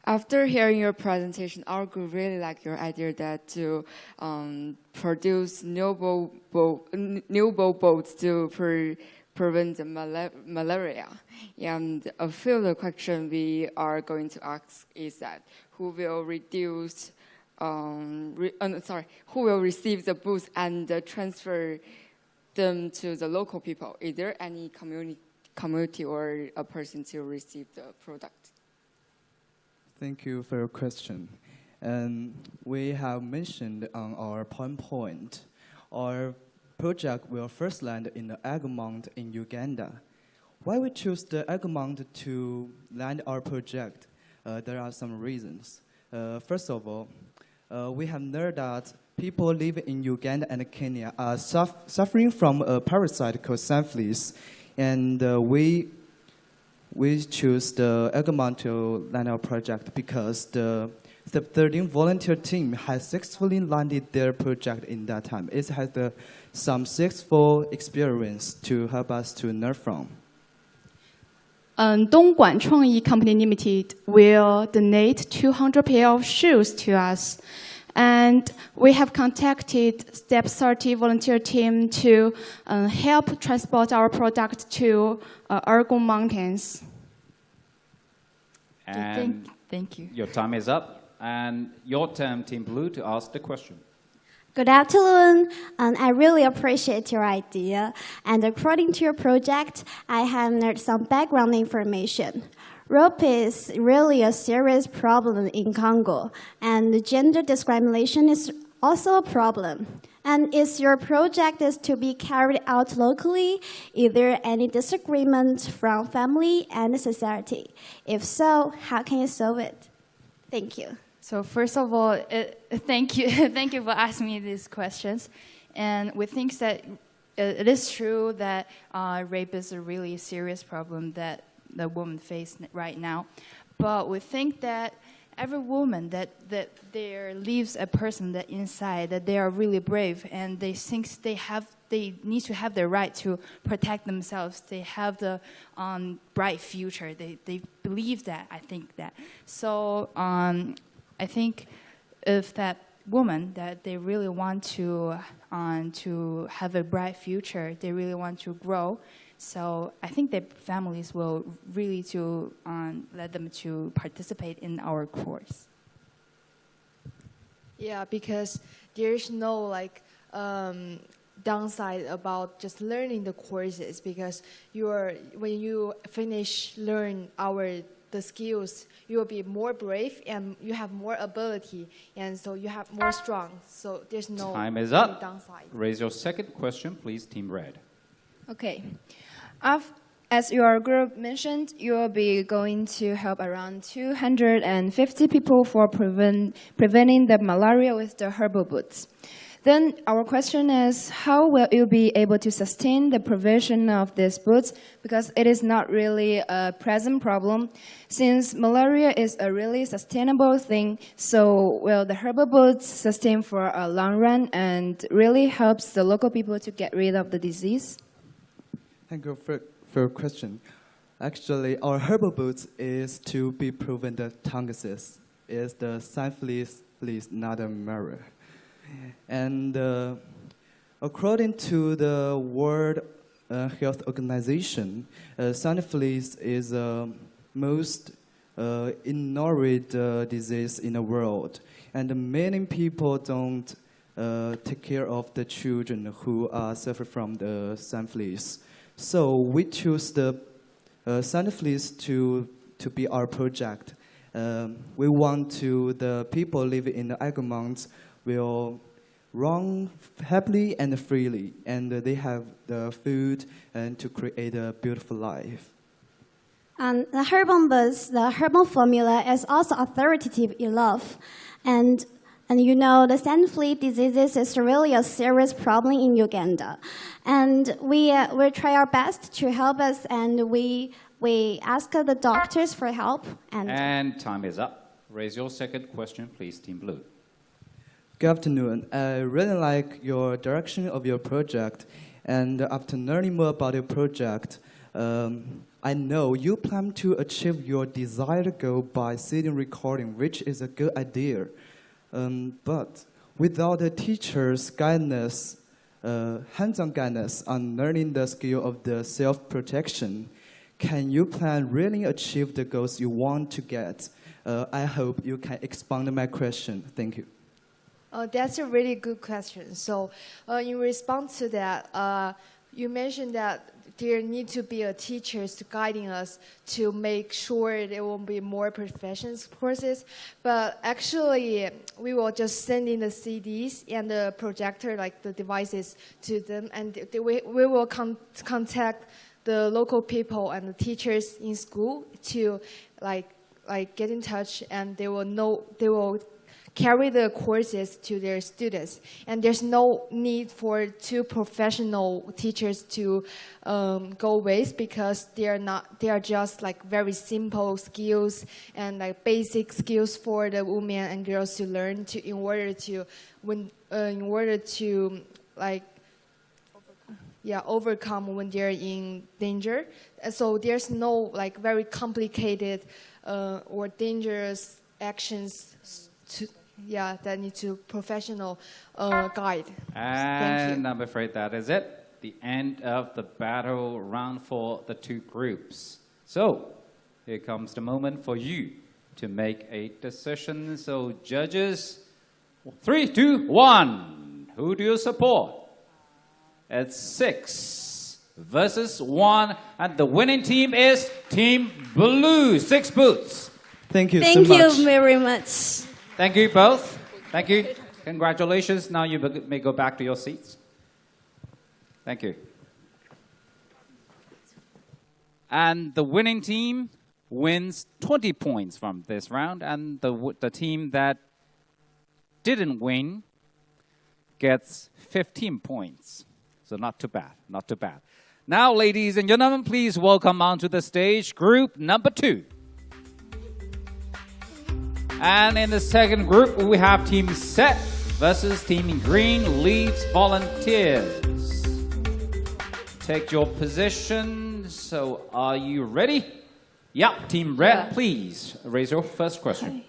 After hearing your presentation, our group really like your idea that to produce renewable boats to prevent the malaria. And a few of the questions we are going to ask is that who will reduce who will receive the boots and transfer them to the local people? Is there any community or a person to receive the product? Thank you for your question. We have mentioned on our PowerPoint, our project will first land in the Egmont in Uganda. Why we choose the Egmont to land our project? There are some reasons. First of all, we have learned that people living in Uganda and Kenya are suffering from a parasite called syphilis, and we choose the Egmont to land our project because the 13 volunteer team has successfully landed their project in that time. It has some successful experience to help us to learn from. 东莞创意 Company Limited will donate 200 pair of shoes to us. And we have contacted Step 30 volunteer team to help transport our product to Argon Mountains. And thank you. Your time is up. And your turn, Team Blue, to ask the question. Good afternoon, and I really appreciate your idea. And according to your project, I have learned some background information. Rape is really a serious problem in Congo, and gender discrimination is also a problem. And is your project is to be carried out locally? Is there any disagreement from family and society? If so, how can you solve it? Thank you. So first of all, thank you for asking me these questions. And we think that it is true that rape is a really serious problem that the women face right now. But we think that every woman that there lives a person that inside that they are really brave and they think they need to have the right to protect themselves. They have the bright future. They believe that. I think that. So I think if that woman that they really want to have a bright future, they really want to grow. So I think that families will really to let them to participate in our course. Yeah, because there's no downside about just learning the courses, because when you finish learn the skills, you will be more brave and you have more ability, and so you have more strong. So there's no Time is up. downside. Raise your second question, please, Team Red. Okay. As your group mentioned, you will be going to help around 250 people for preventing the malaria with the herbal boots. Then our question is, how will you be able to sustain the provision of these boots? Because it is not really a present problem. Since malaria is a really sustainable thing, so will the herbal boots sustain for a long run and really helps the local people to get rid of the disease? Thank you for your question. Actually, our herbal boots is to be proven the tongues is the syphilis, not a malaria. And according to the World Health Organization, syphilis is the most ignored disease in the world. And many people don't take care of the children who suffer from the syphilis. So we choose the syphilis to be our project. We want the people living in the Egmont will run happily and freely, and they have the food and to create a beautiful life. And the herbal formula is also authoritative enough. And you know, the syphilis disease is really a serious problem in Uganda. And we try our best to help us, and we ask the doctors for help. And time is up. Raise your second question, please, Team Blue. Good afternoon. I really like your direction of your project. And after learning more about your project, I know you plan to achieve your desired goal by sitting recording, which is a good idea. But without the teacher's guidance, hands-on guidance on learning the skill of the self-protection, can you plan really achieve the goals you want to get? I hope you can expand my question. Thank you. That's a really good question. So, in response to that, you mentioned that there need to be a teachers guiding us to make sure there will be more professional courses. But actually, we will just send in the CDs and the projector, like the devices, to them, and we will contact the local people and the teachers in school to like get in touch, and they will carry the courses to their students. And there's no need for two professional teachers to go with, because they are just like very simple skills and like basic skills for the women and girls to learn in order to overcome when they're in danger. So there's no like very complicated or dangerous actions that need to professional guide. And I'm afraid that is it. The end of the battle round for the two groups. So here comes the moment for you to make a decision. So judges, 3, 2, 1. Who do you support? It's 6 versus 1, and the winning team is Team Blue. 6 boots. Thank you so Thank much. you very much. Thank you both. Thank you. Congratulations. Now you may go back to your seats. Thank you. And the winning team wins 20 points from this round, and the team that didn't win gets 15 points. So not too bad, not too bad. Now, ladies and gentlemen, please welcome onto the stage group number 2. And in the second group, we have Team Set versus Team Green Leaves Volunteers. Take your position. So are you ready? Yeah, Team Red, please raise your first question.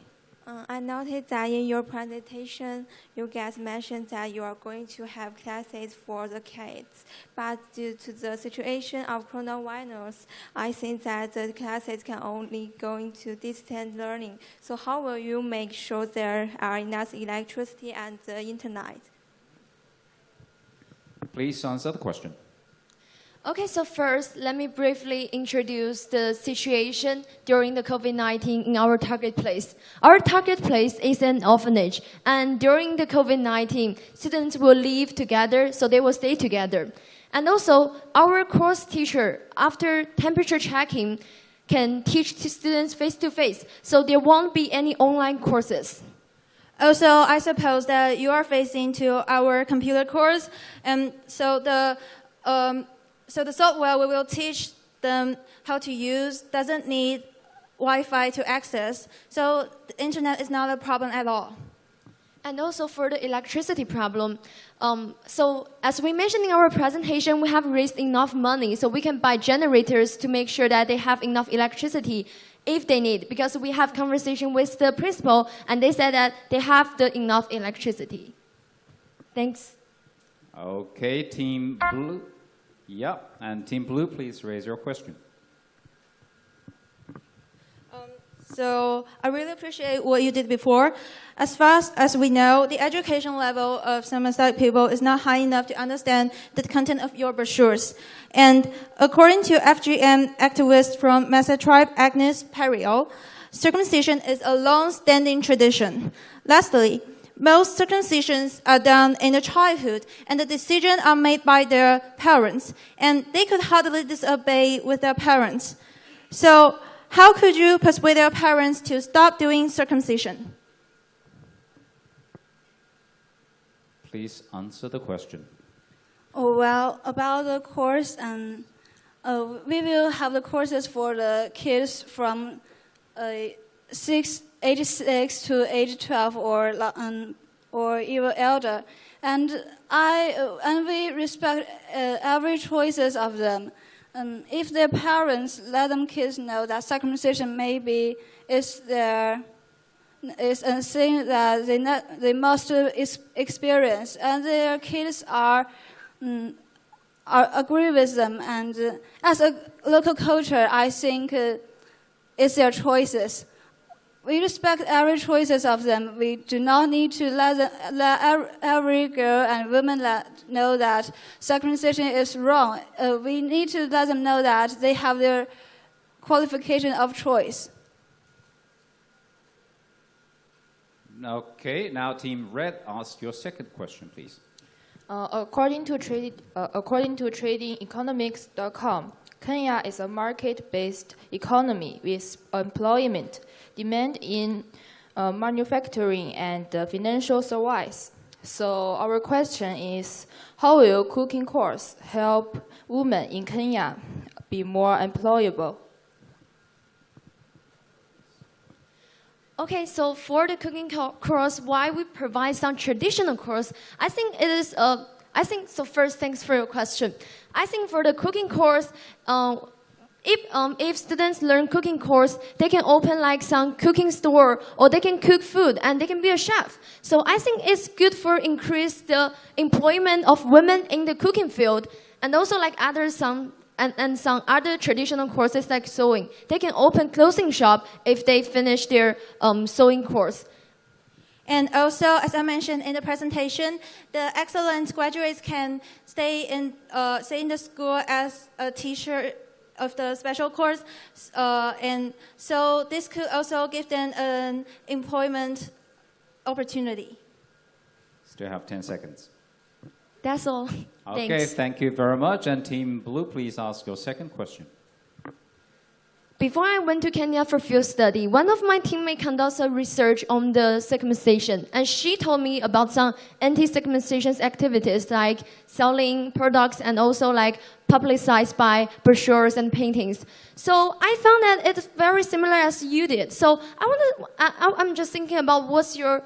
I noticed that in your presentation, you guys mentioned that you are going to have classes for the kids. But due to the situation of coronavirus, I think that the classes can only go into distance learning. So how will you make sure there are enough electricity and the internet? Please answer the question. Okay, so first, let me briefly introduce the situation during the COVID-19 in our target place. Our target place is an orphanage, and during the COVID-19, students will live together, so they will stay together. And also, our course teacher, after temperature checking, can teach students face-to-face, so there won't be any online courses. Also, I suppose that you are facing to our computer course, and so the software we will teach them how to use doesn't need Wi-Fi to access, so the internet is not a problem at all. And also for the electricity problem, so as we mentioned in our presentation, we have raised enough money so we can buy generators to make sure that they have enough electricity if they need, because we have conversation with the principal and they said that they have the enough electricity. Thanks. Okay, Team Blue. Yeah, and Team Blue, please raise your question. So I really appreciate what you did before. As far as we know, the education level of some Aside people is not high enough to understand the content of your brochures. And according to FGM activist from Mesa Tribe, Agnes Perriot, circumcision is a long-standing tradition. Lastly, most circumcisions are done in the childhood, and the decisions are made by their parents, and they could hardly disobey with their parents. So how could you persuade their parents to stop doing circumcision? Please answer the question. Oh, well, about the course, we will have the courses for the kids from age 6 to age 12 or even elder, and we respect every choices of them. If their parents let them kids know that circumcision maybe is a thing that they must experience, and their kids are agree with them. And as a local culture, I think it's their choices. we respect every choices of them. We do not need to let every girl and woman know that circumcision is wrong. We need to let them know that they have their qualification of choice. Okay, now Team Red, ask your second question, please. According to tradingeconomics.com, Kenya is a market-based economy with employment, demand in manufacturing, and financial service. So our question is, how will cooking course help women in Kenya be more employable? Okay, so for the cooking course, why we provide some traditional course, I think it is so first, thanks for your question. I think for the cooking course, if students learn cooking course, they can open like some cooking store, or they can cook food and they can be a chef. So I think it's good for increase the employment of women in the cooking field, and also like some other traditional courses like sewing. They can open clothing shop if they finish their sewing course. And also, as I mentioned in the presentation, the excellent graduates can stay in the school as a teacher of the special course, and so this could also give them an employment opportunity. Still have 10 seconds. That's all. Okay, Thanks. thank you very much. And Team Blue, please ask your second question. Before I went to Kenya for field study, one of my teammates conducted research on the circumcision, and she told me about some anti-circumcision activities like selling products and also like publicized brochures and paintings. So I found that it's very similar as you did. So I'm just thinking about what's your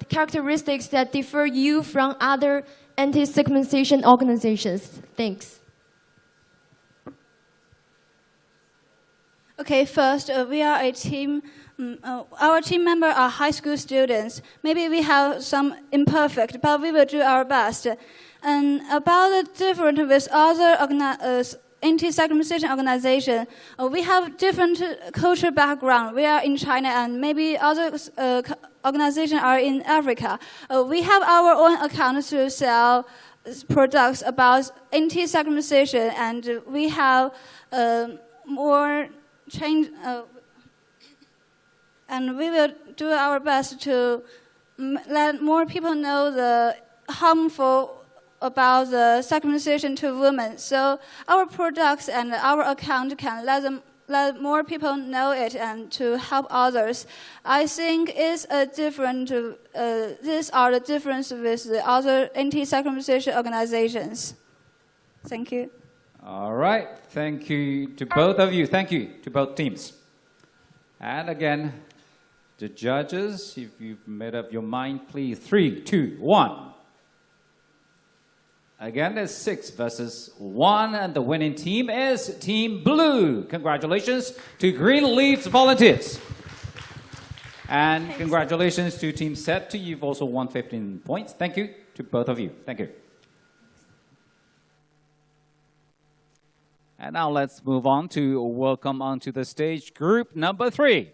characteristics that differ you from other anti-circumcision organizations. Thanks. Okay, first, we are a team. Our team members are high school students. Maybe we have some imperfect, but we will do our best. And about the difference with other anti-circumcision organizations, we have different cultural background. We are in China, and maybe other organizations are in Africa. We have our own accounts to sell products about anti-circumcision, and we have more change, and we will do our best to let more people know the harmful about the circumcision to women. So our products and our account can let more people know it and to help others. I think it's a different. These are the difference with the other anti-circumcision organizations. Thank you. All right, thank you to both of you. Thank you to both teams. And again, the judges, if you've made up your mind, please, 3, 2, 1. Again, there's 6 versus 1, and the winning team is Team Blue. Congratulations to Green Leafs volunteers. And thanks. Congratulations to Team Set. You've also won 15 points. Thank you to both of you. Thank you. And now let's move on to welcome onto the stage group number 3.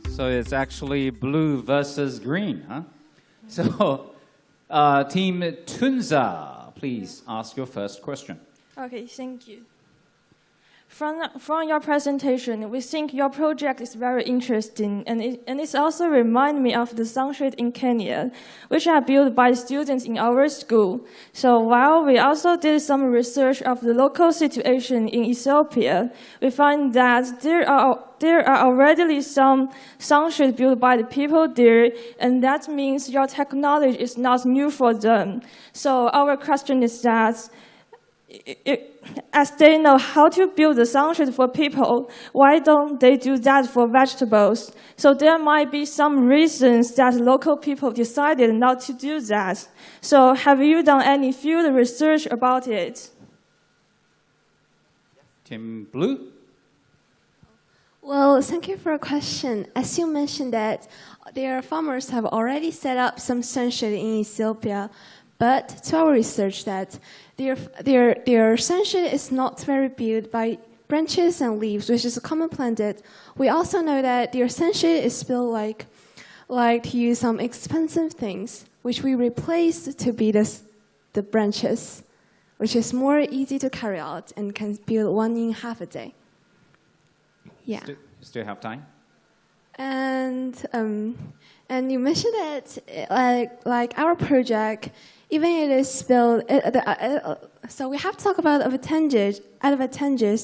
So it's actually blue versus green, huh? So Team Tunza, please ask your first question. Okay, thank you. From your presentation, we think your project is very interesting, and it also reminds me of the sunshade in Kenya, which are built by students in our school. So while we also did some research of the local situation in Ethiopia, we find that there are already some sunshade built by the people there, and that means your technology is not new for them. So our question is that, as they know how to build the sunshade for people, why don't they do that for vegetables? So there might be some reasons that local people decided not to do that. So have you done any field research about it? Team Blue? Well, Well, thank you for a question. As you mentioned that their farmers have already set up some sunshade in Ethiopia, but to our research that their sunshade is not very built by branches and leaves, which is a common plant. We also know that their sunshade is built like to use some expensive things, which we replace to be the branches, which is more easy to carry out and can build one in half a day. Yeah. Still have time? And you mentioned that like our project, even it is built. So we have to talk about advantages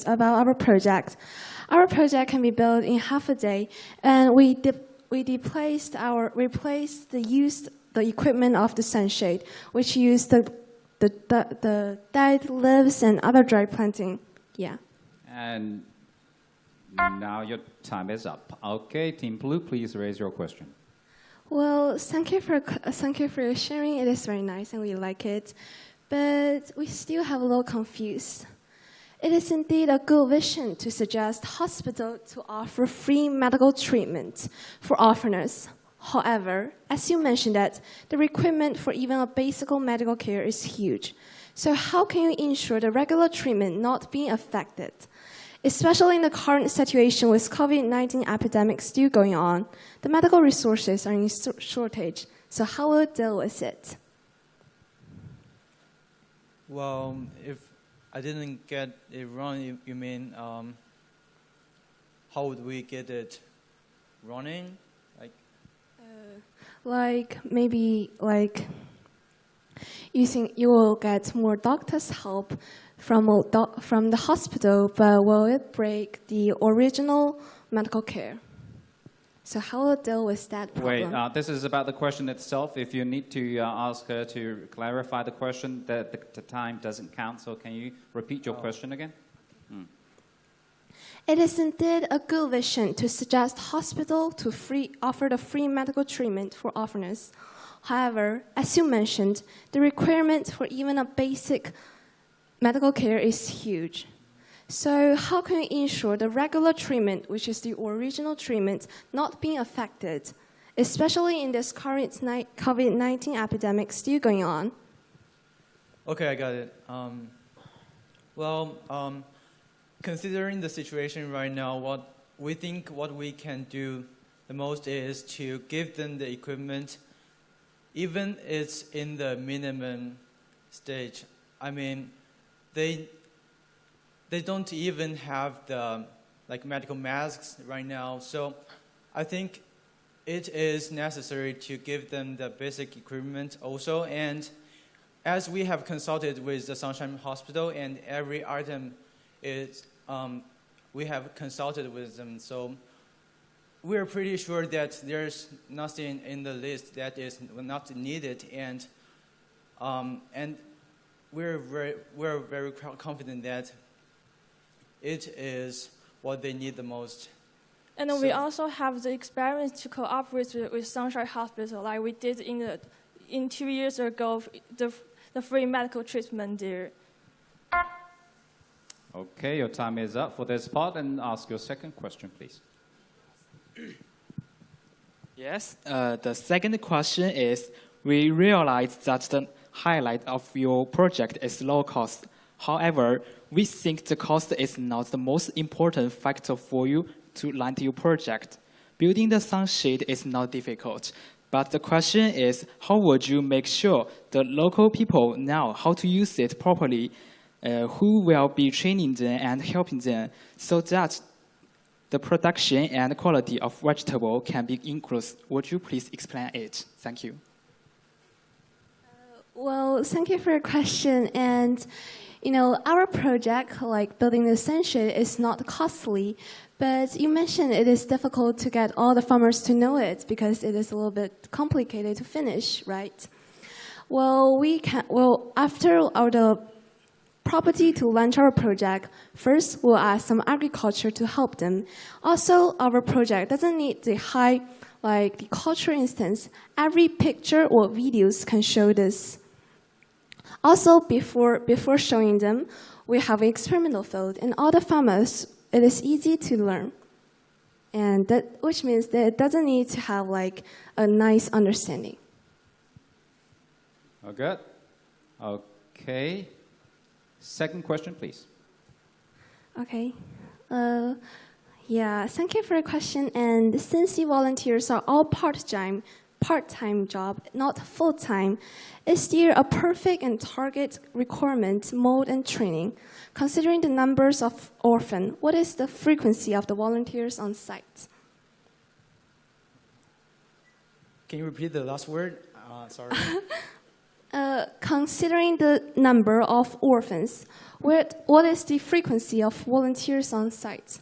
about our project. Our project can be built in half a day, and we replaced the equipment of the sunshade, which used the dead leaves and other dry planting. Yeah. And now your time is up. Okay, Team Blue, please raise your question. Well, thank you for your sharing. It is very nice and we like it, but we still have a little confused. It is indeed a good vision to suggest hospital to offer free medical treatment for orphaners. However, as you mentioned that the requirement for even a basic medical care is huge. So how can you ensure the regular treatment not being affected? Especially in the current situation with COVID-19 epidemic still going on, the medical resources are in shortage. So how will you deal with it? Well, if I didn't get it wrong, you mean how would we get it running? Maybe you will get more doctors' help from the hospital, but will it break the original medical care? So how will it deal with that problem? Wait, this is about the question itself. If you need to ask her to clarify the question, the time doesn't count. So can you repeat your question again? It is indeed a good vision to suggest hospital to offer the free medical treatment for orphaners. However, as you mentioned, the requirement for even a basic medical care is huge. So how can we ensure the regular treatment, which is the original treatment, not being affected, especially in this current COVID-19 epidemic still going on? Okay, I got it. Considering the situation right now, what we can do the most is to give them the equipment, even it's in the minimum stage. I mean, they don't even have the medical masks right now. So I think it is necessary to give them the basic equipment also. And as we have consulted with the Sunshine Hospital, and every item is we have consulted with them. So we're pretty sure that there's nothing in the list that is not needed, and we're very confident that it is what they need the most. And we also have the experience to cooperate with Sunshine Hospital, like we did in 2 years ago, the free medical treatment there. Okay, your time is up for this part, and ask your second question, please. Yes, the second question is, we realize that the highlight of your project is low cost. However, we think the cost is not the most important factor for you to land your project. Building the sunshade is not difficult, but the question is, how would you make sure the local people know how to use it properly? Who will be training them and helping them so that the production and quality of vegetable can be increased? Would you please explain it? Thank you. Well, thank you for your question. And our project, like building the sunshade, is not costly, but you mentioned it is difficult to get all the farmers to know it because it is a little bit complicated to finish, right? Well, after the property to launch our project, first we'll ask some agriculture to help them. Also, our project doesn't need the high, the culture instance. Every picture or videos can show this. Also, before showing them, we have an experimental field, and all the farmers, it is easy to learn. and which means that it doesn't need to have like a nice understanding. Oh, good. Okay. Second question, please. Okay. Yeah, thank you for your question. And since the volunteers are all part-time job, not full-time, is there a perfect and target requirement, mode, and training? Considering the numbers of orphans, what is the frequency of the volunteers on site? Can you repeat the last word? Sorry. Considering the number of orphans, what is the frequency of volunteers on site?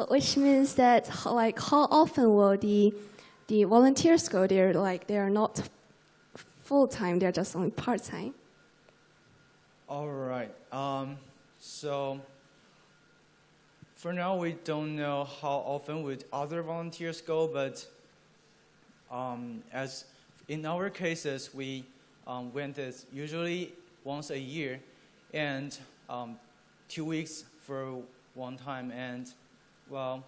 Which means that, like, how often will the volunteers go there? Like, they are not full time; they're just only part time. All right. So for now, we don't know how often would other volunteers go, but as in our cases, we went this usually once a year, and 2 weeks for one time. And well,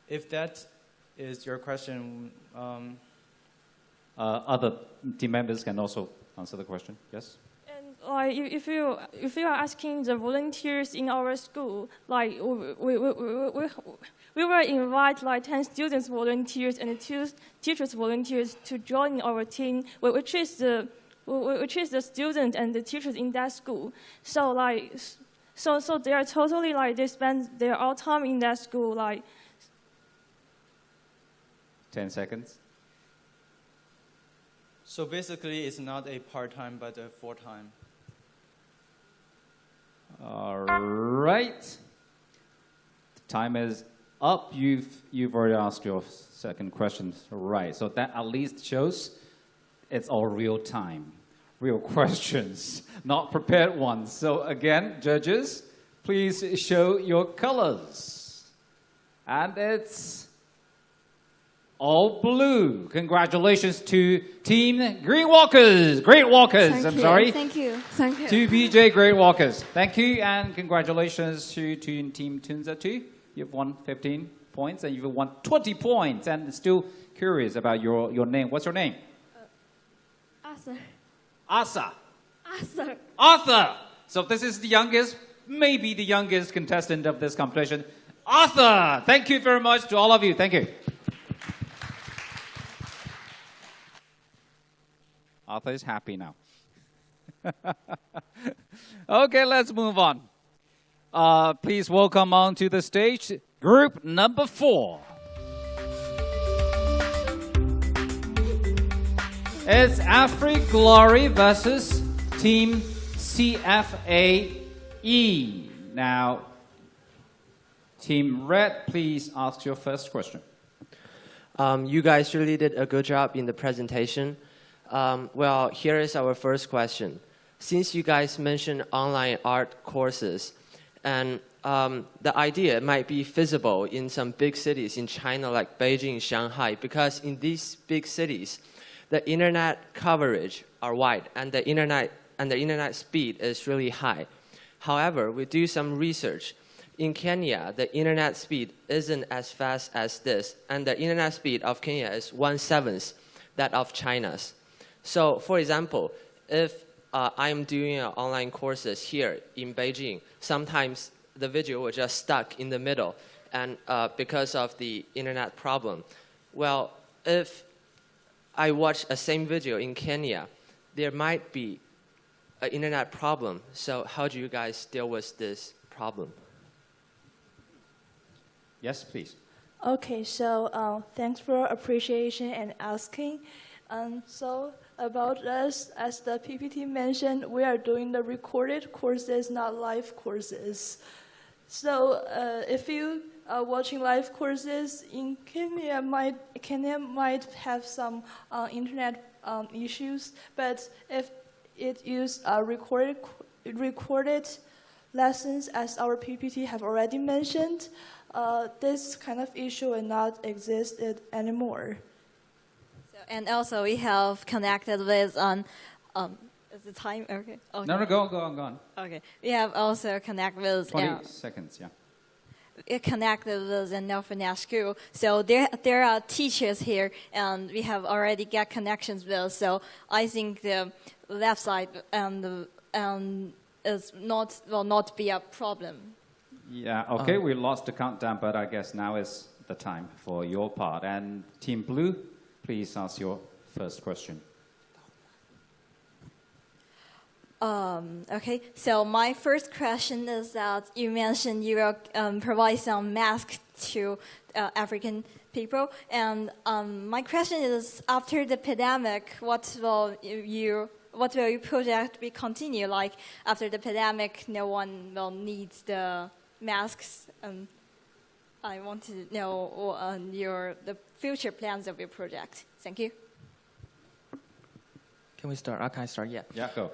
if that is your question, other team members can also answer the question. Yes. Like if you are asking the volunteers in our school, like we will invite like 10 students volunteers and 2 teachers volunteers to join our team, which is the students and the teachers in that school. So like so they are totally like they spend their all time in that school like. 10 seconds. So basically, it's not a part-time, but a full-time. All right. The time is up. You've already asked your second question, right? So that at least shows it's all real time, real questions, not prepared ones. So again, judges, please show your colors, and it's all blue. Congratulations to Team Green Walkers. Great Walkers, Thank you. To BJ Great Walkers. Thank you, and congratulations to Team Tunza too. You've won 15 points, and you've won 20 points. And still curious about your name. What's your name? Arthur. So this is the youngest, maybe the youngest contestant of this competition. Arthur, thank you very much to all of you. Thank you. Arthur is happy now. Okay, let's move on. Please welcome onto the stage group number 4. It's AfriGlory versus Team CFAE. Now, Team Red, please ask your first question. You guys really did a good job in the presentation. Well, here is our first question. Since you guys mentioned online art courses, and the idea might be feasible in some big cities in China like Beijing, Shanghai, because in these big cities, the internet coverage are wide and the internet speed is really high. However, we do some research. In Kenya, the internet speed isn't as fast as this, and the internet speed of Kenya is 1/7 that of China's. So, for example, if I'm doing online courses here in Beijing, sometimes the video will just stuck in the middle, and because of the internet problem. Well, if I watch a same video in Kenya, there might be an internet problem. So, how do you guys deal with this problem? Yes, please. Okay, so thanks for appreciation and asking. So about us, as the PPT mentioned, we are doing the recorded courses, not live courses. So if you are watching live courses in Kenya, might have some internet issues. But if it use recorded lessons, as our PPT have already mentioned, this kind of issue will not exist anymore. And also we have connected with Is the time okay? Okay. No, go on. Okay. We have also connect with 20 seconds, yeah. Connect with an orphanage school. So there are teachers here, and we have already got connections with. So I think the website will not be a problem. Yeah, okay, we lost the countdown, but I guess now is the time for your part. And Team Blue, please ask your first question. Okay, so my first question is that you mentioned you will provide some masks to African people, and my question is, after the pandemic, what will your project be continue? Like after the pandemic, no one will need the masks. I want to know the future plans of your project. Thank you. Can we start? Can I start? Yeah. Yeah, go.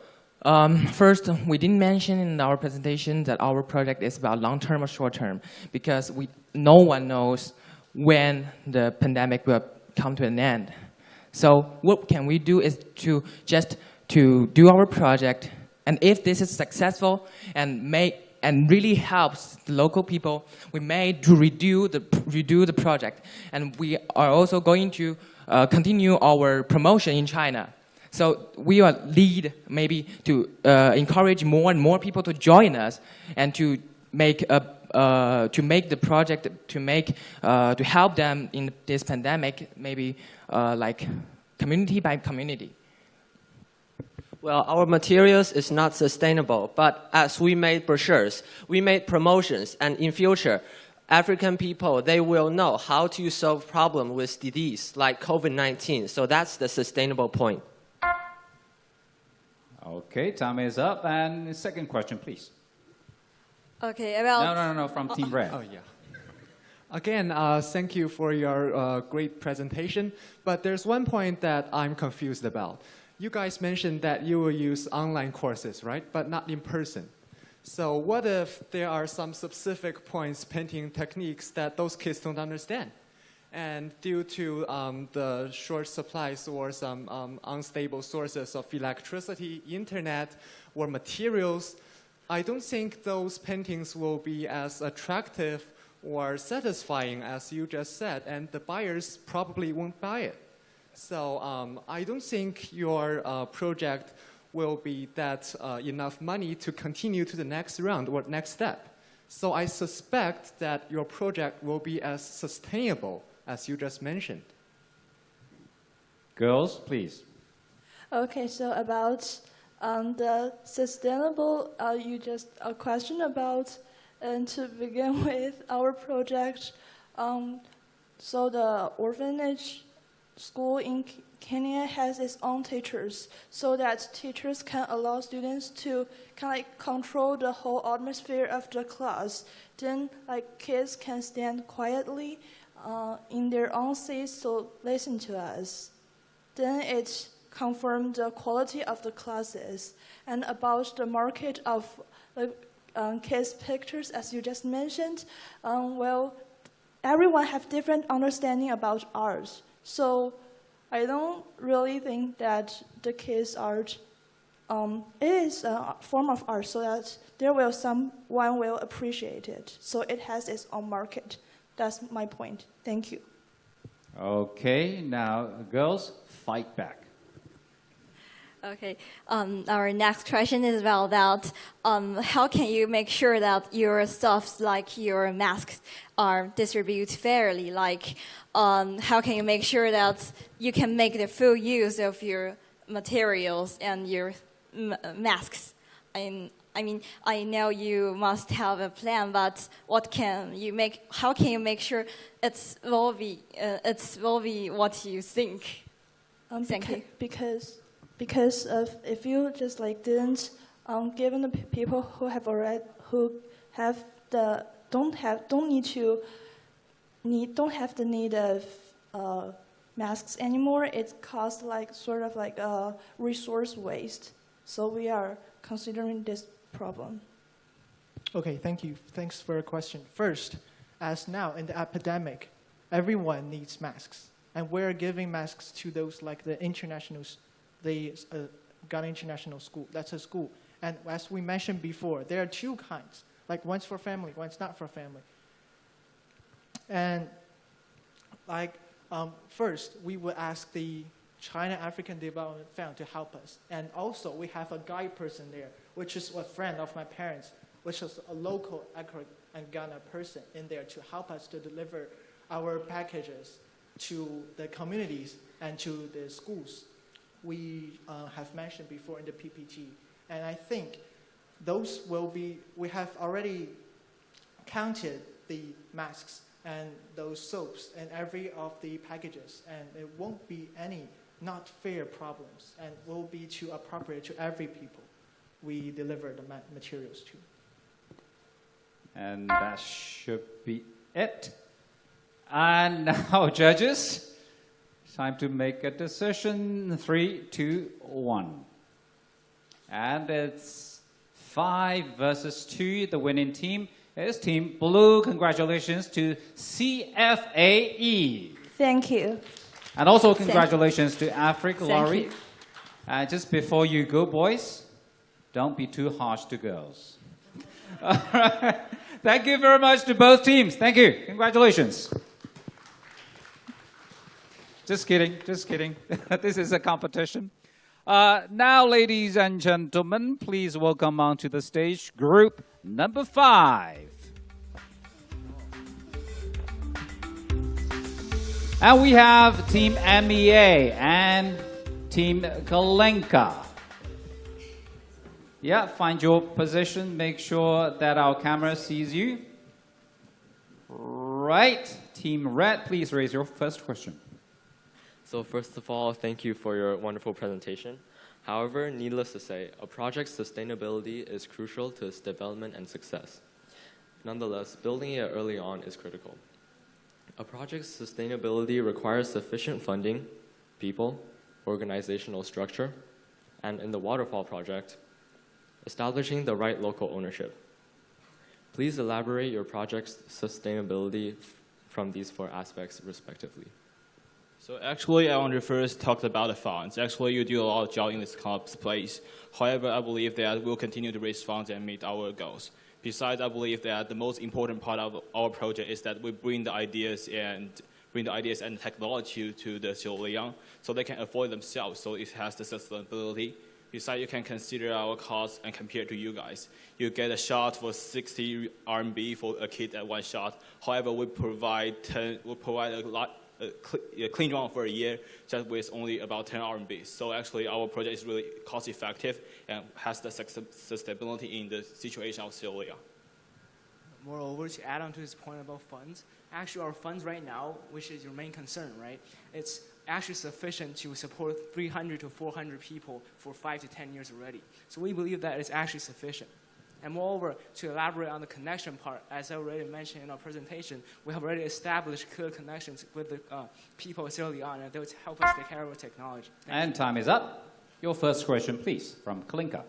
First, we didn't mention in our presentation that our project is about long-term or short-term, because no one knows when the pandemic will come to an end. So what can we do is to do our project, and if this is successful and really helps the local people, we may redo the project, and we are also going to continue our promotion in China. So we will lead maybe to encourage more and more people to join us, and to make the project to help them in this pandemic, maybe like community by community. Well, our materials is not sustainable, but as we made brochures, we made promotions, and in future, African people, they will know how to solve problems with disease like COVID-19. So that's the sustainable point. Okay, time is up. And second question, please. Okay, about... No, from Team Red. Oh, yeah. Again, thank you for your great presentation. But there's one point that I'm confused about. You guys mentioned that you will use online courses, right? But not in person. So what if there are some specific points, painting techniques that those kids don't understand? And due to the short supplies or some unstable sources of electricity, internet, or materials, I don't think those paintings will be as attractive or satisfying as you just said, and the buyers probably won't buy it. So I don't think your project will be that enough money to continue to the next round or next step. So I suspect that your project will be as sustainable as you just mentioned. Girls, please. Okay, so about the sustainable, a question about, and to begin with, our project. So the orphanage school in Kenya has its own teachers, so that teachers can allow students to kind of control the whole atmosphere of the class. Then kids can stand quietly in their own seats to listen to us. Then it confirmed the quality of the classes. And about the market of kids' pictures, as you just mentioned, well, everyone have different understanding about art. So I don't really think that the kids' art is a form of art, so that someone will appreciate it. So it has its own market. That's my point. Thank you. Okay, now girls, fight back. Okay, our next question is about that. How can you make sure that your stuffs, like your masks, are distributed fairly? Like, how can you make sure that you can make the full use of your materials and your masks? I mean, I know you must have a plan, but how can you make sure it will be what you think? Thank you. Because if you just didn't given the people who don't have the need of masks anymore, it caused sort of a resource waste. So we are considering this problem. Okay, thank you. Thanks for your question. First, as now in the epidemic, everyone needs masks, and we're giving masks to those the internationals, the Ghana International School. That's a school. And as we mentioned before, there are two kinds, like one's for family, one's not for family. And first, we would ask the China African Development Fund to help us. And also, we have a guide person there, which is a friend of my parents, which is a local Accra and Ghana person in there to help us to deliver our packages to the communities and to the schools we have mentioned before in the PPT. And I think those will be, we have already counted the masks and those soaps in every of the packages, and it won't be any not fair problems, and will be too appropriate to every people we deliver the materials to. And that should be it. And now, judges, time to make a decision. 3, 2, 1. And it's 5 versus 2. The winning team is Team Blue. Congratulations to CFAE. Thank you. And also congratulations to Africa, Thank Laurie. you. Just before you go, boys, don't be too harsh to girls. All right. Thank you very much to both teams. Thank you. Congratulations. Just kidding. Just kidding. This is a competition. Now, ladies and gentlemen, please welcome onto the stage group number 5. And we have Team MEA and Team Kalenka. Yeah, find your position. Make sure that our camera sees you. Right. Team Red, please raise your first question. So first of all, thank you for your wonderful presentation. However, needless to say, a project's sustainability is crucial to its development and success. Nonetheless, building it early on is critical. A project's sustainability requires sufficient funding, people, organizational structure, and in the waterfall project, establishing the right local ownership. Please elaborate your project's sustainability from these 4 aspects respectively. So actually, I want to first talk about the funds. Actually, you do a lot of job in this place. However, I believe that we'll continue to raise funds and meet our goals. Besides, I believe that the most important part of our project is that we bring the ideas and technology to the civilian so they can afford themselves, so it has the sustainability. Besides, you can consider our costs and compare to you guys. You get a shot for 60 RMB for a kid at one shot. However, we provide a clean run for a year just with only about 10 RMB. So actually, our project is really cost-effective and has the sustainability in the situation of Syria. Moreover, to add on to his point about funds, actually our funds right now, which is your main concern, right? It's actually sufficient to support 300 to 400 people for 5 to 10 years already. So we believe that it's actually sufficient. And moreover, to elaborate on the connection part, as I already mentioned in our presentation, we have already established clear connections with the people of Sierra Leone, and they will help us take care of our technology. And time is up. Your first question, please, from Kalinka.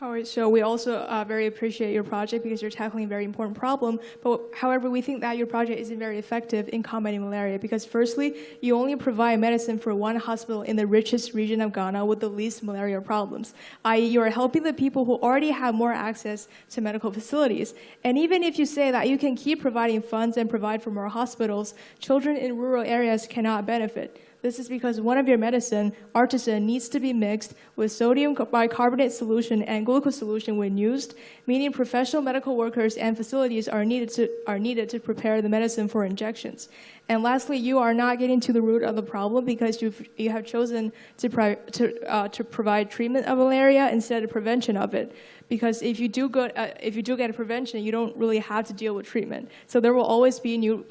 All right, so we also very appreciate your project because you're tackling a very important problem. But however, we think that your project isn't very effective in combating malaria because firstly, you only provide medicine for one hospital in the richest region of Ghana with the least malaria problems, i.e. you are helping the people who already have more access to medical facilities. And even if you say that you can keep providing funds and provide for more hospitals, children in rural areas cannot benefit. This is because one of your medicine, artisan, needs to be mixed with sodium bicarbonate solution and glucose solution when used, meaning professional medical workers and facilities are needed to prepare the medicine for injections. And lastly, you are not getting to the root of the problem because you have chosen to provide treatment of malaria instead of prevention of it. Because if you do get a prevention, you don't really have to deal with treatment. So there will always be new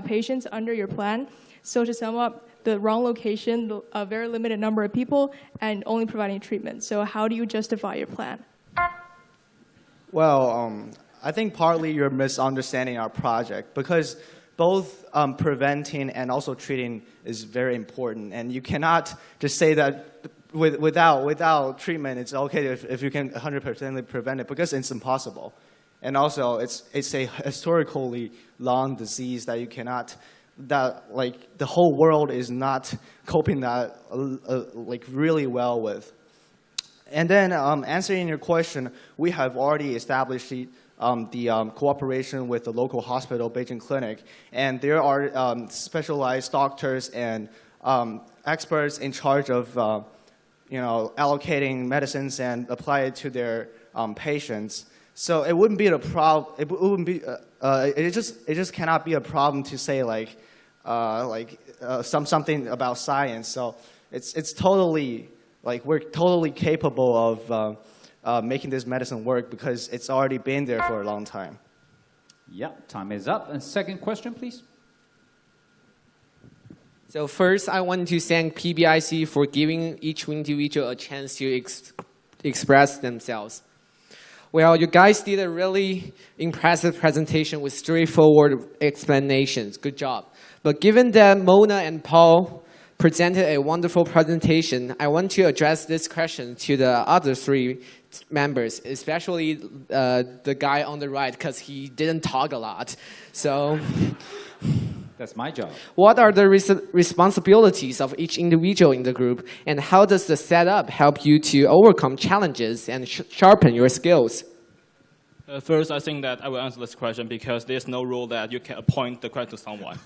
patients under your plan. So to sum up, the wrong location, a very limited number of people, and only providing treatment. So how do you justify your plan? Well, I think partly you're misunderstanding our project because both preventing and also treating is very important. And you cannot just say that without treatment, it's okay if you can 100% prevent it because it's impossible. And also, it's a historically long disease that you cannot, that like the whole world is not coping that like really well with. And then answering your question, we have already established the cooperation with the local hospital, Beijing Clinic, and there are specialized doctors and experts in charge of allocating medicines and apply it to their patients. So it wouldn't be a problem. It wouldn't be. It just cannot be a problem to say something about science. So it's totally we're totally capable of making this medicine work because it's already been there for a long time. Yeah, time is up. And second question, please. So first, I want to thank PBIC for giving each individual a chance to express themselves. Well, you guys did a really impressive presentation with straightforward explanations. Good job. But given that Mona and Paul presented a wonderful presentation, I want to address this question to the other three members, especially the guy on the right, because he didn't talk a lot. So that's my job. What are the responsibilities of each individual in the group, and how does the setup help you to overcome challenges and sharpen your skills? First, I think that I will answer this question because there's no rule that you can appoint the question to someone.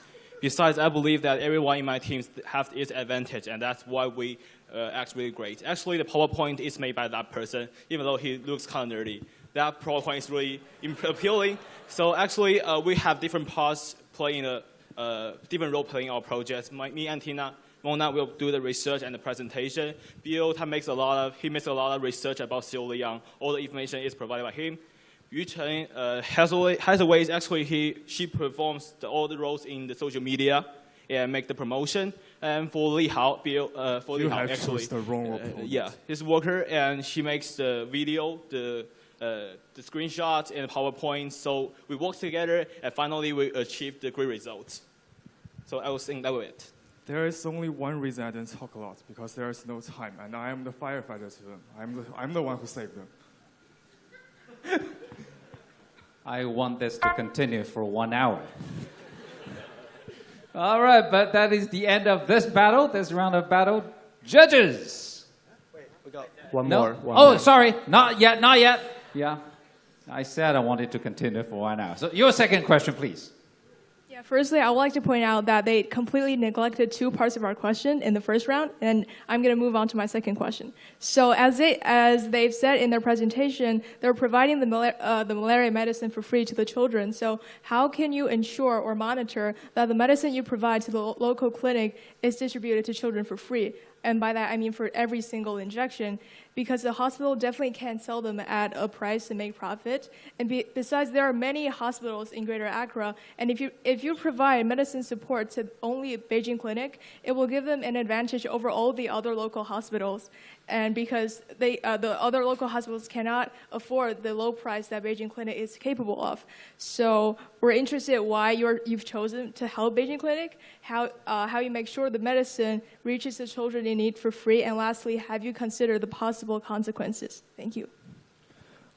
Besides, I believe that everyone in my team has its advantage, and that's why we act really great. Actually, the PowerPoint is made by that person, even though he looks kind of nerdy. That PowerPoint is really appealing. So actually, we have different parts playing a different role playing our projects. Me and Mona will do the research and the presentation. Bill makes a lot of research about Xiu Liang. All the information is provided by him. Yuchen has a ways actually she performs all the roles in the social media and make the promotion. And for Li Hao, actually, his worker, and she makes the video, the screenshots and PowerPoint. So we work together, and finally we achieved the great results. So I was saying that was it. There is only one reason I didn't talk a lot, because there is no time, and I am the firefighter to them. I'm the one who saved them. I want this to continue for 1 hour. All right, but that is the end of this battle, this round of battle. Judges! Wait, we got one more. Sorry, not yet. Yeah, I said I wanted to continue for 1 hour. So your second question, please. Yeah, firstly, I would like to point out that they completely neglected two parts of our question in the first round, and I'm going to move on to my second question. So as they've said in their presentation, they're providing the malaria medicine for free to the children. So how can you ensure or monitor that the medicine you provide to the local clinic is distributed to children for free? And by that, I mean for every single injection, because the hospital definitely can't sell them at a price to make profit. And besides, there are many hospitals in Greater Accra, and if you provide medicine support to only Beijing Clinic, it will give them an advantage over all the other local hospitals. And because the other local hospitals cannot afford the low price that Beijing Clinic is capable of. So we're interested in why you've chosen to help Beijing Clinic, how you make sure the medicine reaches the children in need for free, and lastly, have you considered the possible consequences? Thank you.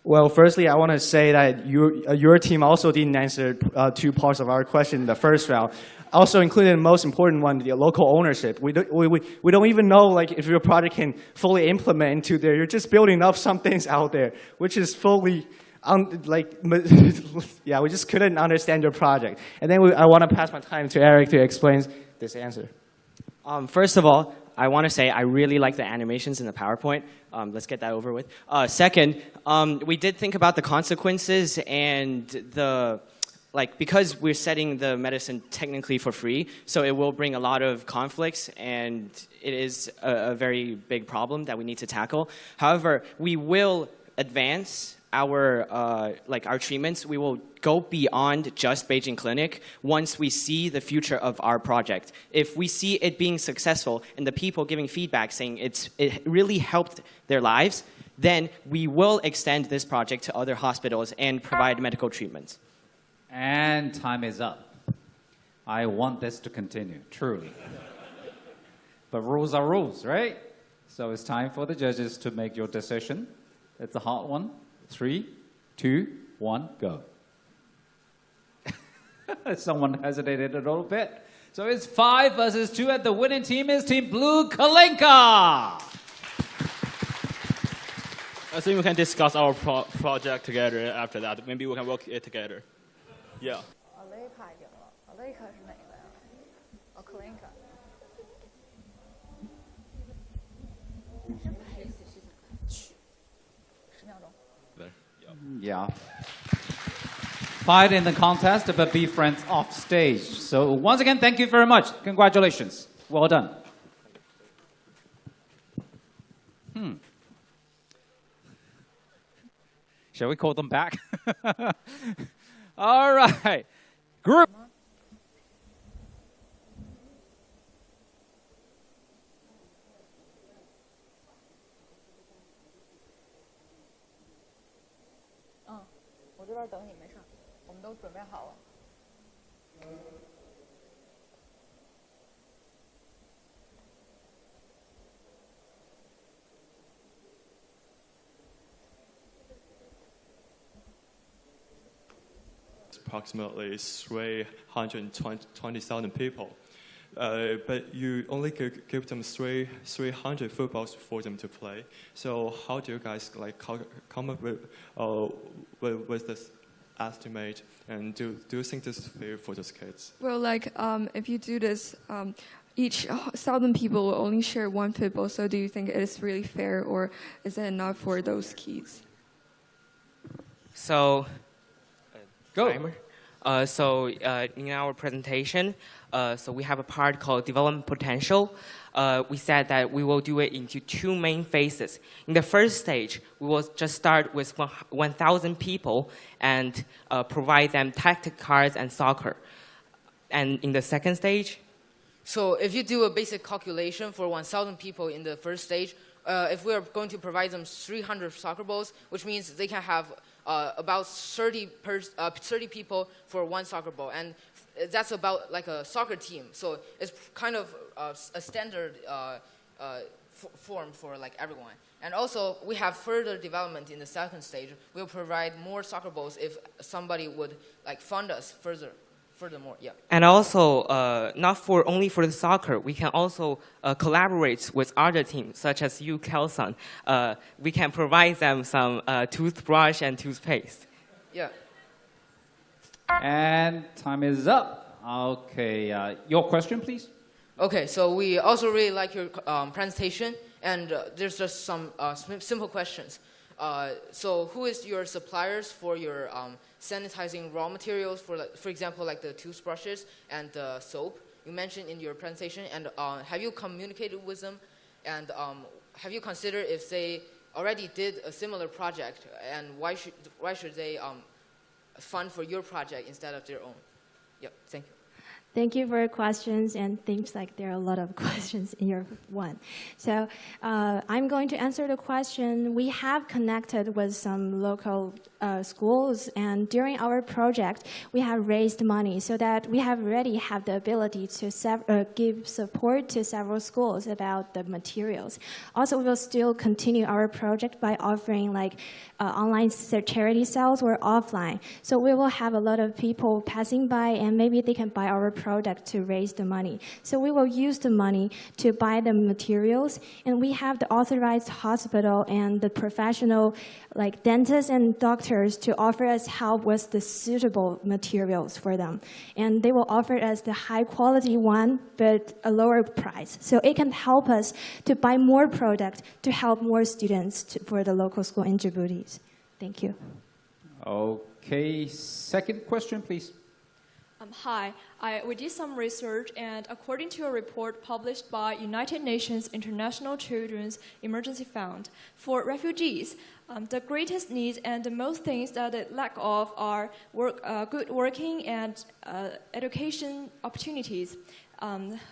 Well, firstly, I want to say that your team also didn't answer two parts of our question in the first round. Also included the most important one, the local ownership. We don't even know if your project can fully implement into there. You're just building up some things out there, which is fully yeah, we just couldn't understand your project. And then I want to pass my time to Eric to explain this answer. First of all, I want to say I really like the animations in the PowerPoint. Let's get that over with. Second, we did think about the consequences and because we're setting the medicine technically for free, so it will bring a lot of conflicts, and it is a very big problem that we need to tackle. However, we will advance our treatments. We will go beyond just Beijing Clinic once we see the future of our project. If we see it being successful and the people giving feedback saying it really helped their lives, then we will extend this project to other hospitals and provide medical treatments. And time is up. I want this to continue, truly. But rules are rules, right? So it's time for the judges to make your decision. It's a hard one. 3, 2, 1, go. Someone hesitated a little bit. So it's 5 versus 2, and the winning team is Team Blue Kalinka. I think we can discuss our project together after that. Maybe we can work it together. Yeah. Aleka 赢了 ，Aleka 是哪个呀？哦 ，Kalinka。10秒钟。 Yeah. Fight in the contest, but be friends off stage. So once again, thank you very much. Congratulations. Well done. Shall we call them back? All right. Group. Oh, 我这边等你，没事，我们都准备好了。 Approximately 320,000 people. But you only give them 300 footballs for them to play. So how do you guys come up with this estimate? And do you think this is fair for those kids? Well, if you do this, each 1,000 people will only share one football. So do you think it is really fair, or is it enough for those kids? So, go. In our presentation, so we have a part called development potential. We said that we will do it into two main phases. In the first stage, we will just start with 1,000 people and provide them tactic cards and soccer. And in the second stage? So if you do a basic calculation for 1,000 people in the first stage, if we are going to provide them 300 soccer balls, which means they can have about 30 people for one soccer ball, and that's about like a soccer team. So it's kind of a standard form for like everyone. And also we have further development in the second stage. We'll provide more soccer balls if somebody would like fund us furthermore, yeah. And also, not only for the soccer, we can also collaborate with other teams, such as you, Kelson. We can provide them some toothbrush and toothpaste. Yeah. And time is up. Okay, your question, please. Okay, so we also really like your presentation, and there's just some simple questions. So who is your suppliers for your sanitizing raw materials, for example, like the toothbrushes and the soap you mentioned in your presentation? And have you communicated with them? And have you considered if they already did a similar project, and why should they fund for your project instead of their own? Yep, thank you. Thank you for your questions, and seems like there are a lot of questions in your one. So I'm going to answer the question. We have connected with some local schools, and during our project, we have raised money so that we have already have the ability to give support to several schools about the materials. Also, we will still continue our project by offering like online charity sales or offline. So we will have a lot of people passing by, and maybe they can buy our product to raise the money. So we will use the money to buy the materials, and we have the authorized hospital and the professional like dentists and doctors to offer us help with the suitable materials for them. And they will offer us the high quality one, but a lower price. So it can help us to buy more product to help more students for the local school in Djibouti. Thank you. Okay, second question, please. Hi, we did some research, and according to a report published by United Nations International Children's Emergency Fund, for refugees, the greatest needs and the most things that they lack of are good working and education opportunities,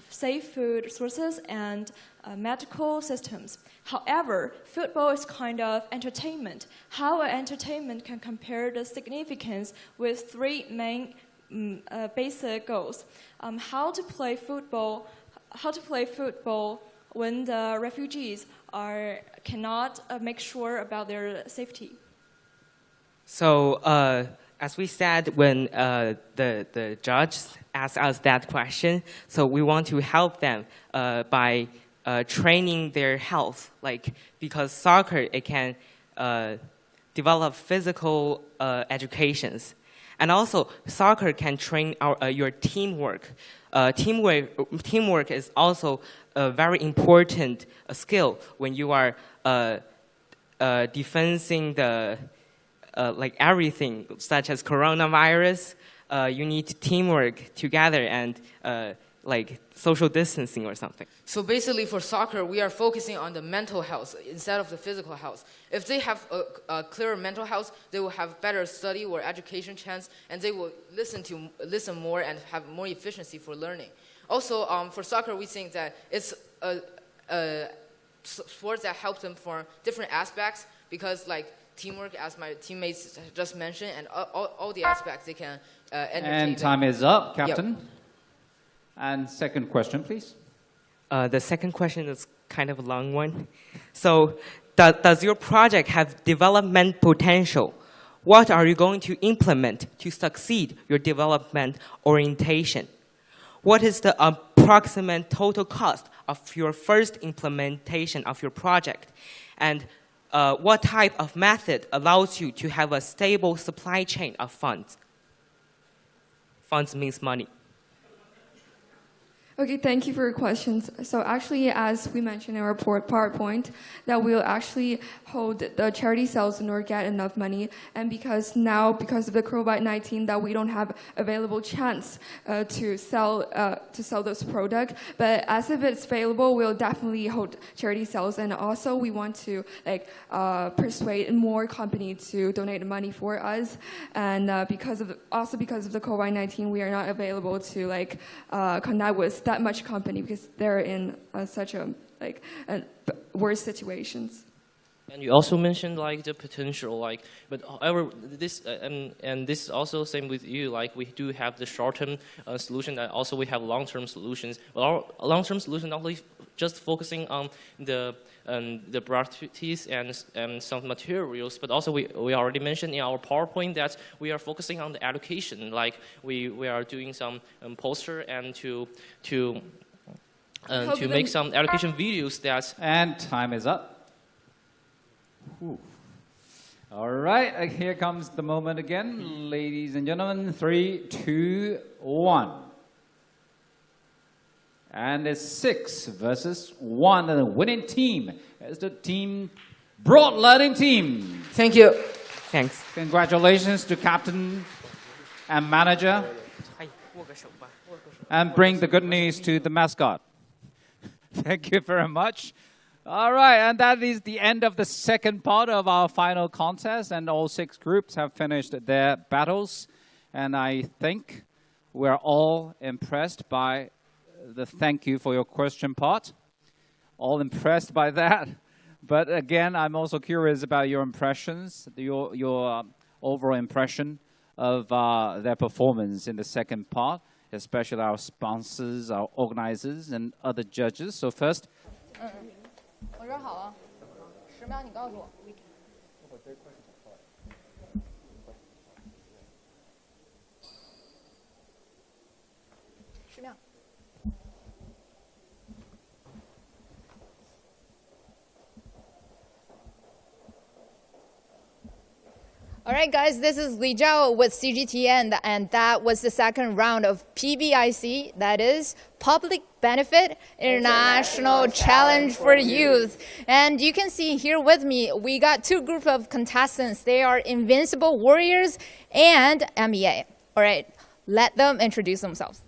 safe food sources, and medical systems. However, football is kind of entertainment. How entertainment can compare the significance with three main basic goals. How to play football when the refugees cannot make sure about their safety. So as we said when the judge asked us that question, so we want to help them by training their health, because soccer, it can develop physical educations. And also, soccer can train your teamwork. Teamwork is also a very important skill when you are defending the like everything, such as coronavirus. You need teamwork together and like social distancing or something. So basically for soccer, we are focusing on the mental health instead of the physical health. If they have a clearer mental health, they will have better study or education chance, and they will listen more and have more efficiency for learning. Also, for soccer, we think that it's a sport that helps them for different aspects, because like teamwork, as my teammates just mentioned, and all the aspects they can entertain. And time is up, Captain. Yep. And second question, please. The second question is kind of a long one. So, does your project have development potential? What are you going to implement to succeed your development orientation? What is the approximate total cost of your first implementation of your project? And what type of method allows you to have a stable supply chain of funds? Funds means money. Okay, thank you for your questions. So actually, as we mentioned in our PowerPoint, that we'll actually hold the charity sales in order to get enough money. And because of the COVID-19, that we don't have available chance to sell this product. But as if it's available, we'll definitely hold charity sales. And also, we want to persuade more companies to donate money for us. And because of the COVID-19, we are not available to connect with that much company because they're in such a worse situations. And you also mentioned the potential, but however, this and this is also same with you. We do have the short-term solution, and also we have long-term solutions. But our long-term solution not only just focusing on the priorities and some materials, but also we already mentioned in our PowerPoint that we are focusing on the education. We are doing some poster and to make some education videos that. And time is up. Whew. All right, here comes the moment again, ladies and gentlemen. 3, 2, 1. And it's 6 versus 1, and the winning team is the team Broad Learning Team. Thank you. Thanks. Congratulations to captain and manager. And bring the good news to the mascot. Thank you very much. All right, and that is the end of the second part of our final contest, and all 6 groups have finished their battles. And I think we're all impressed by the thank you for your question part. All impressed by that. But again, I'm also curious about your impressions, your overall impression of their performance in the second part, especially our sponsors, our organizers, and other judges. So first. 我这儿好了，10秒，你告诉我。10秒。All right, guys, this is Li Zhao with CGTN, and that was the second round of PBIC, that is Public Benefit International Challenge for Youth. And you can see here with me, we got 2 groups of contestants. They are Invincible Warriors and MEA. All right, let them introduce themselves.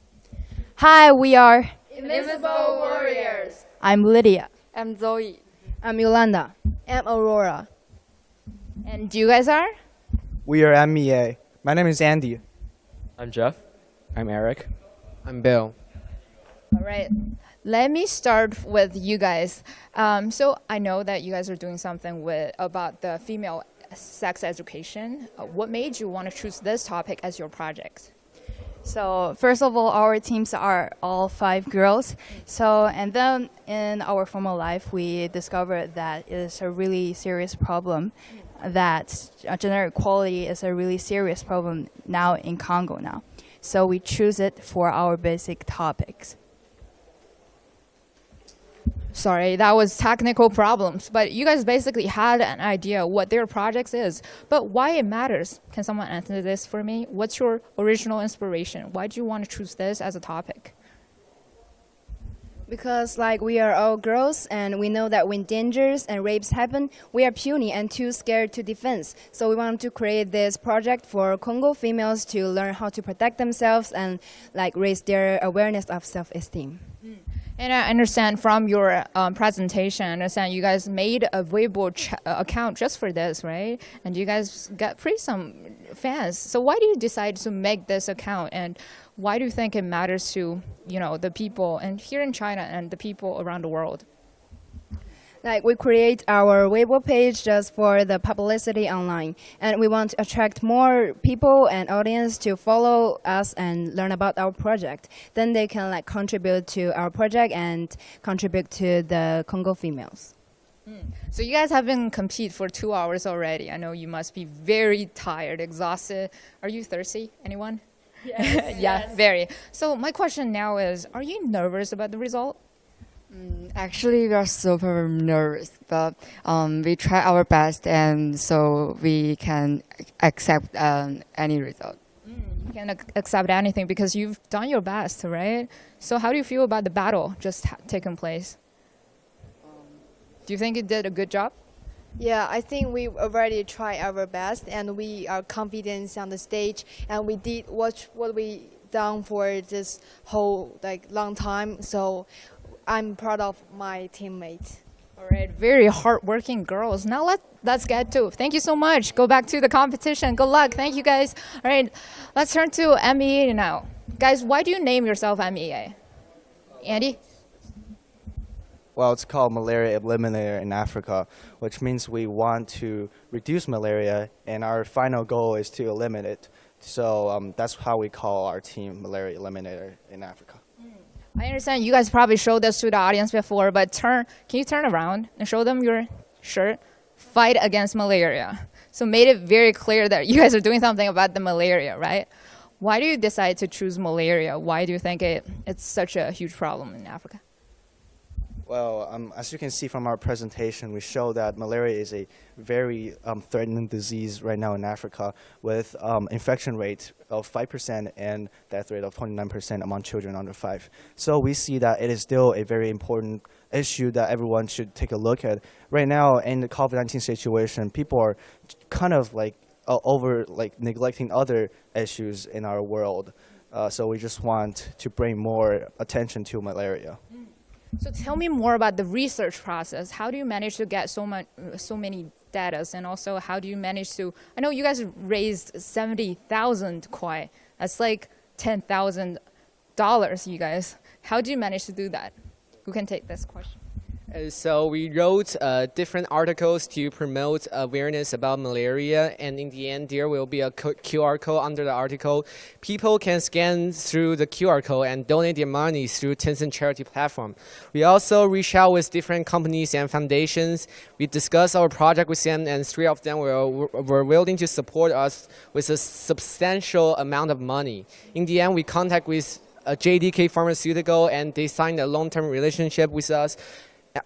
Hi, we are Invincible Warriors. I'm Lydia. I'm Zoe. I'm Yolanda. I'm Aurora. And you guys are? We are MEA. My name is Andy. I'm Jeff. I'm Eric. I'm Bill. All right. Let me start with you guys. So I know that you guys are doing something about the female sex education. What made you want to choose this topic as your project? So first of all, our teams are all 5 girls. And then in our formal life, we discovered that it is a really serious problem, that gender equality is a really serious problem now in Congo now. So we choose it for our basic topics. Sorry, that was technical problems. But you guys basically had an idea what their projects is, but why it matters. Can someone answer this for me? What's your original inspiration? Why do you want to choose this as a topic? Because like we are all girls and we know that when dangers and rapes happen, we are puny and too scared to defend. So we want to create this project for Congo females to learn how to protect themselves and like raise their awareness of self-esteem. And I understand from your presentation, I understand you guys made a Weibo account just for this, right? And you guys got pretty some fans. So why do you decide to make this account? And why do you think it matters to, the people and here in China and the people around the world? Like we create our Weibo page just for the publicity online, and we want to attract more people and audience to follow us and learn about our project. Then they can like contribute to our project and contribute to the Congo females. So you guys have been compete for 2 hours already. I know you must be very tired, exhausted. Are you thirsty? Anyone? Yes. Yeah, very. So my question now is, are you nervous about the result? Actually, we are super nervous, but we try our best, and so we can accept any result. You can accept anything because you've done your best, right? So how do you feel about the battle just taking place? Do you think you did a good job? Yeah, I think we already tried our best, and we are confident on the stage, and we did what we done for this whole long time. So I'm proud of my teammates. All right, very hardworking girls. Now let's get to. Thank you so much. Go back to the competition. Good luck. Thank you guys. All right, let's turn to MEA now. Guys, why do you name yourself MEA? Andy? Well, it's called Malaria Eliminator in Africa, which means we want to reduce malaria, and our final goal is to eliminate it. So that's how we call our team Malaria Eliminator in Africa. I understand you guys probably showed this to the audience before, but can you turn around and show them your shirt? Fight against malaria. So made it very clear that you guys are doing something about the malaria, right? Why do you decide to choose malaria? Why do you think it's such a huge problem in Africa? Well, as you can see from our presentation, we show that malaria is a very threatening disease right now in Africa, with infection rate of 5% and death rate of 29% among children under 5. So we see that it is still a very important issue that everyone should take a look at. Right now, in the COVID-19 situation, people are kind of neglecting other issues in our world. So we just want to bring more attention to malaria. So tell me more about the research process. How do you manage to get so many data, and also how do you manage to? I know you guys raised 70,000 kwai. That's like $10,000. You guys, how do you manage to do that? Who can take this question? So we wrote different articles to promote awareness about malaria, and in the end there will be a QR code under the article. People can scan through the QR code and donate their money through Tencent charity platform. We also reach out with different companies and foundations. We discuss our project with them, and 3 of them were willing to support us with a substantial amount of money. In the end, we contact with JDK Pharmaceutical, and they signed a long-term relationship with us.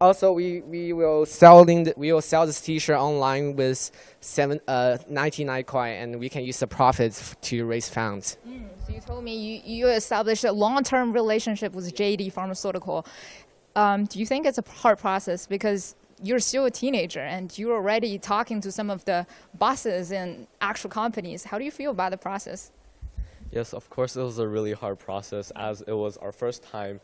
Also, we will sell this T-shirt online with 99 kwai, and we can use the profits to raise funds. So you told me you established a long-term relationship with JD Pharmaceutical. Do you think it's a hard process because you're still a teenager and you're already talking to some of the bosses in actual companies? How do you feel about the process? Yes, of course, it was a really hard process, as it was our first time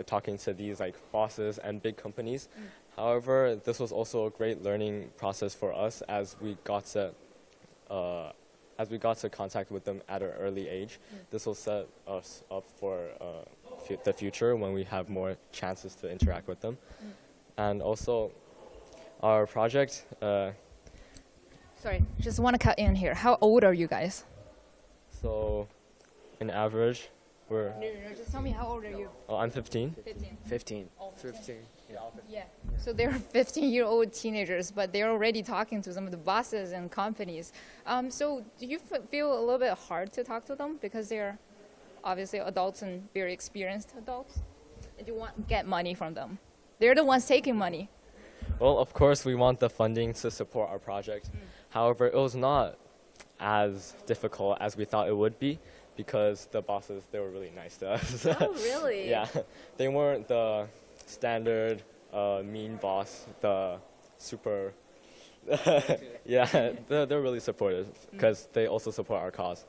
talking to these bosses and big companies. However, this was also a great learning process for us, as we got to contact with them at an early age. This will set us up for the future when we have more chances to interact with them. And also, our project. Sorry, just want to cut in here. How old are you guys? So, in average. No, just tell me, how old are you? Oh, I'm 15. 15. Oh, 15. Yeah. So they're 15-year-old teenagers, but they're already talking to some of the bosses and companies. So do you feel a little bit hard to talk to them because they're obviously adults and very experienced adults? do you want to get money from them? They're the ones taking money. Well, of course, we want the funding to support our project. However, it was not as difficult as we thought it would be because the bosses, they were really nice to us. Oh, really? Yeah. They weren't the standard mean boss, the super... yeah, they're really supportive because they also support our cause.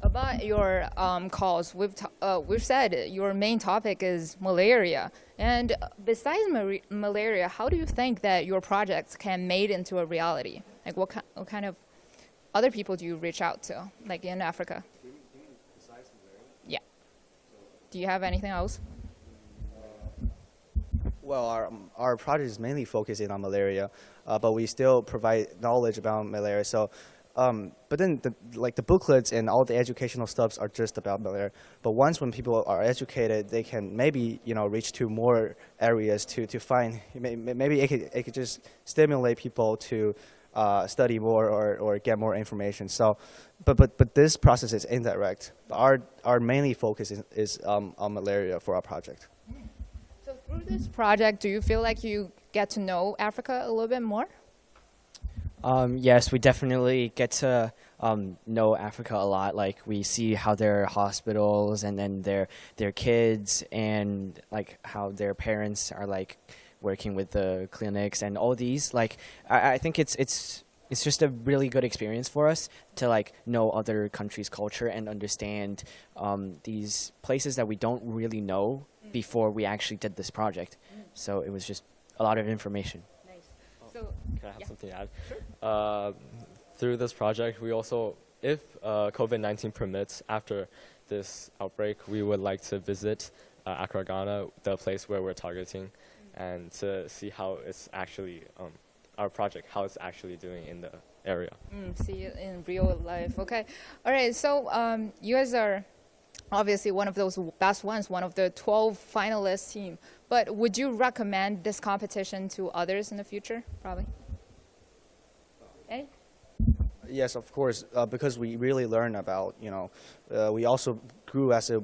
About your cause, we've said your main topic is malaria. And besides malaria, how do you think that your projects can made into a reality? Like what kind of other people do you reach out to, like in Africa? Besides malaria? Yeah. Do you have anything else? Well, our project is mainly focusing on malaria, but we still provide knowledge about malaria. So, but then the booklets and all the educational stuffs are just about malaria. But once when people are educated, they can maybe reach to more areas to find. Maybe it could just stimulate people to study more or get more information. So, but this process is indirect. Our mainly focus is on malaria for our project. So through this project, do you feel like you get to know Africa a little bit more? Yes, we definitely get to know Africa a lot. Like we see how their hospitals and then their kids and like how their parents are like working with the clinics and all these. Like I think it's just a really good experience for us to like know other countries' culture and understand these places that we don't really know before we actually did this project. So it was just a lot of information. So, can I have something to add? Sure. Through this project, we also, if COVID-19 permits, after this outbreak, we would like to visit Accra, Ghana, the place where we're targeting, and to see how it's actually, our project, how it's actually doing in the area. See it in real life. Okay. All right. So you guys are obviously one of those best ones, one of the 12 finalist team. But would you recommend this competition to others in the future? Probably. Any? Yes, of course, because we really learn about, we also grew as a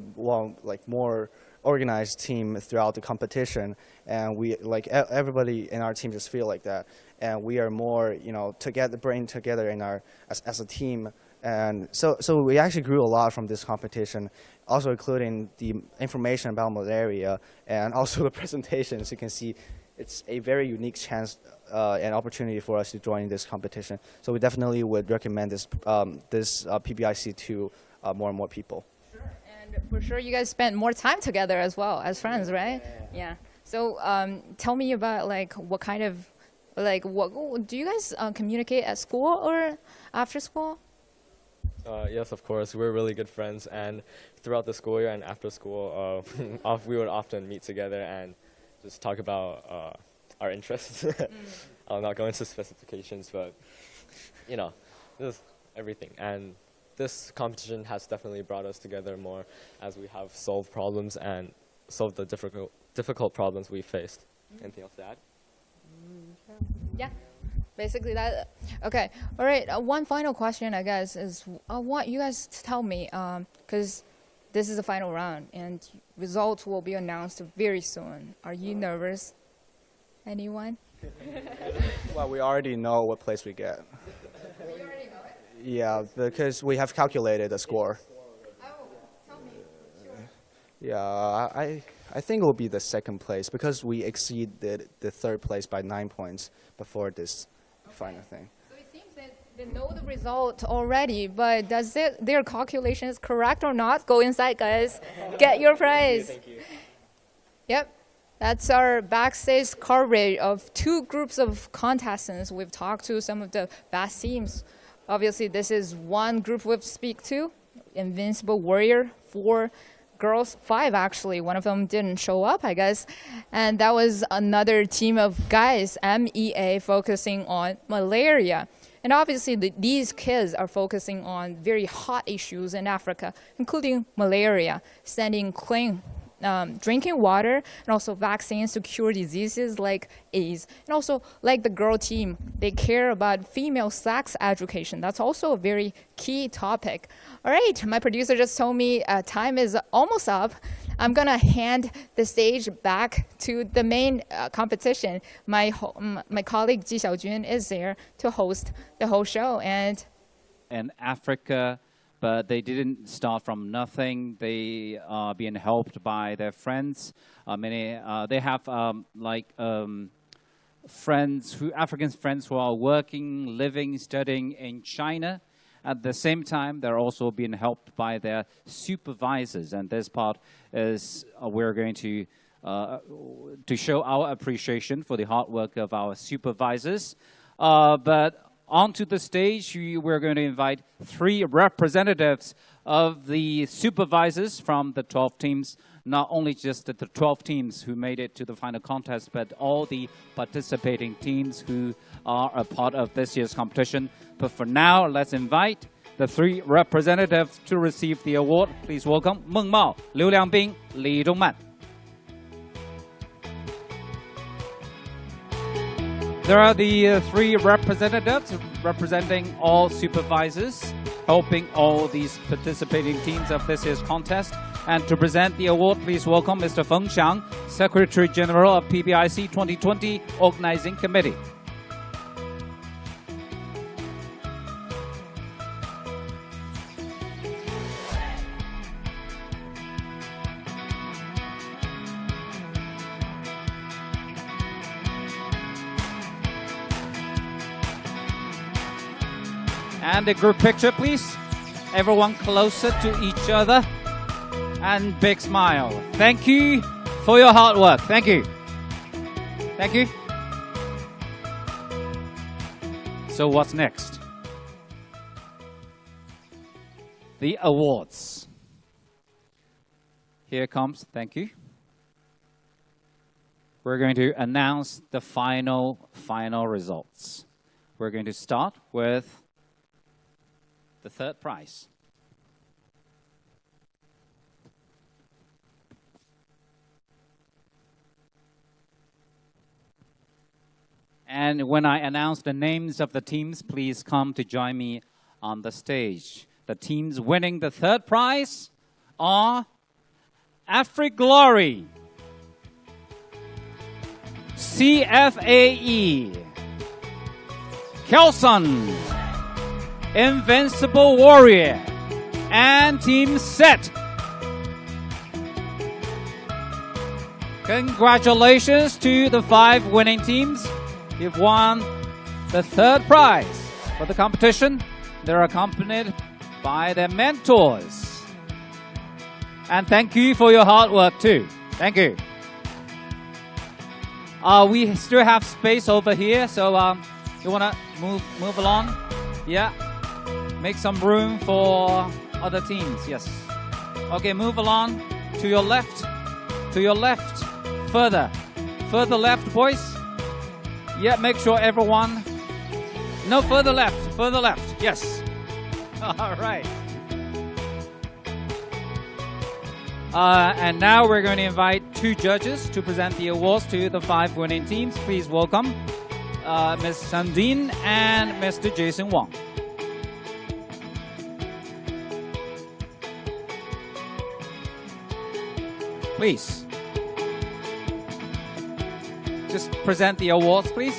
more organized team throughout the competition, and we everybody in our team just feel like that, and we are more together, bring together in our as a team. And so we actually grew a lot from this competition, also including the information about malaria and also the presentations. You can see it's a very unique chance and opportunity for us to join this competition. So we definitely would recommend this PBIC to more and more people. Sure, and for sure you guys spent more time together as well as friends, right? Yeah. So tell me about what kind of, what do you guys communicate at school or after school? Yes, of course. We're really good friends, and throughout the school year and after school, we would often meet together and just talk about our interests. I'll not go into specifications, but just everything. And this competition has definitely brought us together more as we have solved problems and solved the difficult problems we faced. Anything else to add? Yeah. Basically that. Okay. All right. One final question, I guess, is I want you guys to tell me, because this is the final round and results will be announced very soon. Are you nervous? Anyone? Well, we already know what place we get. You already know it? Yeah, because we have calculated the score. Oh, tell me. Sure. Yeah, I think it will be the second place because we exceeded the third place by 9 points before this final thing. So it seems that they know the result already, but does their calculation is correct or not? Go inside, guys. Get your prize. Thank you. Yep. That's our backstage coverage of two groups of contestants. We've talked to some of the best teams. Obviously, this is one group we've speak to, Invincible Warrior, 4 girls, 5 actually. One of them didn't show up, I guess. And that was another team of guys, MEA, focusing on malaria. And obviously, these kids are focusing on very hot issues in Africa, including malaria, sending clean drinking water, and also vaccines to cure diseases like AIDS. And also, like the girl team, they care about female sex education. That's also a very key topic. All right, my producer just told me time is almost up. I'm gonna hand the stage back to the main competition. My colleague Ji Xiaojun is there to host the whole show. And in Africa, but they didn't start from nothing. They are being helped by their friends. They have African friends who are working, living, studying in China. At the same time, they're also being helped by their supervisors. And this part is we're going to show our appreciation for the hard work of our supervisors. But onto the stage, we're going to invite 3 representatives of the supervisors from the 12 teams, not only just the 12 teams who made it to the final contest, but all the participating teams who are a part of this year's competition. But for now, let's invite the 3 representatives to receive the award. Please welcome Meng Mao, Liu Liangbing, Li Dongman. There are the 3 representatives representing all supervisors, helping all these participating teams of this year's contest. And to present the award, please welcome Mr. Feng Xiang, Secretary General of PBIC 2020 Organizing Committee. And a group picture, please. Everyone closer to each other. And big smile. Thank you for your hard work. Thank you. Thank you. So what's next? The awards. Here comes, thank you. We're going to announce the final results. We're going to start with the 3rd prize. And when I announce the names of the teams, please come to join me on the stage. The teams winning the 3rd prize are AfriGlory, CFAE, Kelson, Invincible Warrior, and Team Set. Congratulations to the 5 winning teams. You've won the 3rd prize for the competition. They're accompanied by their mentors. And thank you for your hard work too. Thank you. We still have space over here, so you want to move along? Yeah. Make some room for other teams, yes. Okay, move along to your left. To your left. Further left, boys. Yeah, make sure everyone... No, further left, yes. All right. And now we're going to invite 2 judges to present the awards to the 5 winning teams. Please welcome Ms. Sandine and Mr. Jason Wong. Please. Just present the awards, please.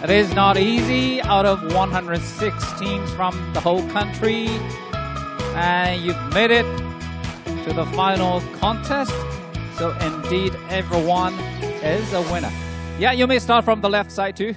It is not easy out of 106 teams from the whole country. And you've made it to the final contest. So indeed, everyone is a winner. Yeah, you may start from the left side too.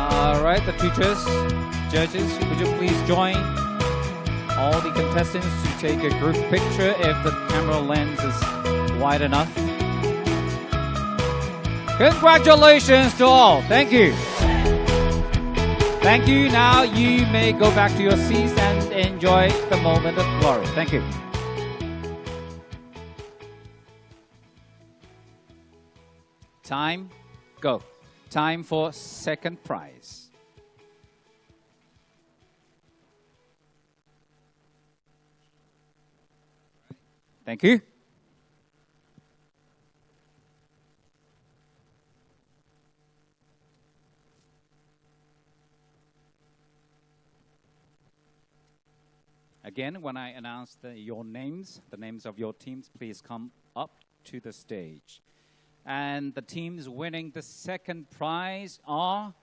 All right, the teachers, judges, would you please join all the contestants to take a group picture if the camera lens is wide enough? Congratulations to all. Thank you. Thank you. Now you may go back to your seats and enjoy the moment of glory. Thank you. Time, go. Time for second prize. Thank you. Again, when I announce your names, the names of your teams, please come up to the stage. And the teams winning the second prize are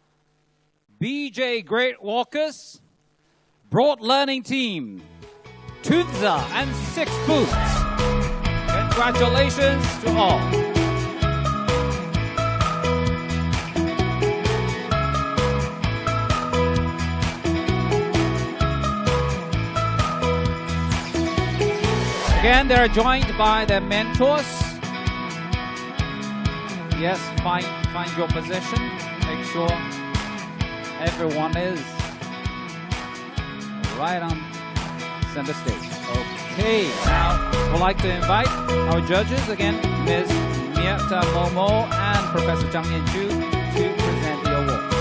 BJ Great Walkers, Broad Learning Team, Tunza and Six Boots. Congratulations to all. Again, they are joined by their mentors. Yes, find your position. Make sure everyone is right on center stage. Okay, now we'd like to invite our judges again, Ms. Mieta Momo and Professor Zhang Yanju, to present the awards.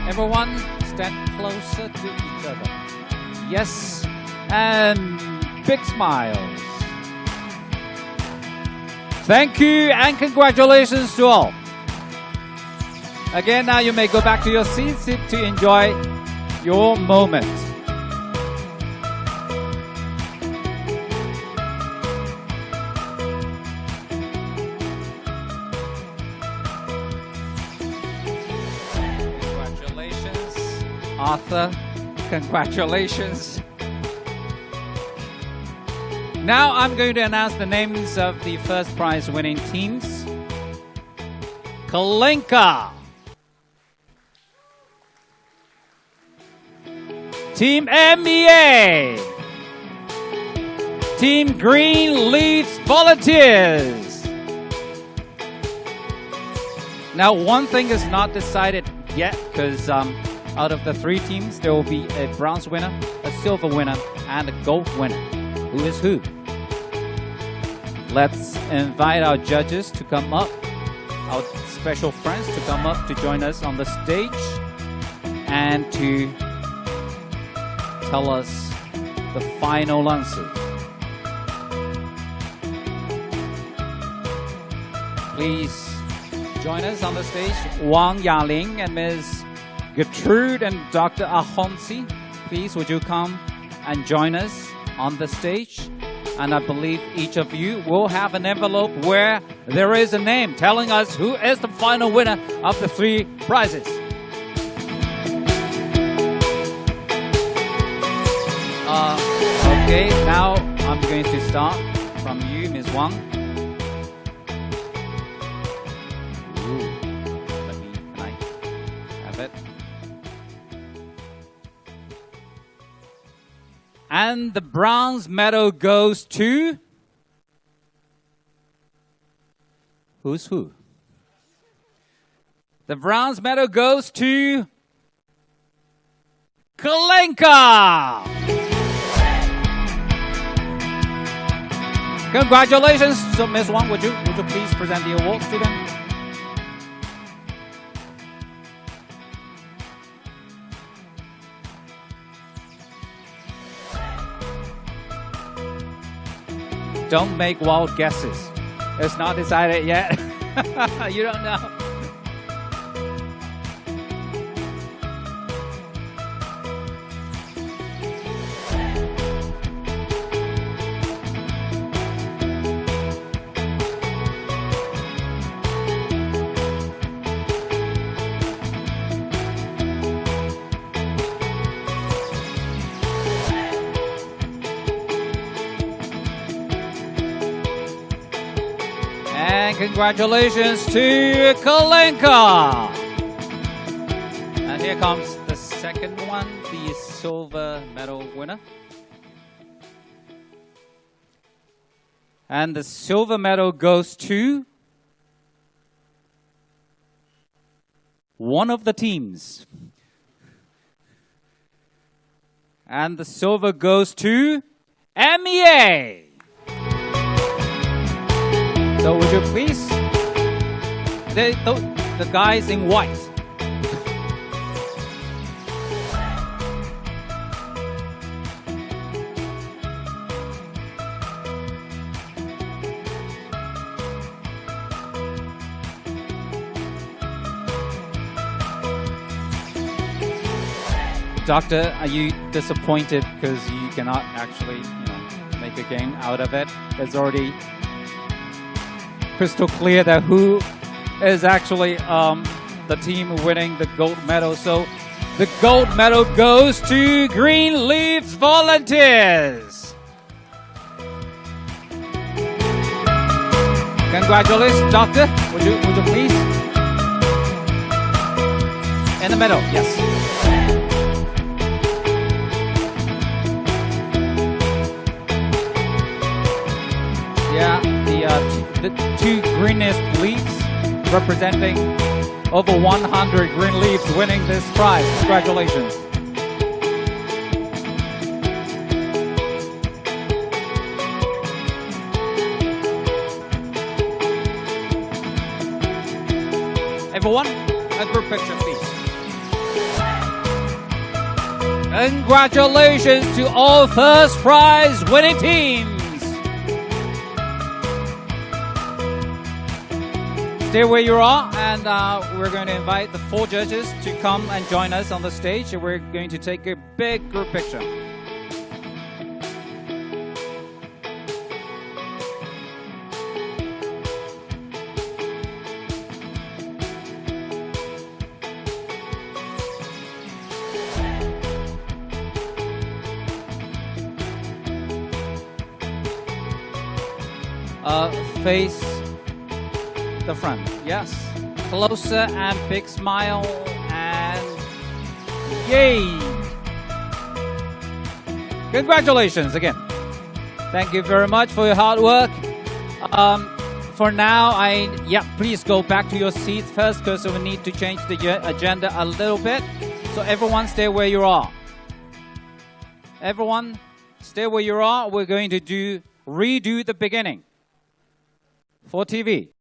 Everyone, stand closer to each other. Yes, and big smiles. Thank you and congratulations to all. Again, now you may go back to your seats to enjoy your moment. Arthur, congratulations. Now I'm going to announce the names of the first prize winning teams. Kalinka. Team MEA. Team Green leads volunteers. Now one thing is not decided yet because out of the three teams, there will be a bronze winner, a silver winner, and a gold winner. Who is who? Let's invite our judges to come up, our special friends to come up to join us on the stage and to tell us the final answer. Please join us on the stage. Wang Yaling and Ms. Gertrude and Dr. Ahonsi, please would you come and join us on the stage? And I believe each of you will have an envelope where there is a name telling us who is the final winner of the 3 prizes. Okay, now I'm going to start from you, Ms. Wang. Ooh, can I have it? And the bronze medal goes to... Who's who? The bronze medal goes to... Kalenka! Congratulations! So, Ms. Wang, would you please present the awards to them? Don't make wild guesses. It's not decided yet. You don't know. And congratulations to Kalenka. And here comes the second one, the silver medal winner. And the silver medal goes to one of the teams. And the silver goes to MEA. So would you please, the guys in white. Doctor, are you disappointed because you cannot actually, make a game out of it? It's already crystal clear that who is actually the team winning the gold medal. So the gold medal goes to Green Leaves Volunteers. Congratulations, Doctor. Would you please? In the middle, yes. Yeah, the 2 greenest leaves representing over 100 green leaves winning this prize. Congratulations. Everyone, a group picture, please. Congratulations to all first prize winning teams. Stay where you are, and we're going to invite the 4 judges to come and join us on the stage, and we're going to take a big group picture. Face the front, yes. Closer and big smile, and yay! Congratulations again. Thank you very much for your hard work. For now, please go back to your seats first because we need to change the agenda a little bit. So everyone stay where you are. Everyone stay where you are. We're going to redo the beginning for TV.